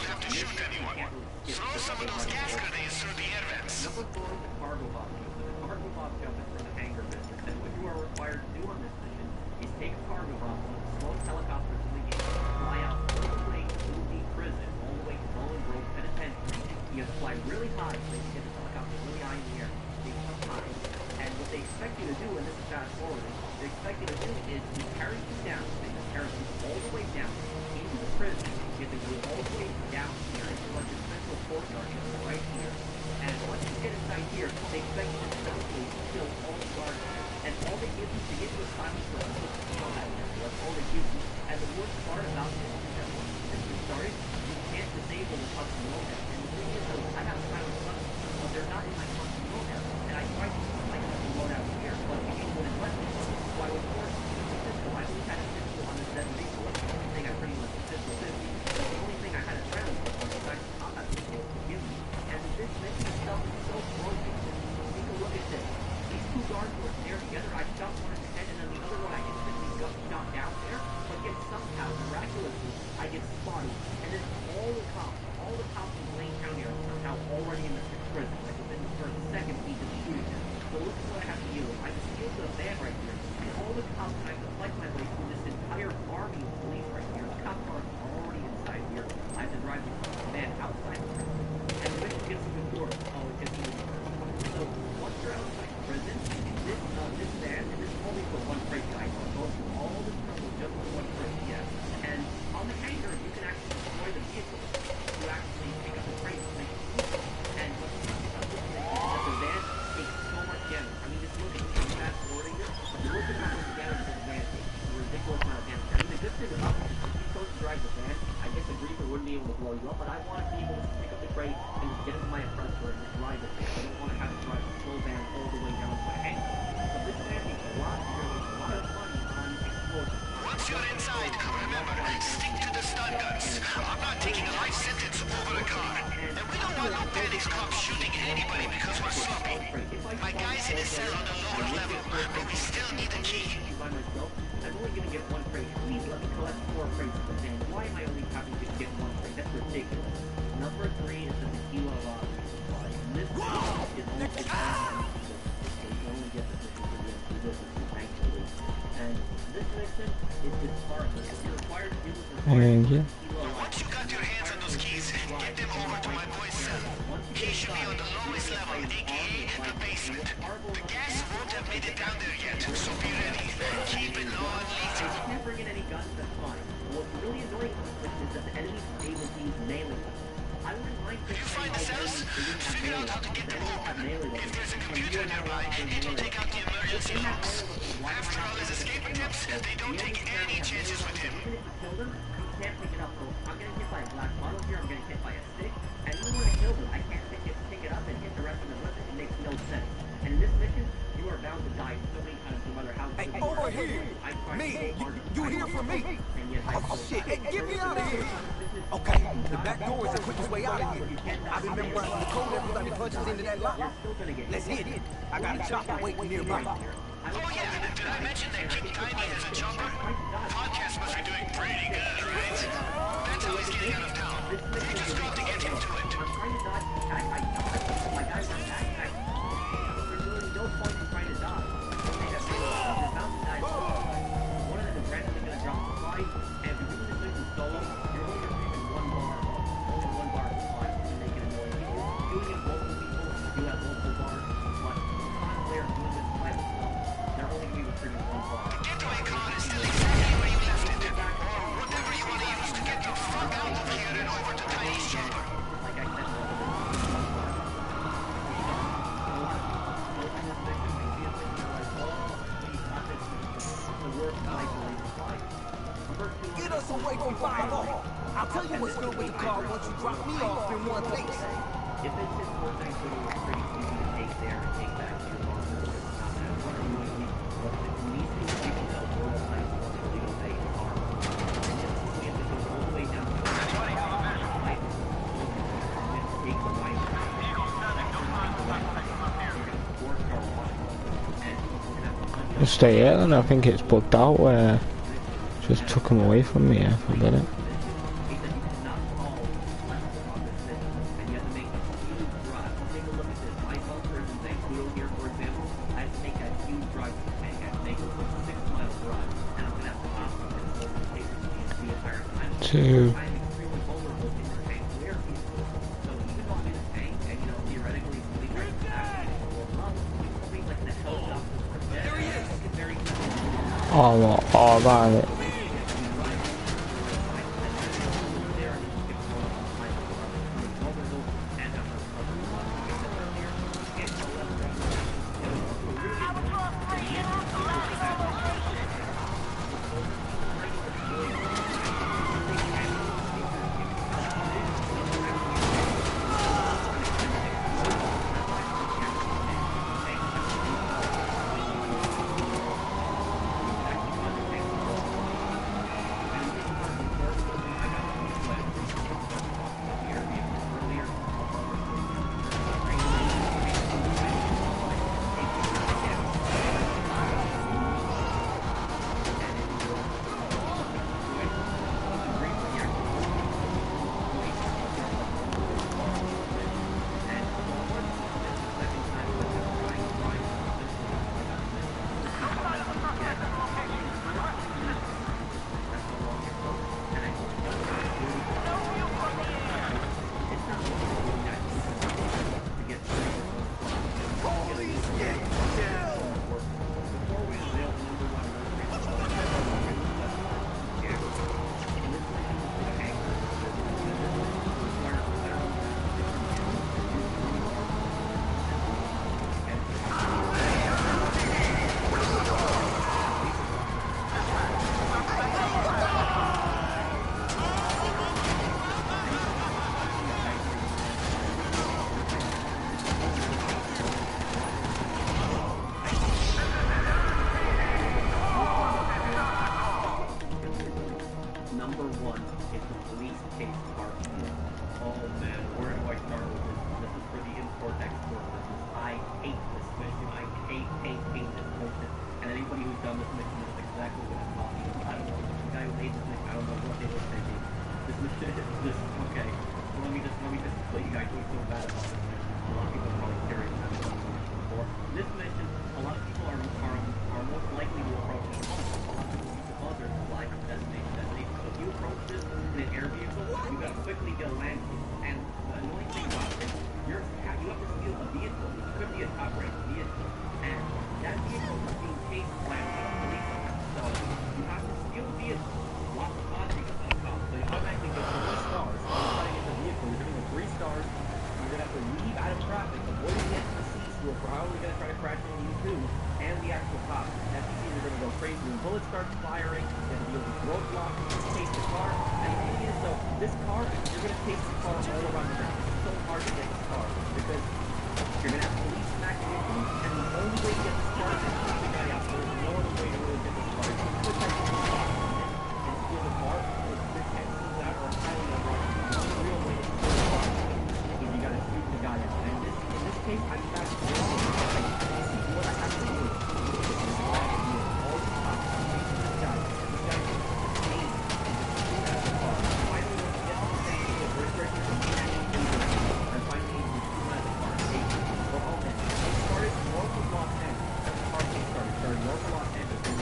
Throw some of those gas grenades through the air vents. Number 4 is the cargo box. The cargo box jump is for the hangar business, and what you are required to do on this he carries you down, and he carries you all the way down into the prison. You have to go all the way down here into like the central courtyard area right here. And once you get inside here, they expect you to essentially kill all the guards. And all they give you to get to a silent zone is just fire. That's all they give you. And the worst part about this is that once you started, you can't disable the custom loadout. And the thing is, though, I have a silent zone, but they're not in my custom loadout. And I tried to use my custom loadout here, but the game wouldn't let me. So I was forced to use the pistol. I only had a pistol on the 7 so that's the only thing I pretty much pistol 50. But the only thing I had a silent zone on besides the combat pistol to give me. And this mission itself is so broken. Take a look at this. These two guards were there together. I shot one in the head, and then the other one I instantly got shot down there. But yet somehow, miraculously, I get spotted. And then all the cops in Blaine County are somehow already in the prison, like within the first second week of shooting them. So look at what I have to deal with. I just steal the van right here, and all the cops, and I have to fight my way through this entire army of police right here. The cop cars are already inside here. I have to drive the van outside the prison. And the mission gets to the door. Oh, it gets to the door. So once you're outside the prison, this van, and this is only for one crate, guys. I'll go through all this trouble just for one crate, yeah. And on the hangar, you can actually destroy the vehicle to actually pick up the crate and make it easy. And what's nice about this mission is that the van takes so much damage. I mean, just look at it. I'm fast forwarding this. Look at how much damage this van takes. It's a ridiculous amount of damage. I mean, the good thing about this is if you chose to drive the van, I guess the Reaper wouldn't be able to blow you up, but I want to be able to pick up the crate and just get into my oppressor and just drive it. I don't want to have to drive a slow van all the way down to my hangar. So this van takes a lot of money on explosives. Once you're inside, remember, stick to the stun guns. I'm not taking a life sentence over a car. And we don't want no panics cops shooting anybody because we're sloppy. My guy's in his cell on the lower level, but we still need a key. By myself, I'm only going to get one crate. Please let me collect 4 crates of the van. Why am I only having to get 1 crate? That's ridiculous. Number 3 is the tequila supply. And this is only for so you can only get this mission for the thankfully. And this mission is disheartening. You're required to do this Yeah. Once you got your hands on those keys, get them over to my boy's cell. He should be on the lowest level, aka the basement. The gas won't have made it down there yet, so be ready. Keep it low and I lethal. can't bring in any guns, that's fine. What's really annoying about this is that the enemy's able to use melee weapons. I wouldn't mind If you find the cells, figure out how to get them open. If there's a computer nearby, it'll take out the emergency locks. After all his escape attempts, they don't take any chances with him. Even if you kill them, you can't pick it up. So I'm getting hit by a glass bottle here, I'm getting hit by a stick, and even when I kill them, I can't pick it up and hit the rest of them with it. It makes no sense. And in this mission, you are bound to die so many times, no matter how good you are. Over here! I tried Me! so hard to You fight hear from me? and yet I Oh still shit! die. Hey, get me out of here! Okay, the back door is the quickest way out of here. I've been memorizing the code everybody punches into that lock. Let's hit it. I got a chopper waiting nearby. Oh yeah, did I mention that King Tiny has a chopper? Podcast must be doing pretty good, right? That's how he's getting out of town. You just got to get him to it. I'm trying to dodge the attack. I dodged. My guys are backpack. There's really no point in trying to dodge. They have you're bound to die. One of them is randomly going to drop the slide, and if you're doing this mission solo, you're only receiving 1 bar of supply, and they can annoy people. Doing it multiple people, you have multiple bars, but non-player doing this by themselves, they're only going to be retrieving 1 bar. Getaway car is still exactly where you left it. Or whatever you want to use to get the fuck out of here and over to Tiny's chopper. Like I said, Get us away from 5-0. I'll tell you what's good with the car once you drop me off in one place. if it's his first night shooting, it's pretty easy to take there and take back to your boss. It's not that hard. But the least thing that people know is the night before they go take the car. And then we have to go all the way down to the fight. We have to take the white. Just stay here, and I think it's bugged out where just took him away from me for a minute. He said you cannot call lessons on this mission, and you have to make a huge drive. Take a look at this. My bunker is in Vancouver here, for example. I have to make that huge drive to the tank. I have to make a 6-mile drive, and I'm going to have to stop and hold the pace the entire time. I'm extremely vulnerable in the tank to air people. So even though I'm in a tank, and you know, theoretically, police are actually blown up, you can be like in a helicopter for a jet. There he is! It's very Oh, well, all about it. Number one is the police case part. Oh man, where do I start with this? This is for the import-export business. I hate this mission. I hate this bullshit. And anybody who's done this mission knows exactly what I'm talking about. I don't know. The guy who made this mission, I don't know what they were thinking. This mission is this, okay. So let me just let you guys feel bad about this mission. A lot of people are probably curious about this mission before. This mission, a lot of people are most likely to approach it because there's a flight destination. So if you approach this in an air vehicle, you gotta quickly get a land vehicle. And the annoying thing about this, you have to steal a vehicle. It could be a top-ranked vehicle. And that vehicle is being chased by a police. So you have to steal the vehicle. Lots of objects on top. So you automatically get 3 stars. When you're trying to get the vehicle, you're getting 3 stars. You're gonna have to leave out of traffic, avoiding the NPCs who are probably gonna try to crash into you too, and the actual cops. NPCs are gonna go crazy when bullets start firing. You're gonna deal with roadblocks, chase the car, and the thing is though, this car, you're gonna chase the car all around the map. It's so hard to get this car because you're gonna have police smack into you, and the only way to get this car is to keep the guy out. There's no other way to really get this car. You could try to and steal the car, but the chances of that are highly unlikely. The only real way to steal the car is you gotta shoot the guy out. And in this case, I'm back to this. See what I have to do. All these cops are chasing this guy. This guy is insane. Shoot out the car. Finally, once you get to the same thing, the breakers and finally you shoot out the car and take it. But all this, it started north of Los Angeles. That's the car chase started. It started north of Los Angeles.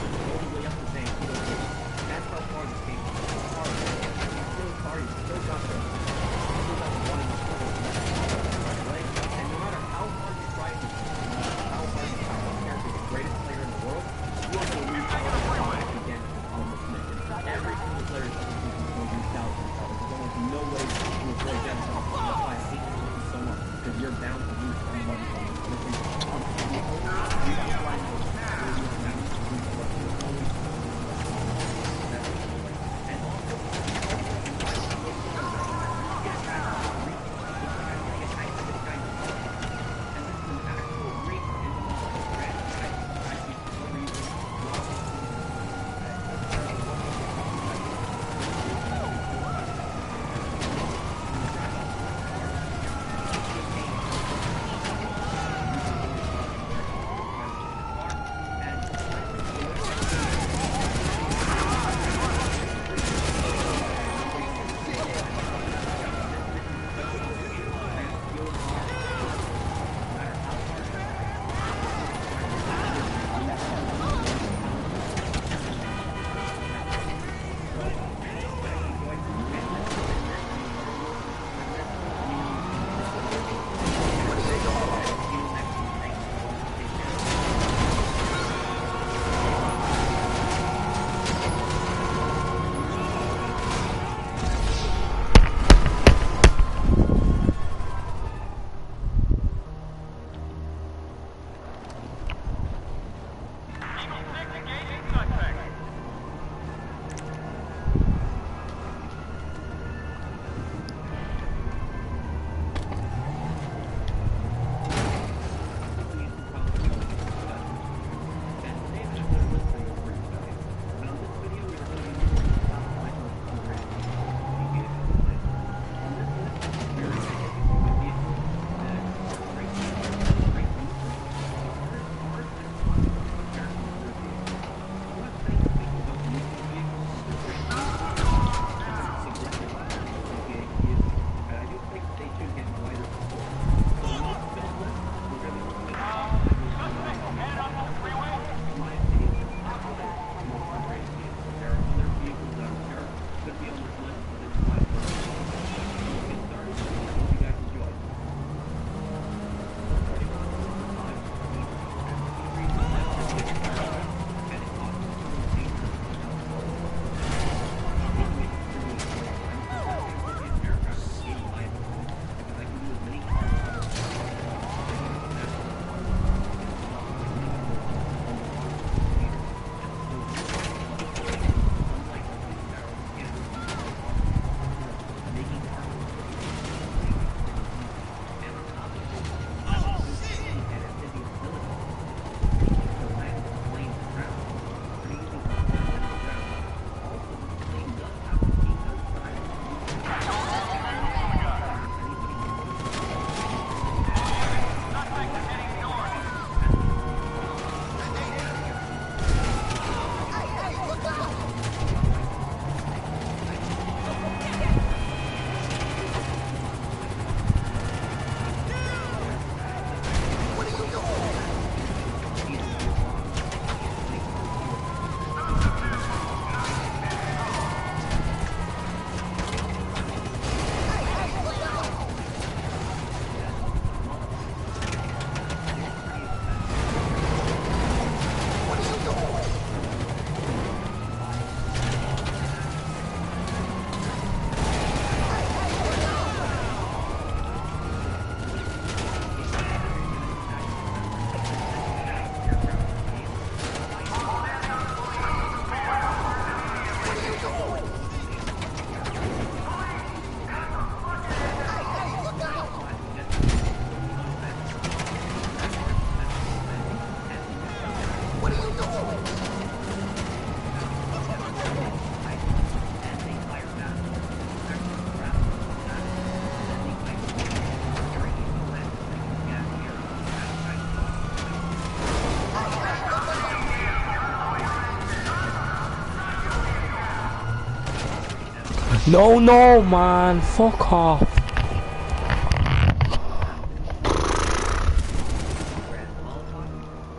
No, no, man. Fuck off. Whereas Molotov,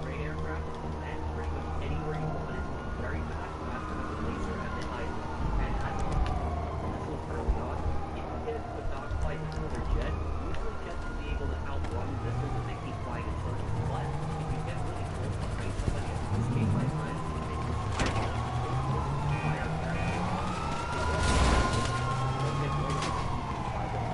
great aircraft, and pretty much anywhere you want it, very fast, faster than the laser and the Heisman. Fantastic. This will early on. If you get into a dogfight with another jet, usually jets will be able to outrun missiles if they keep flying in circles. But if you get really close behind somebody and escape by time, it makes it fire out there. Don't get blown up.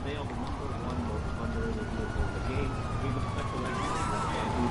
unveil the #1 most underrated vehicle in the game. We would speculate and we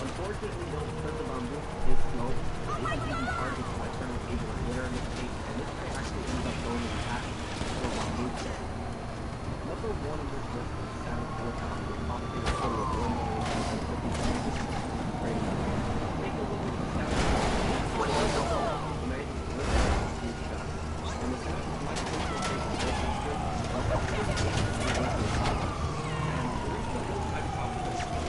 Unfortunately, no, because the bamboo is slow, it isn't even targeted by certain agents of winter in this case, and this guy actually ends up going in back for a bamboo set. Number 1 in this list is Saturn helicopter, possibly a total of 1,750,000 right now. Take a look at the Saturn helicopter. Amazing, look at that huge shot. And the Saturn is my personal favorite helicopter, but that's the case of the helicopter. And the reason I'm talking about this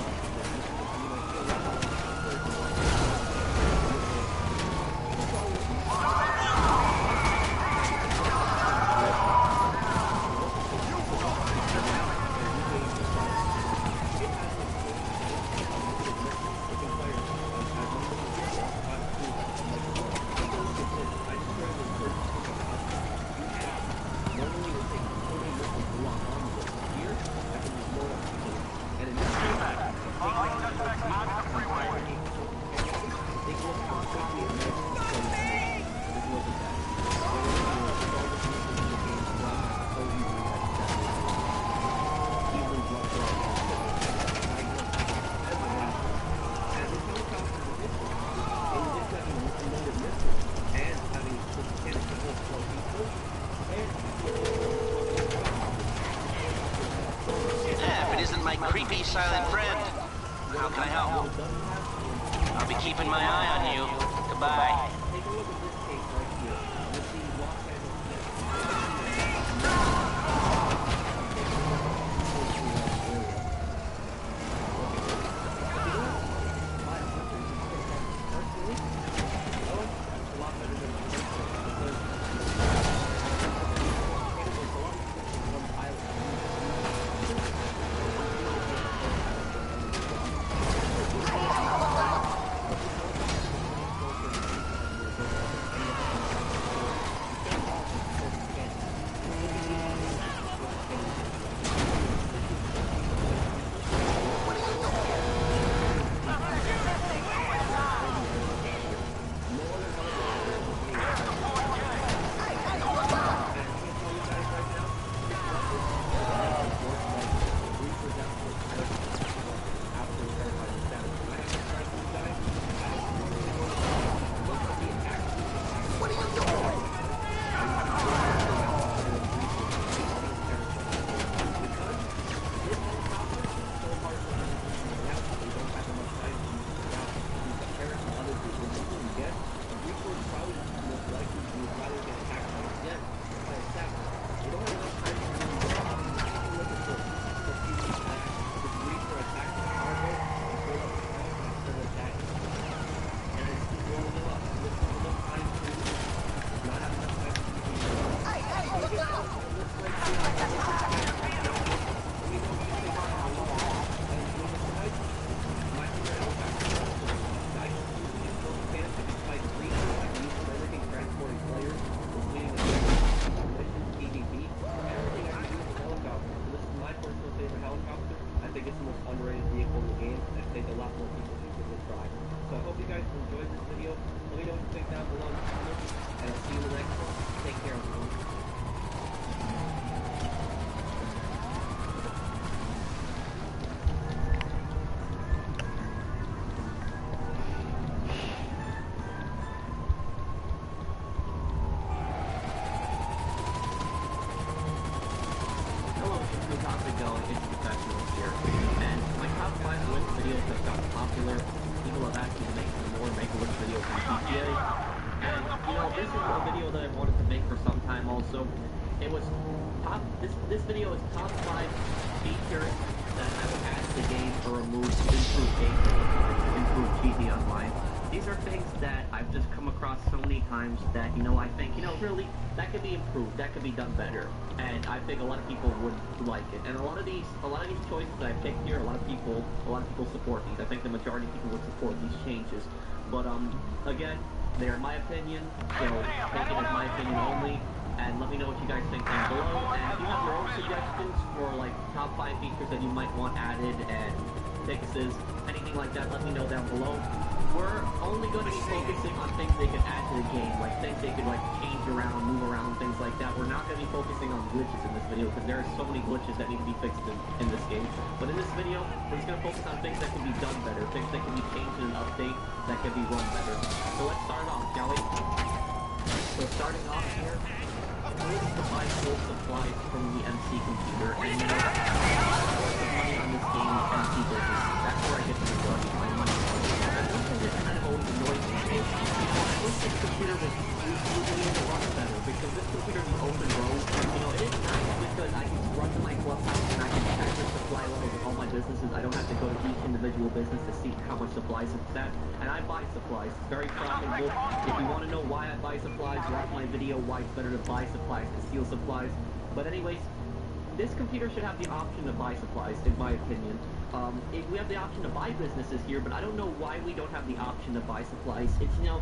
creepy silent friend. How can I help? I'll be keeping my eye on you. Goodbye. Take a look at this case right here. You'll see Los video is top 5 features that I would add to the game or remove to improve gameplay, improve GT Online. These are things that I've just come across so many times that, you know, I think, you know, really, that could be improved, that could be done better. And I think a lot of people would like it. And a lot of these choices that I picked here, a lot of people support these. I think the majority of people would support these changes. But again, they are my opinion, so take it as my opinion only. And let me know what you guys think down below. And if you have your own suggestions for like top 5 features that you might want added and fixes, anything like that, let me know down below. We're only going to be focusing on things they can add to the game, like things they can like change around, move around, things like that. We're not going to be focusing on glitches in this video because there are so many glitches that need to be fixed in this game. But in this video, we're just going to focus on things that can be done better, things that can be changed in an update that can be run better. So let's start off, shall we? So starting off here, we need to buy full supplies from the MC computer, and you know, the money on this game is MC business. That's where I get the majority of my money from. And one thing that kind of always annoys me is, I wish this computer was using a lot better, because this computer is open road. You know, it is nice because I can run to my clubhouse and I can check the supply levels of all my businesses. I don't have to go to each individual business to see how much supplies it's at. And I buy supplies. It's very profitable. If you want to know why I buy supplies, watch my video why it's better to buy supplies than steal supplies. But anyways, this computer should have the option to buy supplies, in my opinion. We have the option to buy businesses here, but I don't know why we don't have the option to buy supplies. It's, you know,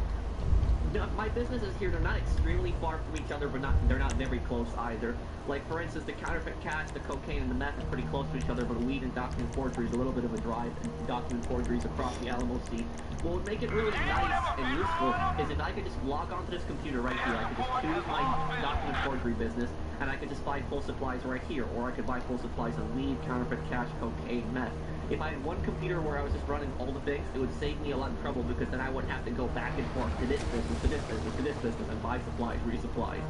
my businesses here, they're not extremely far from each other, but they're not very close either. Like, for instance, the counterfeit cash, the cocaine, and the meth are pretty close to each other, but weed and document forgery is a little bit of a drive, and document forgeries across the Alamo Sea. What would make it really nice and useful is if I could just log onto this computer right here. I could just choose my document forgery business, and I could just buy full supplies right here, or I could buy full supplies of weed, counterfeit cash, cocaine, meth. If I had one computer where I was just running all the things, it would save me a lot of trouble because then I wouldn't have to go back and forth to this business, to this business, to this business, and buy supplies, resupply.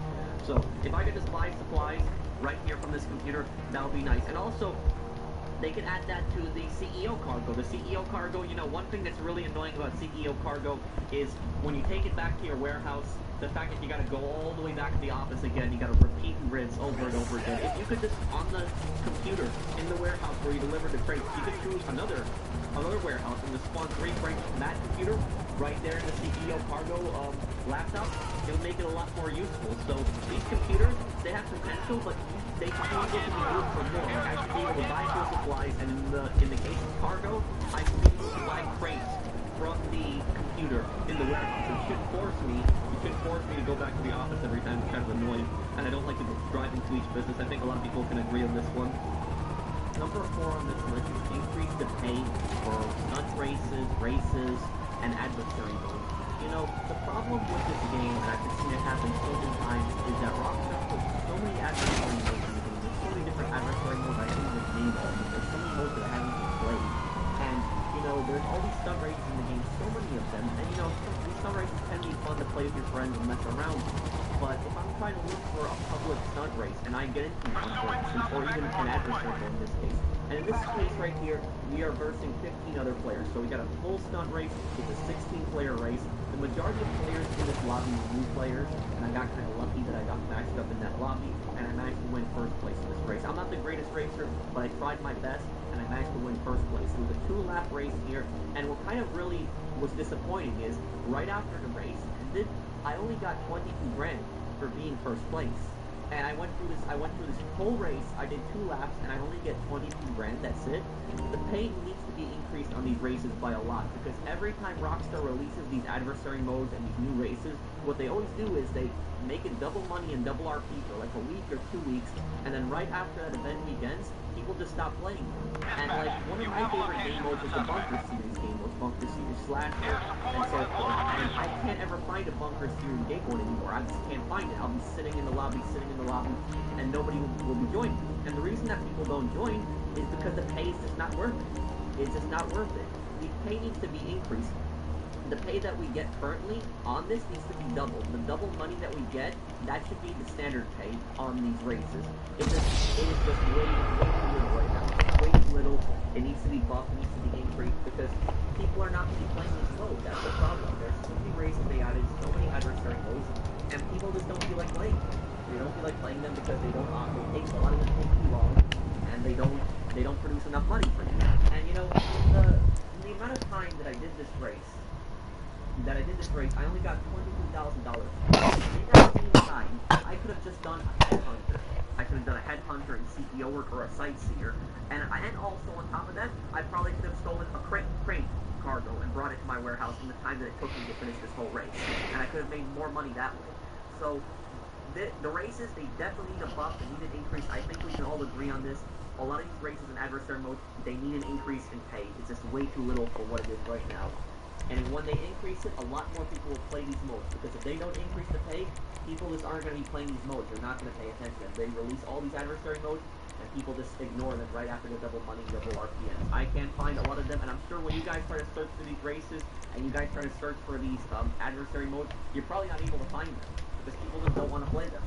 So, if I could just buy supplies right here from this computer, that would be nice. And also, they can add that to the CEO cargo. The CEO cargo, you know, one thing that's really annoying about CEO cargo is when you take it back to your warehouse, the fact that you gotta go all the way back to the office again, you gotta repeat and rinse over and over again. If you could just, on the computer, in the warehouse where you deliver the crates, you could choose another warehouse and just spawn 3 crates from that computer right there in the CEO cargo laptop, it would make it a lot more useful. So these computers, they have potential, but they can be able to be used for more. Like I should be able to buy full supplies, and in the case of cargo, I should be able to buy crates from the computer in the warehouse. It shouldn't force me to go back to the office every time. It's kind of annoying, and I don't like to go driving to each business. I think a lot of people can agree on this one. Number 4 on this list is increase the pay for stunt races, and adversary modes. You know, the problem with this game, and I've seen it happen so many times, is that Rockstar puts so many adversary modes in the game. There's so many different adversary modes I can't even name all of them. There's so many modes that I haven't even played. And, you know, there's all these stunt races in the game, so many of them. And, you know, these stunt races can be fun to play with your friends and mess around with. But if I'm trying to look for a public stunt race, and I get into one, for instance, or even an adversary mode in this case, and in this case right here, we are versing 15 other players. So we got a full stunt race, it's a 16-player race. The majority of players in this lobby are new players, and I got kind of lucky that I got matched up in that lobby, and I managed to win first place in this race. I'm not the greatest racer, but I tried my best, and I managed to win first place. It was a 2-lap race here, and what kind of really was disappointing is, right after the race, I only got 22 grand for being first place. And I went through this whole race, I did 2 laps, and I only get 22 grand, that's it. The pay needs to be increased on these races by a lot, because every time Rockstar releases these adversary modes and these new races, what they always do is they make it double money and double RP for like a week or 2 weeks, and then right after that event begins, people just stop playing. And like, one of my favorite game modes is the Bunker Series game mode, Bunker Series Slasher, and so forth. And I can't ever find a Bunker Series game mode anymore. I just can't find it. I'll be sitting in the lobby, and nobody will be joining. And the reason that people don't join is because the pay is just not worth it. It's just not worth it. The pay needs to be increased. The pay that we get currently on this needs to be doubled. The double money that we get, that should be the standard pay on these races. It is just way too little right now. Way too little. It needs to be buffed, it needs to be increased, because people are not going to be playing these modes. That's the problem. There's so many races they added, so many adversary modes. and people just don't feel like playing them. They don't feel like playing them because they don't. They take a lot of them take too long, and they don't produce enough money for you. And you know, in the amount of time that I did this race, I only got $22,000. In that same time, I could have just done a headhunter. I could have done a headhunter and CPO work or a sightseer, and also on top of that, I probably could have stolen a crate cargo and brought it to my warehouse in the time that it took me to finish this whole race, and I could have made more money that way. So the races, they definitely need a buff, they need an increase. I think we can all agree on this. A lot of these races in adversary mode, they need an increase in pay. It's just way too little for what it is right now. And when they increase it, a lot more people will play these modes. Because if they don't increase the pay, people just aren't going to be playing these modes. They're not going to pay attention. They release all these adversary modes, and people just ignore them right after the double money, double RPMs. I can't find a lot of them, and I'm sure when you guys try to search for these races, and you guys try to search for these adversary modes, you're probably not able to find them. Because people just don't want to play them.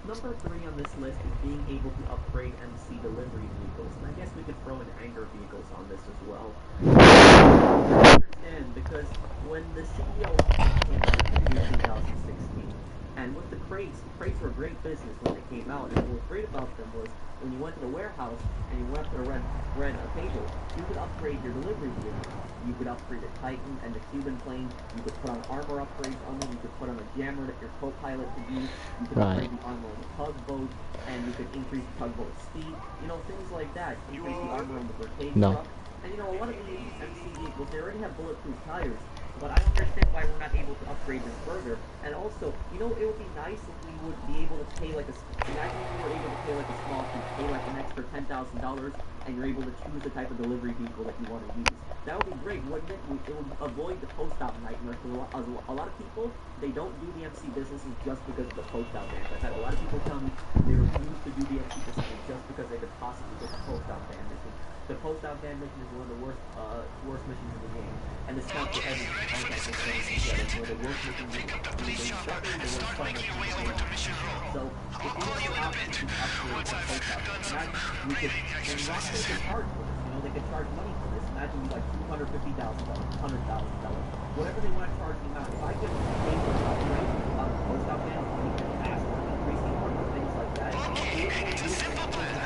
Number 3 on this list is being able to upgrade MC delivery vehicles, and I guess we could throw in anger vehicles on this as well. I understand, because when the CEO came out in 2016, and with the crates were great business when they came out, and what was great about them was when you went to the warehouse and you went up to the red table, you could upgrade your delivery vehicle. You could upgrade the Titan and the Cuban plane. You could put on armor upgrades on them. You could put on a jammer that your co-pilot could use. You could upgrade the armor on the tugboat, and you could increase the tugboat's speed. You know, things like that. Increase the armor on the Brigade truck. And you know, a lot of these MC vehicles, they already have bulletproof tires. But I don't understand why we're not able to upgrade them further. And also, you know, it would be nice if we would be able to pay like imagine if we were able to pay like a small fee, pay like an extra $10,000, and you're able to choose the type of delivery vehicle that you want to use. That would be great, wouldn't it? It would avoid the post-op nightmare. A lot of people, they don't do the MC businesses just because of the post-op ban. I've had a lot of people tell me they refuse to do the MC businesses just because they could possibly get the post-op ban mission. The post-op ban mission is one of the worst missions in the game. And this counts for every contact with it's one of the worst missions in the game. The worst part of the game. So, if you have an option to upgrade the post-op ban, imagine we could, and Rockstar could charge for this, you know, they could charge money for this. Imagine you like $250,000, $100,000, whatever they want to charge the amount. If I could pay for an upgrade on the post-op ban, you can ask for increasing armor, things like that. Okay, it's a simple plan.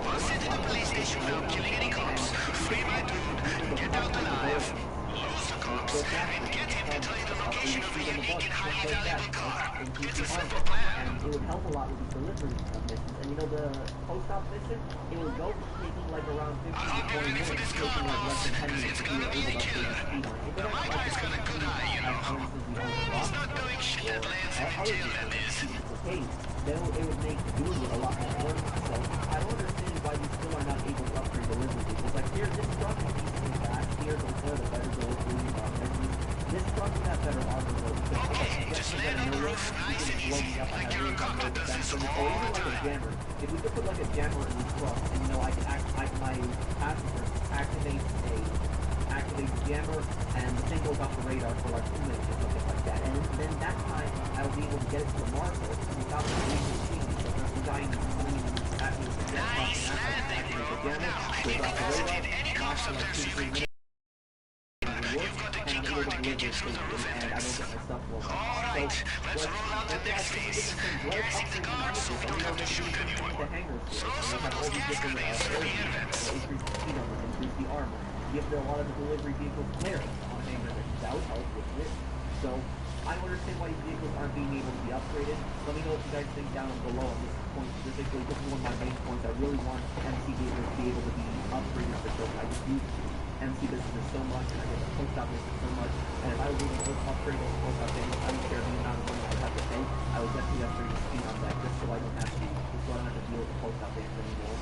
Bust into the police station without killing any cops. Free my dude, get out alive, lose the cops, and get him to tell you the location of the unique and highly valuable car. It's a simple plan. And it would help a lot with these delivery missions. And you know, the post-op mission, it would go from taking like around 15 to 20 minutes to taking like less than 10 minutes to be able to upgrade the speed on it. My guy's got a good eye, you know. He's not doing shit that lands in jail, that is. Okay, then it would make doing it a lot more worth it. So I don't understand why you still are not able to upgrade delivery vehicles. Like here, this truck needs to be fast. Here's the better delivery. This truck would have better armor though. Okay, just land on the roof, nice and easy, like your helicopter does this all the time. If we could put like a jammer in this truck, and you know, my passenger activate the jammer, and the thing goes off the radar for like 2 minutes or something like that. And then that time, I will be able to get it to the marker without the machine. So there's the guy at me. Nice landing, bro. Now, I need to investigate any cops up there, see if we can. You've got the key card to get you through the roof entrance. Alright, let's roll out the next phase. Gassing the guards so we don't have to shoot anyone. Throw some of those gas grenades through the vents. Increase the armor. Give a lot of the delivery vehicles clearance on hangar missions. That would help with it. So, I don't understand why these vehicles aren't being able to be upgraded. Let me know what you guys think down below on this point specifically. This is one of my main points. I really want MC vehicles to be able to be upgraded because I just use MC business so much, and I get the post-op business so much, and if I was able to upgrade those post-op business, I don't care the amount of money I have to pay, I would definitely upgrade the speed on that, just so I don't have to deal with the post-op business anymore.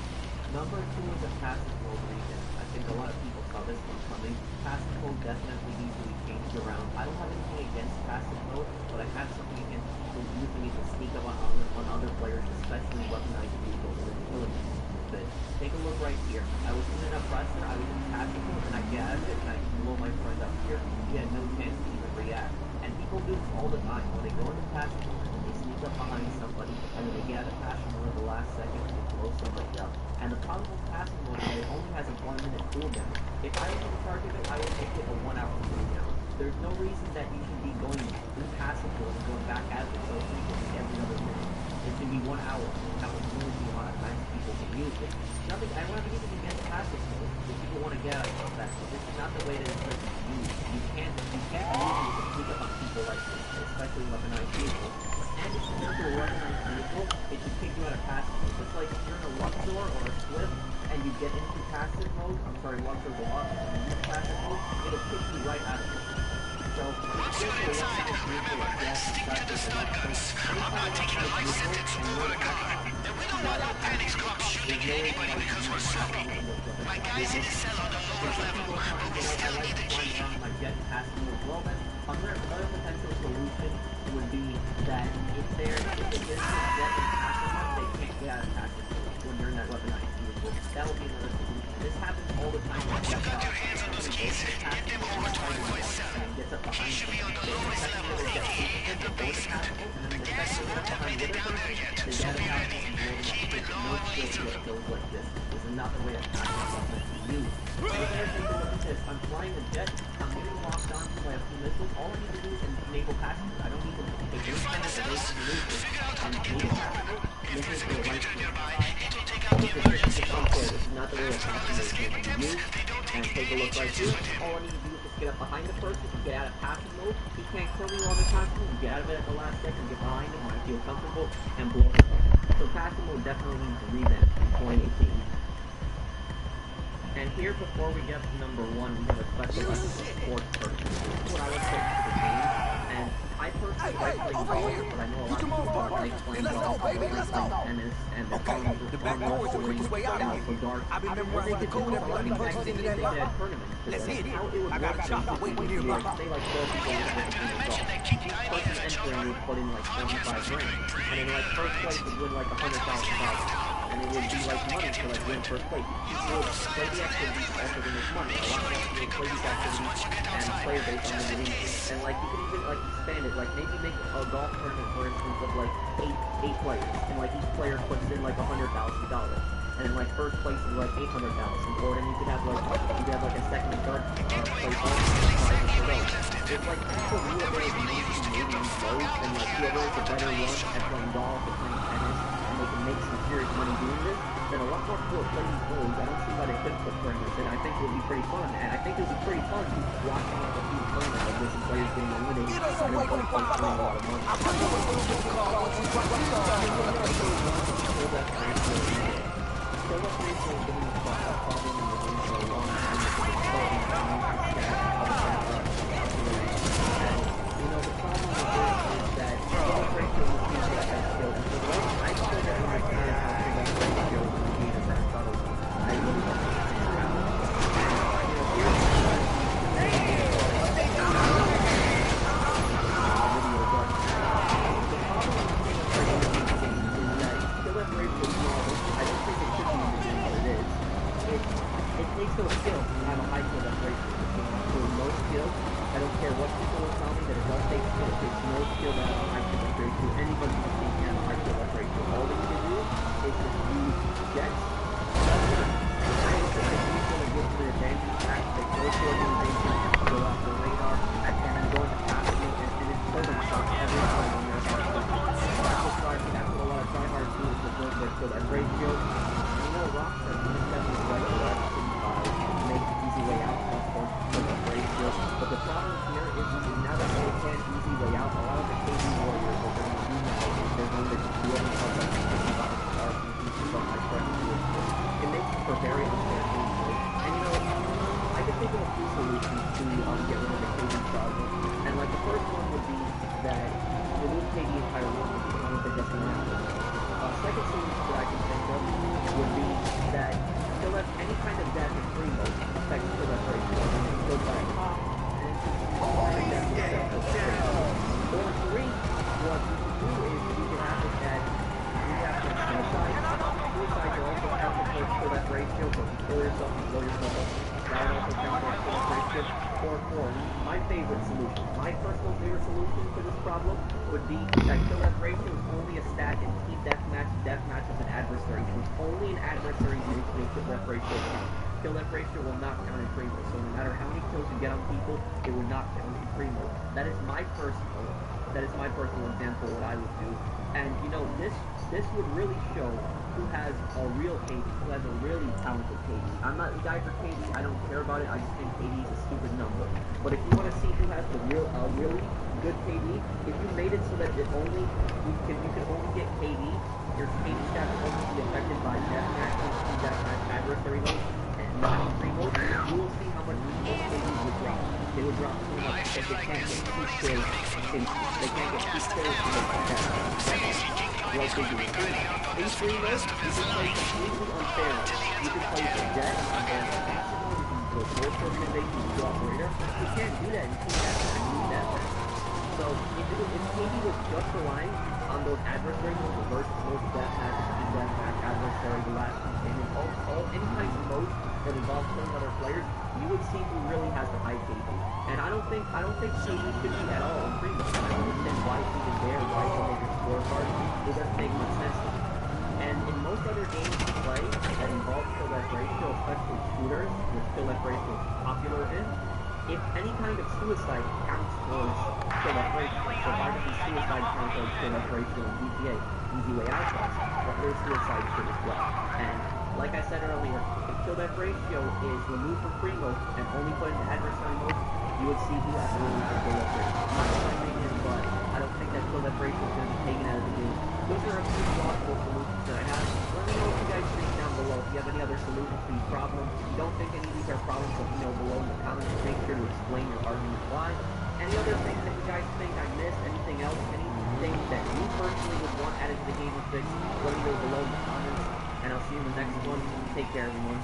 Number 2 is a passive mode region. I think a lot of people saw this one coming. Passive mode definitely needs to be changed around. I don't have anything against passive mode, but I have something against people using it to sneak up on other players, especially weaponized vehicles and killing them. But take a look right here. I was in an oppressor, I was in passive mode, and I gabbed it, and I blew my friend up here. He had no chance to even react. And people do this all the time. When they go into passive mode, and they sneak up behind somebody, and then they get out of passive mode at the last second, and they blow somebody up. And the problem with passive mode is that it only has a 1 minute cooldown. If I was in charge of it, I would make it a 1 hour cooldown. there's no reason that you should be going through passive mode and going back at it so frequently every other minute. It should be 1 hour. That would limit the amount of times people can use it. Nothing, I don't have anything against passive mode. If people want to get out of that, this is not the way that it's supposed to be used. You can't use it to sneak up on people like this, especially weaponized vehicles. And if you're into a weaponized vehicle, it should kick you out of passive mode. Just like if you're in a Luxor or a Swift and you get into passive mode, I'm sorry, Luxor Deluxe, and you use passive mode, it'll kick you right out of it. So, Once you're inside, remember, stick to the stun guns. I'm not taking a life sentence over the car. And we don't want our panics club shooting at anybody because we're sloppy. My guys in the cell on the lower level, but we still need the key. My jet passive mode. Well, then, another potential solution would be that if there's a jet in passive mode, they can't get out of passive mode when you're in that weaponized vehicle. That would be another solution. This happens all the time. Once you got your hands on those keys, get them over to Envoy Cell. He should be on the lowest level of the E in the basement. The gas is not depleted down there yet, so be ready. Keep it low and lethal. This is not the way that passive is meant to be used. I'm flying a jet, I'm getting locked onto by a few missiles, all I need to do is enable passive. I don't need to take You find the cells, figure out how to get them over. If there's a computer nearby, it will take out the emergency locks. This is not the way that After all passive these is escape meant to be attempts, used. they don't And take take a any look right chances here. with you. All I need to do is just get up behind the person, get out of passive mode. He can't kill me while they're passive mode. Get out of it at the last second, get behind him when I feel comfortable, and blow him up. So passive mode definitely needs a revamp in 2018. And here, before we get to number 1, we have a special support person. This is what I would say to the game. And I personally like playing golf, but I know a lot of people don't like playing golf. They play tennis, and they're playing The back door is the quickest way out of here. I've been memorizing the code everybody punches into that lock. Let's hit it. I got a chopper waiting nearby. Say like 12 people in the golf. Each person entering would put in like 25 grand. And in like first place would win like $100,000. And it would be like money to like win first place. People would play the activities also to make money. A lot of us would play these activities and play based on the winning. And like you could even like expand it, like maybe make a golf tournament for instance of like eight players. And like each player puts in like $100,000. And then like first place is like 800,000. Or then you could have like a second and third place prizes for those. If like people knew that they were making those, and like whoever is a better one at playing golf or playing tennis, and they can make some serious money doing this, then a lot more people would play these goals. I don't see why they couldn't put tournaments in. I think it would be pretty fun, and I think it would be pretty fun watching a few tournaments of different players getting eliminated. Get us away from the a lot of money. I'm going to go to the car once you drop this car. My favorite solution, my personal favorite solution to this problem would be that kill death ratio is only a stat in team deathmatch with an adversary. So it's only an adversary makes kill death ratio count. kill death ratio will not count in Primo. So no matter how many kills you get on people, it will not count in Primo. That is my personal example what I would do. And you know, this would really show who has a real KD, who has a really talented KD. I'm not the guy for KD, I don't care about it, I just think KD is a stupid number. But if you want to see who has the really good KD, if you made it so that you could only get KD, your KD stats will only be affected by deathmatch and deathmatch adversary modes, and not in free mode, you will see how much most KDs would drop. They would drop so much because they can't get 2 kills. They can't get 2 kills in like they do. In free mode, you can play completely unfair. You can play the death and then the force organization, the operator. You can't do that. You can't do that. So if KD was just relying on those adversaries, those reverse modes, deathmatch, adversary, the last and any kinds of modes that involve killing other players, you would see who really has the high KD. And I don't think KD should be at all in free mode. I don't understand why it's even there, why it's on your scorecard. It doesn't make much sense to me. And in most other games you play that involve kill death ratio, especially shooters, which kill death ratio is popular in, if any kind of suicide counts towards kill death ratio, so why doesn't suicide count towards kill death ratio in GTA? Easy way out class, but there's suicide shit as well. And like I said earlier, if kill death ratio is removed from free mode and only put into adversary mode, you would see who has the really good kill death ratio. Not in my opinion, but I don't think that kill death ratio is going to be taken out of the game. Those are a few plausible solutions that I have. Let me know what you guys think down below. If you have any other solutions to these problems. If you don't think any of these are problems, let me know below in the comments. Make sure to explain your argument why. Any other things that you guys think I missed? Anything else? Anything that you personally would want added to the game of fix? Let me know below in the comments. And I'll see you in the next one. Take care, everyone.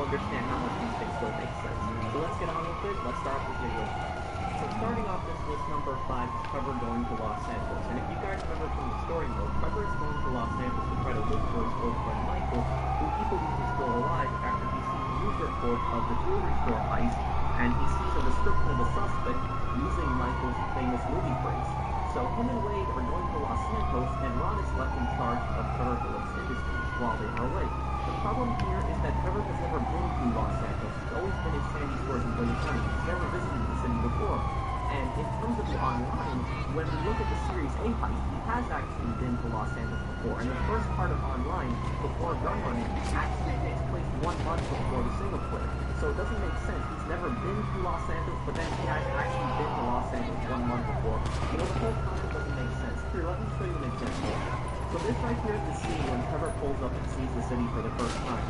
Understand how much these things still make sense. So let's get on with it. Let's start the video. So starting off this list number 5 is Trevor going to Los Santos. And if you guys remember from the story mode, Trevor is going to Los Santos to try to look for his girlfriend Michael, who he believes is still alive after he sees a news report of the jewelry store heist, and he sees a description of the suspect using Michael's famous movie phrase. So him and Wade are going to Los Santos, and Ron is left in charge of Trevor Phillips Industries while they are away. The problem here is that Trevor has never been to Los Santos. He's always been in Sandy Shores in Wayne County. He's never visited the city before. And in terms of the online, when we look at the Series A heist, he has actually been to Los Santos before. And the first part of online, before gun running, actually takes place 1 month before the single player. So it doesn't make sense. He's never been to Los Santos, but then he has actually been to Los Santos 1 month before. You know, the whole concept doesn't make sense. Here, let me show you an example. So this right here is the scene when Trevor pulls up and sees the city for the first time.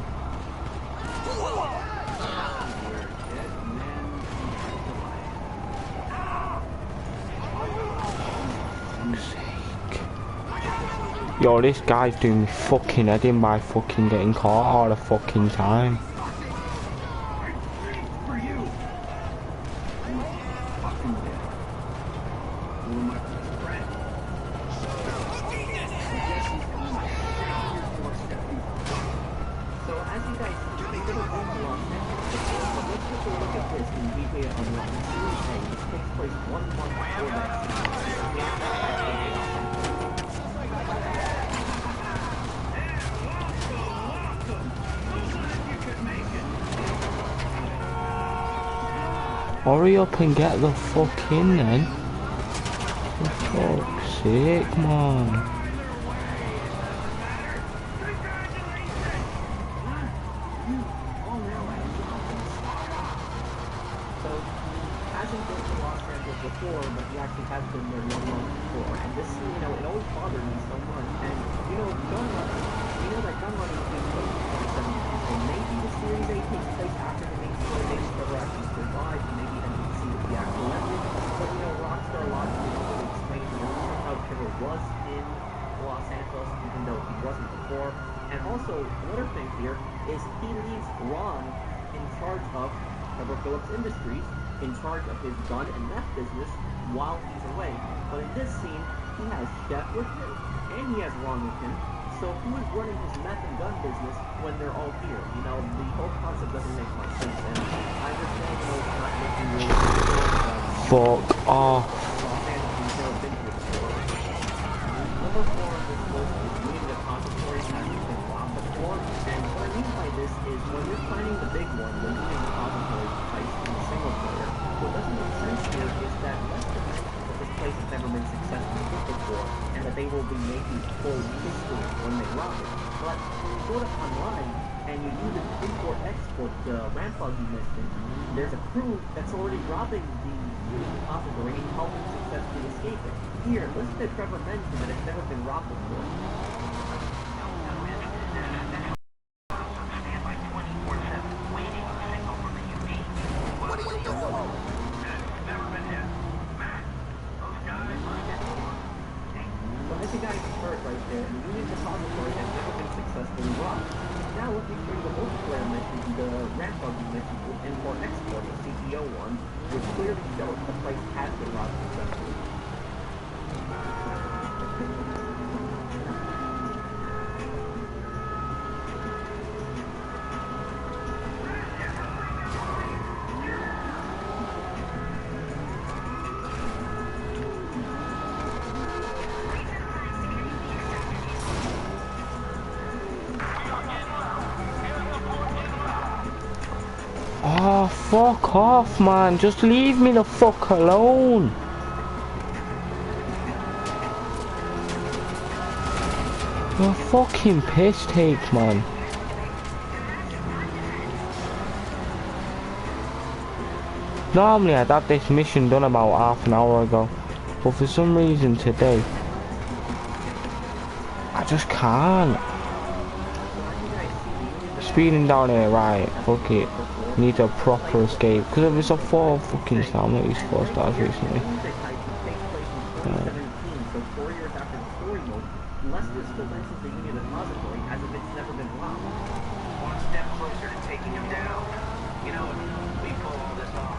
Yo, this guy's doing me fucking head in by fucking getting caught all the fucking time. Hurry up and get the fuck in then. For fuck's sake, man. So he hasn't been to Los Angeles before, but he actually has been there 1 month before. And this, you know, it always bothered me so much. And, you know, gun running, we know that gun running takes place in 2017. So maybe the Series 8 takes place after the main story, maybe Trevor actually survived, and maybe then we can see the actual ending. But, you know, Rockstar Logic is able to explain to us how Trevor was in Los Angeles, even though he wasn't before. And also, another thing here is he leaves Ron in charge of Trevor Phillips Industries, in charge of his gun and meth business while he's away. But in this scene, he has Chef with him, and he has Ron with him. So who is running his meth and gun business when they're all here? You know, the whole concept doesn't make much sense. And I understand, you know, it's not making really good. Fuck off. Los Angeles has never been here before. Number 4 on this list is Union Depository hasn't been robbed before. And what I mean by this is when you're planning the big one, the Union Depository heist in the single player, what doesn't make sense here is that Lester mentioned that this place has never been successfully hit before, and that they will be making full history when they rob it. But when you go to online and you do the import-export ramp buggy mission, there's a crew that's already robbing the Union Depository and helping successfully escape it. Here, listen to Trevor mention that it's never been robbed before. So this guy's hurt right there, and the Union Depository has never been successfully robbed. Now let me show you the multiplayer mission, the ramp buggy mission with import-export, the CTO one, which clearly shows the place has been robbed successfully. Oh, fuck off, man. Just leave me the fuck alone. You're a fucking piss take, man. Normally I'd have this mission done about half an hour ago, but for some reason today, I just can't. Speeding down here, right, fuck it. Need a proper escape, because if it's a 4 fucking star, I'm at least 4 stars recently. So 4 years after the story mode, Lester still mentions the Union Depository as if it's never been robbed. One step closer to taking him down. You know, if we pull all this off,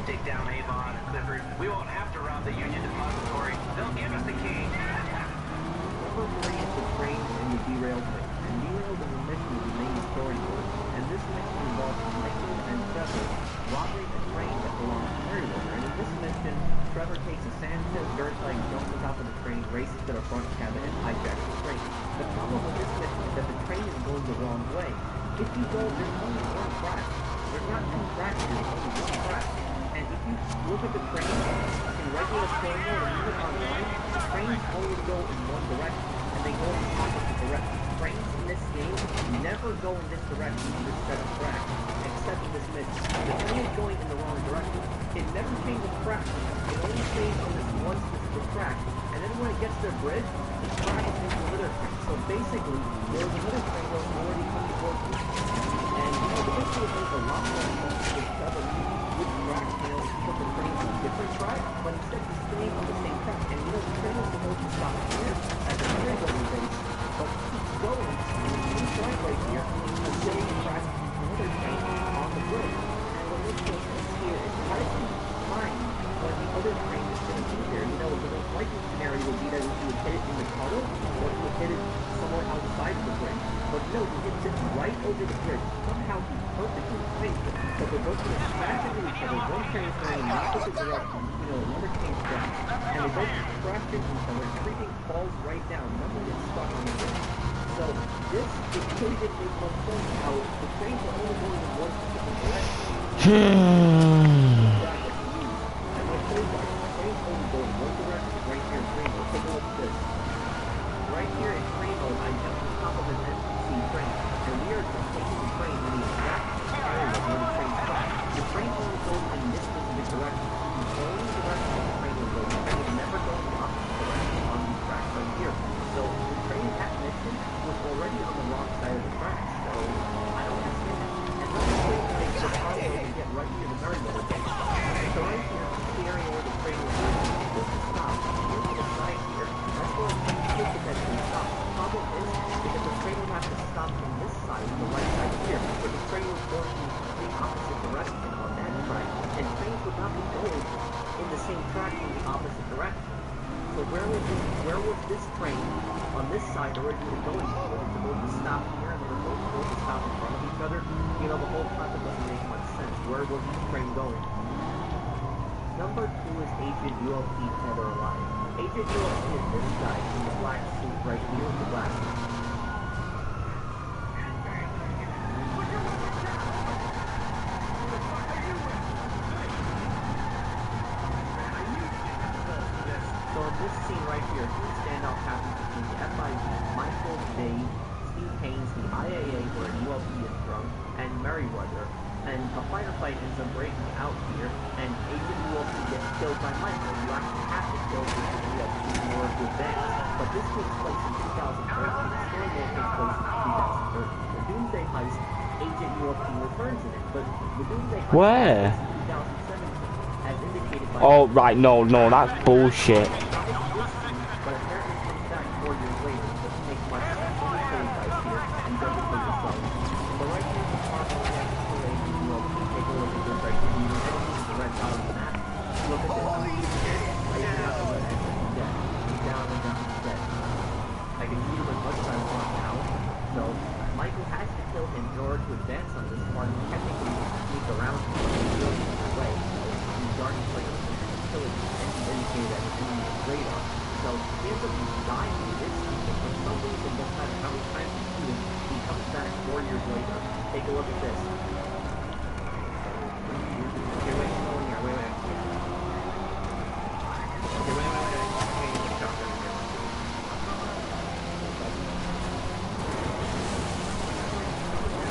take down Avon and Clifford, we won't have to rob the Union Depository. They'll give us the key. Number 3 is the train and the derailed thing. And derailed is a mission of the main story mode, and this mission involves Michael and Trevor robbing a train that belongs to Merryweather. And in this mission, Trevor takes a sand-tipped dirt bike, jumps on top of the train, races to the front cabin, and hijacks the train. The problem with this mission is that the train is going the wrong way. If you go, there's only one track. There's not 2 tracks, there's only 1 track. And if you look at the train in regular story mode and even online, the trains only go in one direction, and they go in the opposite direction. Trains in this game never go in this direction in this set of tracks, except in this mission. The train is going in the wrong direction. It never changes track. It only stays on this one specific track. And then when it gets to the bridge, it travels into another train. So basically, there's another train that's already coming towards you. And you know, the mission would make a lot more sense if Trevor knew which track, you know, he put the train on a different track, but instead he's staying on the same track. And you know, the train is supposed to stop here at the Merryweather base, but he keeps going in the track right here until he crashes into another train on the bridge. And what makes no sense here is how does he find when the other train is going to be there? You know, the most likely scenario would be that he would hit it in the tunnel, or he would hit it somewhere outside the bridge. But no, he hits it right over the bridge. Somehow he perfectly timed it. So they're both going to smash into each other. One train is going in the opposite direction, you know, another train's down. And they both crash into each other. Everything falls right down. Nothing gets stuck on the bridge. So this is really didn't make much sense how the trains are only going in one specific direction. track in the opposite direction. So where was this train on this side originally going? Was it supposed to stop here and they were both supposed to stop in front of each other? You know, the whole concept doesn't make much sense. Where was this train going? Number 2 is Agent ULP Dead or Alive. Agent ULP is this guy in the black suit right here with the glasses. So in this scene right here, two standoff happens between the FIB, Michael, Dave, Steve Haynes, the IAA where ULP is from, and Merriweather. And a firefight ends up breaking out here, and Agent ULP gets killed by Michael. You actually have to kill Agent ULP in order to advance. But this takes place in 2013. The story will take place in 2013. The Doomsday Heist, Agent ULP returns in it, but the Doomsday Heist Where? takes place in 2017, as indicated by... Oh, right, no, that's bullshit. But apparently comes back 4 years later, but it makes much sense. So let's say guys here and judge it for yourself. So right here is the Marvel Legends Parade in ULP. Take a look at this right here. You can see the red dot on the map. Look at this. Right here on the left, he's dead. He's down and down, he's dead. I can heal him as much as I want now. So Michael has to kill him in order to advance on this part. Technically, sneak around him, but he's really in the way. He's guarding for him. So it's indicated that he's doing his radar. So he ends up dying in this scene, but for some reason, no matter how many times he shoots him, he comes back 4 years later. Take a look at this. Okay, wait, hold on here, wait. Okay, wait. Okay, get shotgun here.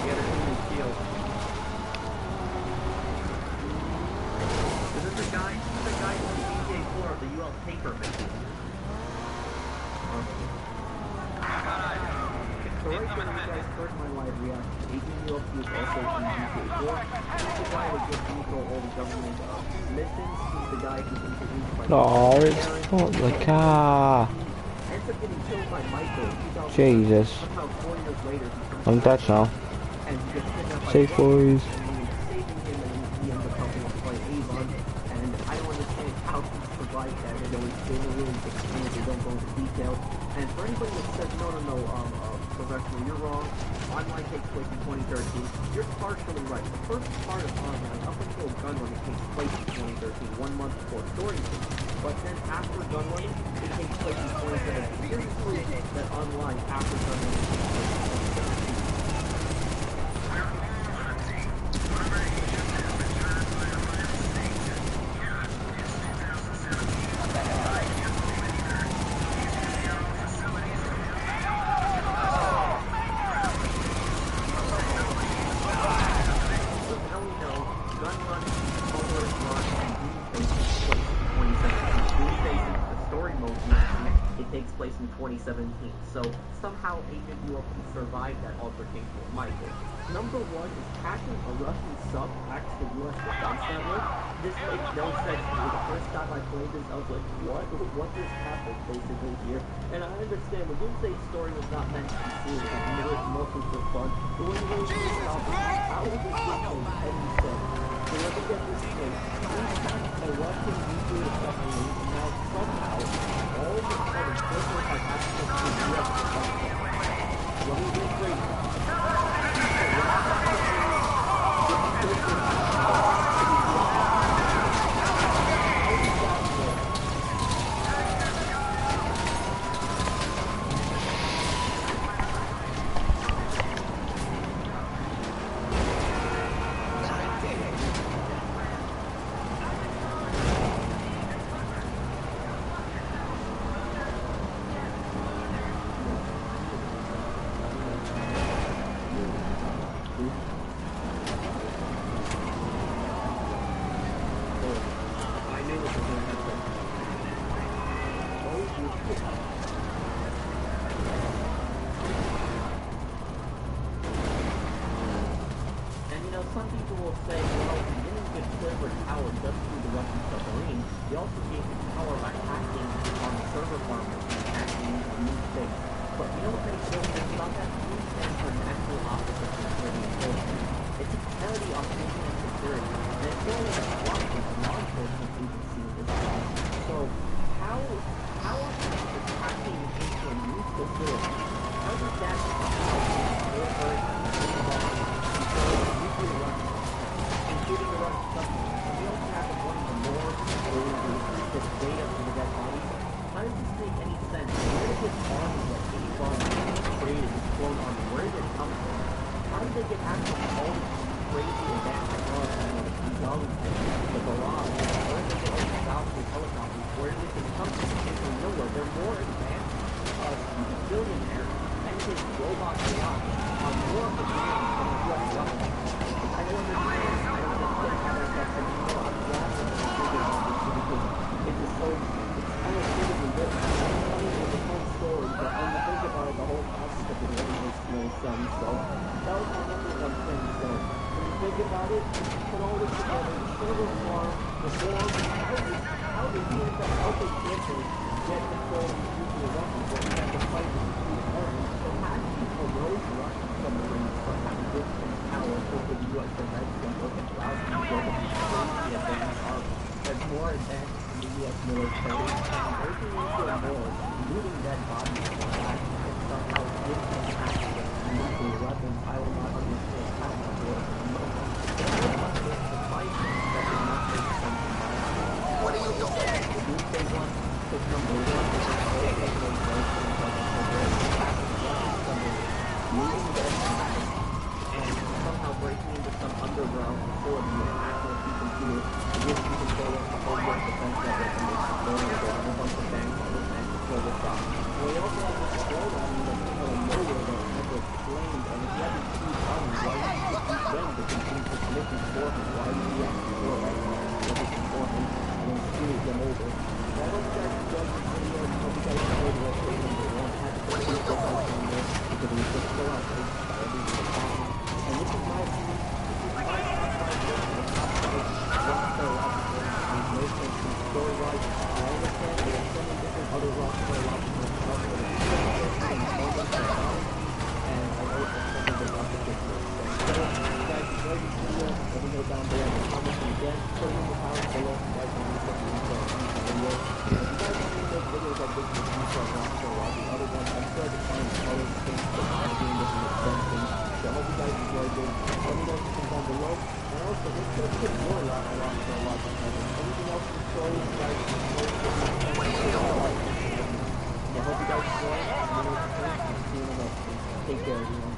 You gotta shoot his shield. This is the guy from the BJ floor of the UL paper mission. So right there, you guys heard my live reaction. Agent ULP is also from BJ4. He's the guy that gets control all the government missions. He's the guy who's introduced by Oh, it's not the car. ends up getting killed by Michael in 2000. Jesus. Somehow 4 years later, he comes I'm dead now. and he gets kidnapped by Safe boys. and saving him, and he ends up helping us fight Avon. And I don't understand how he survived that. They don't really explain it. They don't go into detail. And for anybody that says no, Professional, you're wrong. Online takes place in 2013. You're partially right. The first part of Online, up until Gunrunning, takes place in 2013, 1 month before Story Mode. But then after Gunrunning, it takes place in 2017. Here's proof that Online, after Gunrunning, takes place in 2017. Takes place in 2017. So somehow Agent ULP survived that altercation with Michael. Number 1 is hacking a Russian sub back to the US defense network. This makes no sense to me. The first time I played this, I was like, what just happened basically here? And I understand the Doomsday story was not meant to be serious. It was mostly for fun. But when you really think about it, how would this make any sense? So let me get this straight. We hacked a Russian nuclear submarine, and now somehow all of a sudden, Twitter has access to the US defense network. Let me get straight. Some people will say, well, he didn't get server power just through the Russian submarine. He also gave him power by hacking on the server farmers and hacking on new things. But you know what makes no sense about that? New stands for National Office of Security Enforcement. It's a parody on national security, and it's only a law enforcement agency in this case. it, put all this together, the server farm, the board, how did he end up helping Blizzard get control of these nuclear weapons when he had to fight with the two parties? So had he arose Russian submarines somehow distant power over the U.S. defense network and allowed him to build up these crazy advanced arms that's more advanced than the U.S. military, and breaking into a war, looting dead bodies from that, and somehow giving them access to nuclear weapons, I will not understand how that works. What are you doing? The nuclear one is number one. And somehow breaking into some underground facility and hacking a few computers to give you control of the whole US defense network and make control of a whole bunch of banks on this and control this stuff. Well, we also have this control army that's out of nowhere that never explained, and if you have these huge armies, why do you keep them to complete this mission for him? Why do you have to go right now and do this for him and then screw them over? So I hope you guys enjoyed this video. I hope you guys enjoyed what they did. They won't have to do this on this because it was just so outrageous by everything that's happening. And this is my opinion. This is my story-wise. I understand there are so many different other Rockstar logical stuff, but it's just and I know it's something that Rockstar gets to. So, if you guys enjoyed this video, let me know down below in the comments, and again, put it in the comments below if you guys want me to do video. If you guys want me to make videos like this in the future on Rockstar or all the other ones, I'm sure I can find other things that I'm doing this in the same thing. So I hope you guys enjoyed this. Let me know if you can down below. And also, let's get a bit more about my Rockstar Logic. Anything else in the story, you guys can know. What are you doing? I hope you guys enjoy it. Let me know what you think. And see you in the next one. Take care, everyone.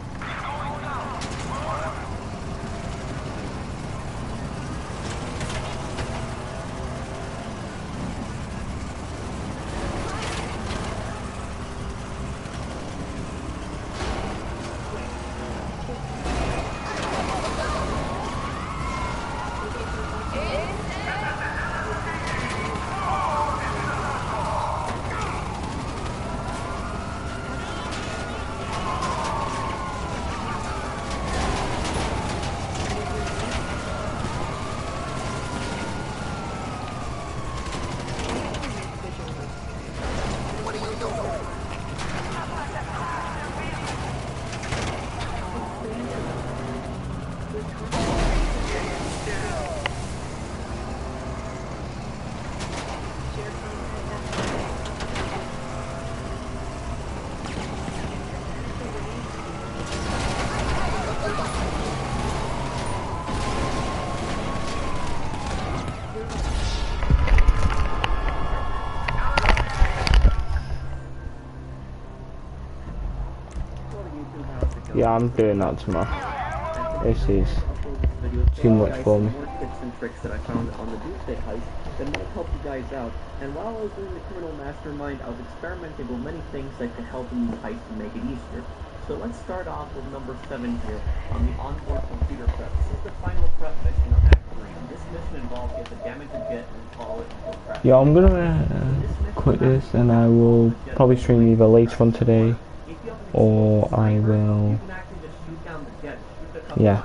Yeah, I'm doing that tomorrow. This is too much for me. More tips and tricks that I found on the Doomsday heist that might help you guys out. And while I was doing the criminal mastermind, I was experimenting with many things that could help in these heists and make it easier. So let's start off with number 7 here on the onboard computer prep. This is the final prep mission of Act 3. This mission involves you have to damage a jet and follow it until crash. Yeah, I'm gonna quit this and I will probably stream either later on today or I will, yeah.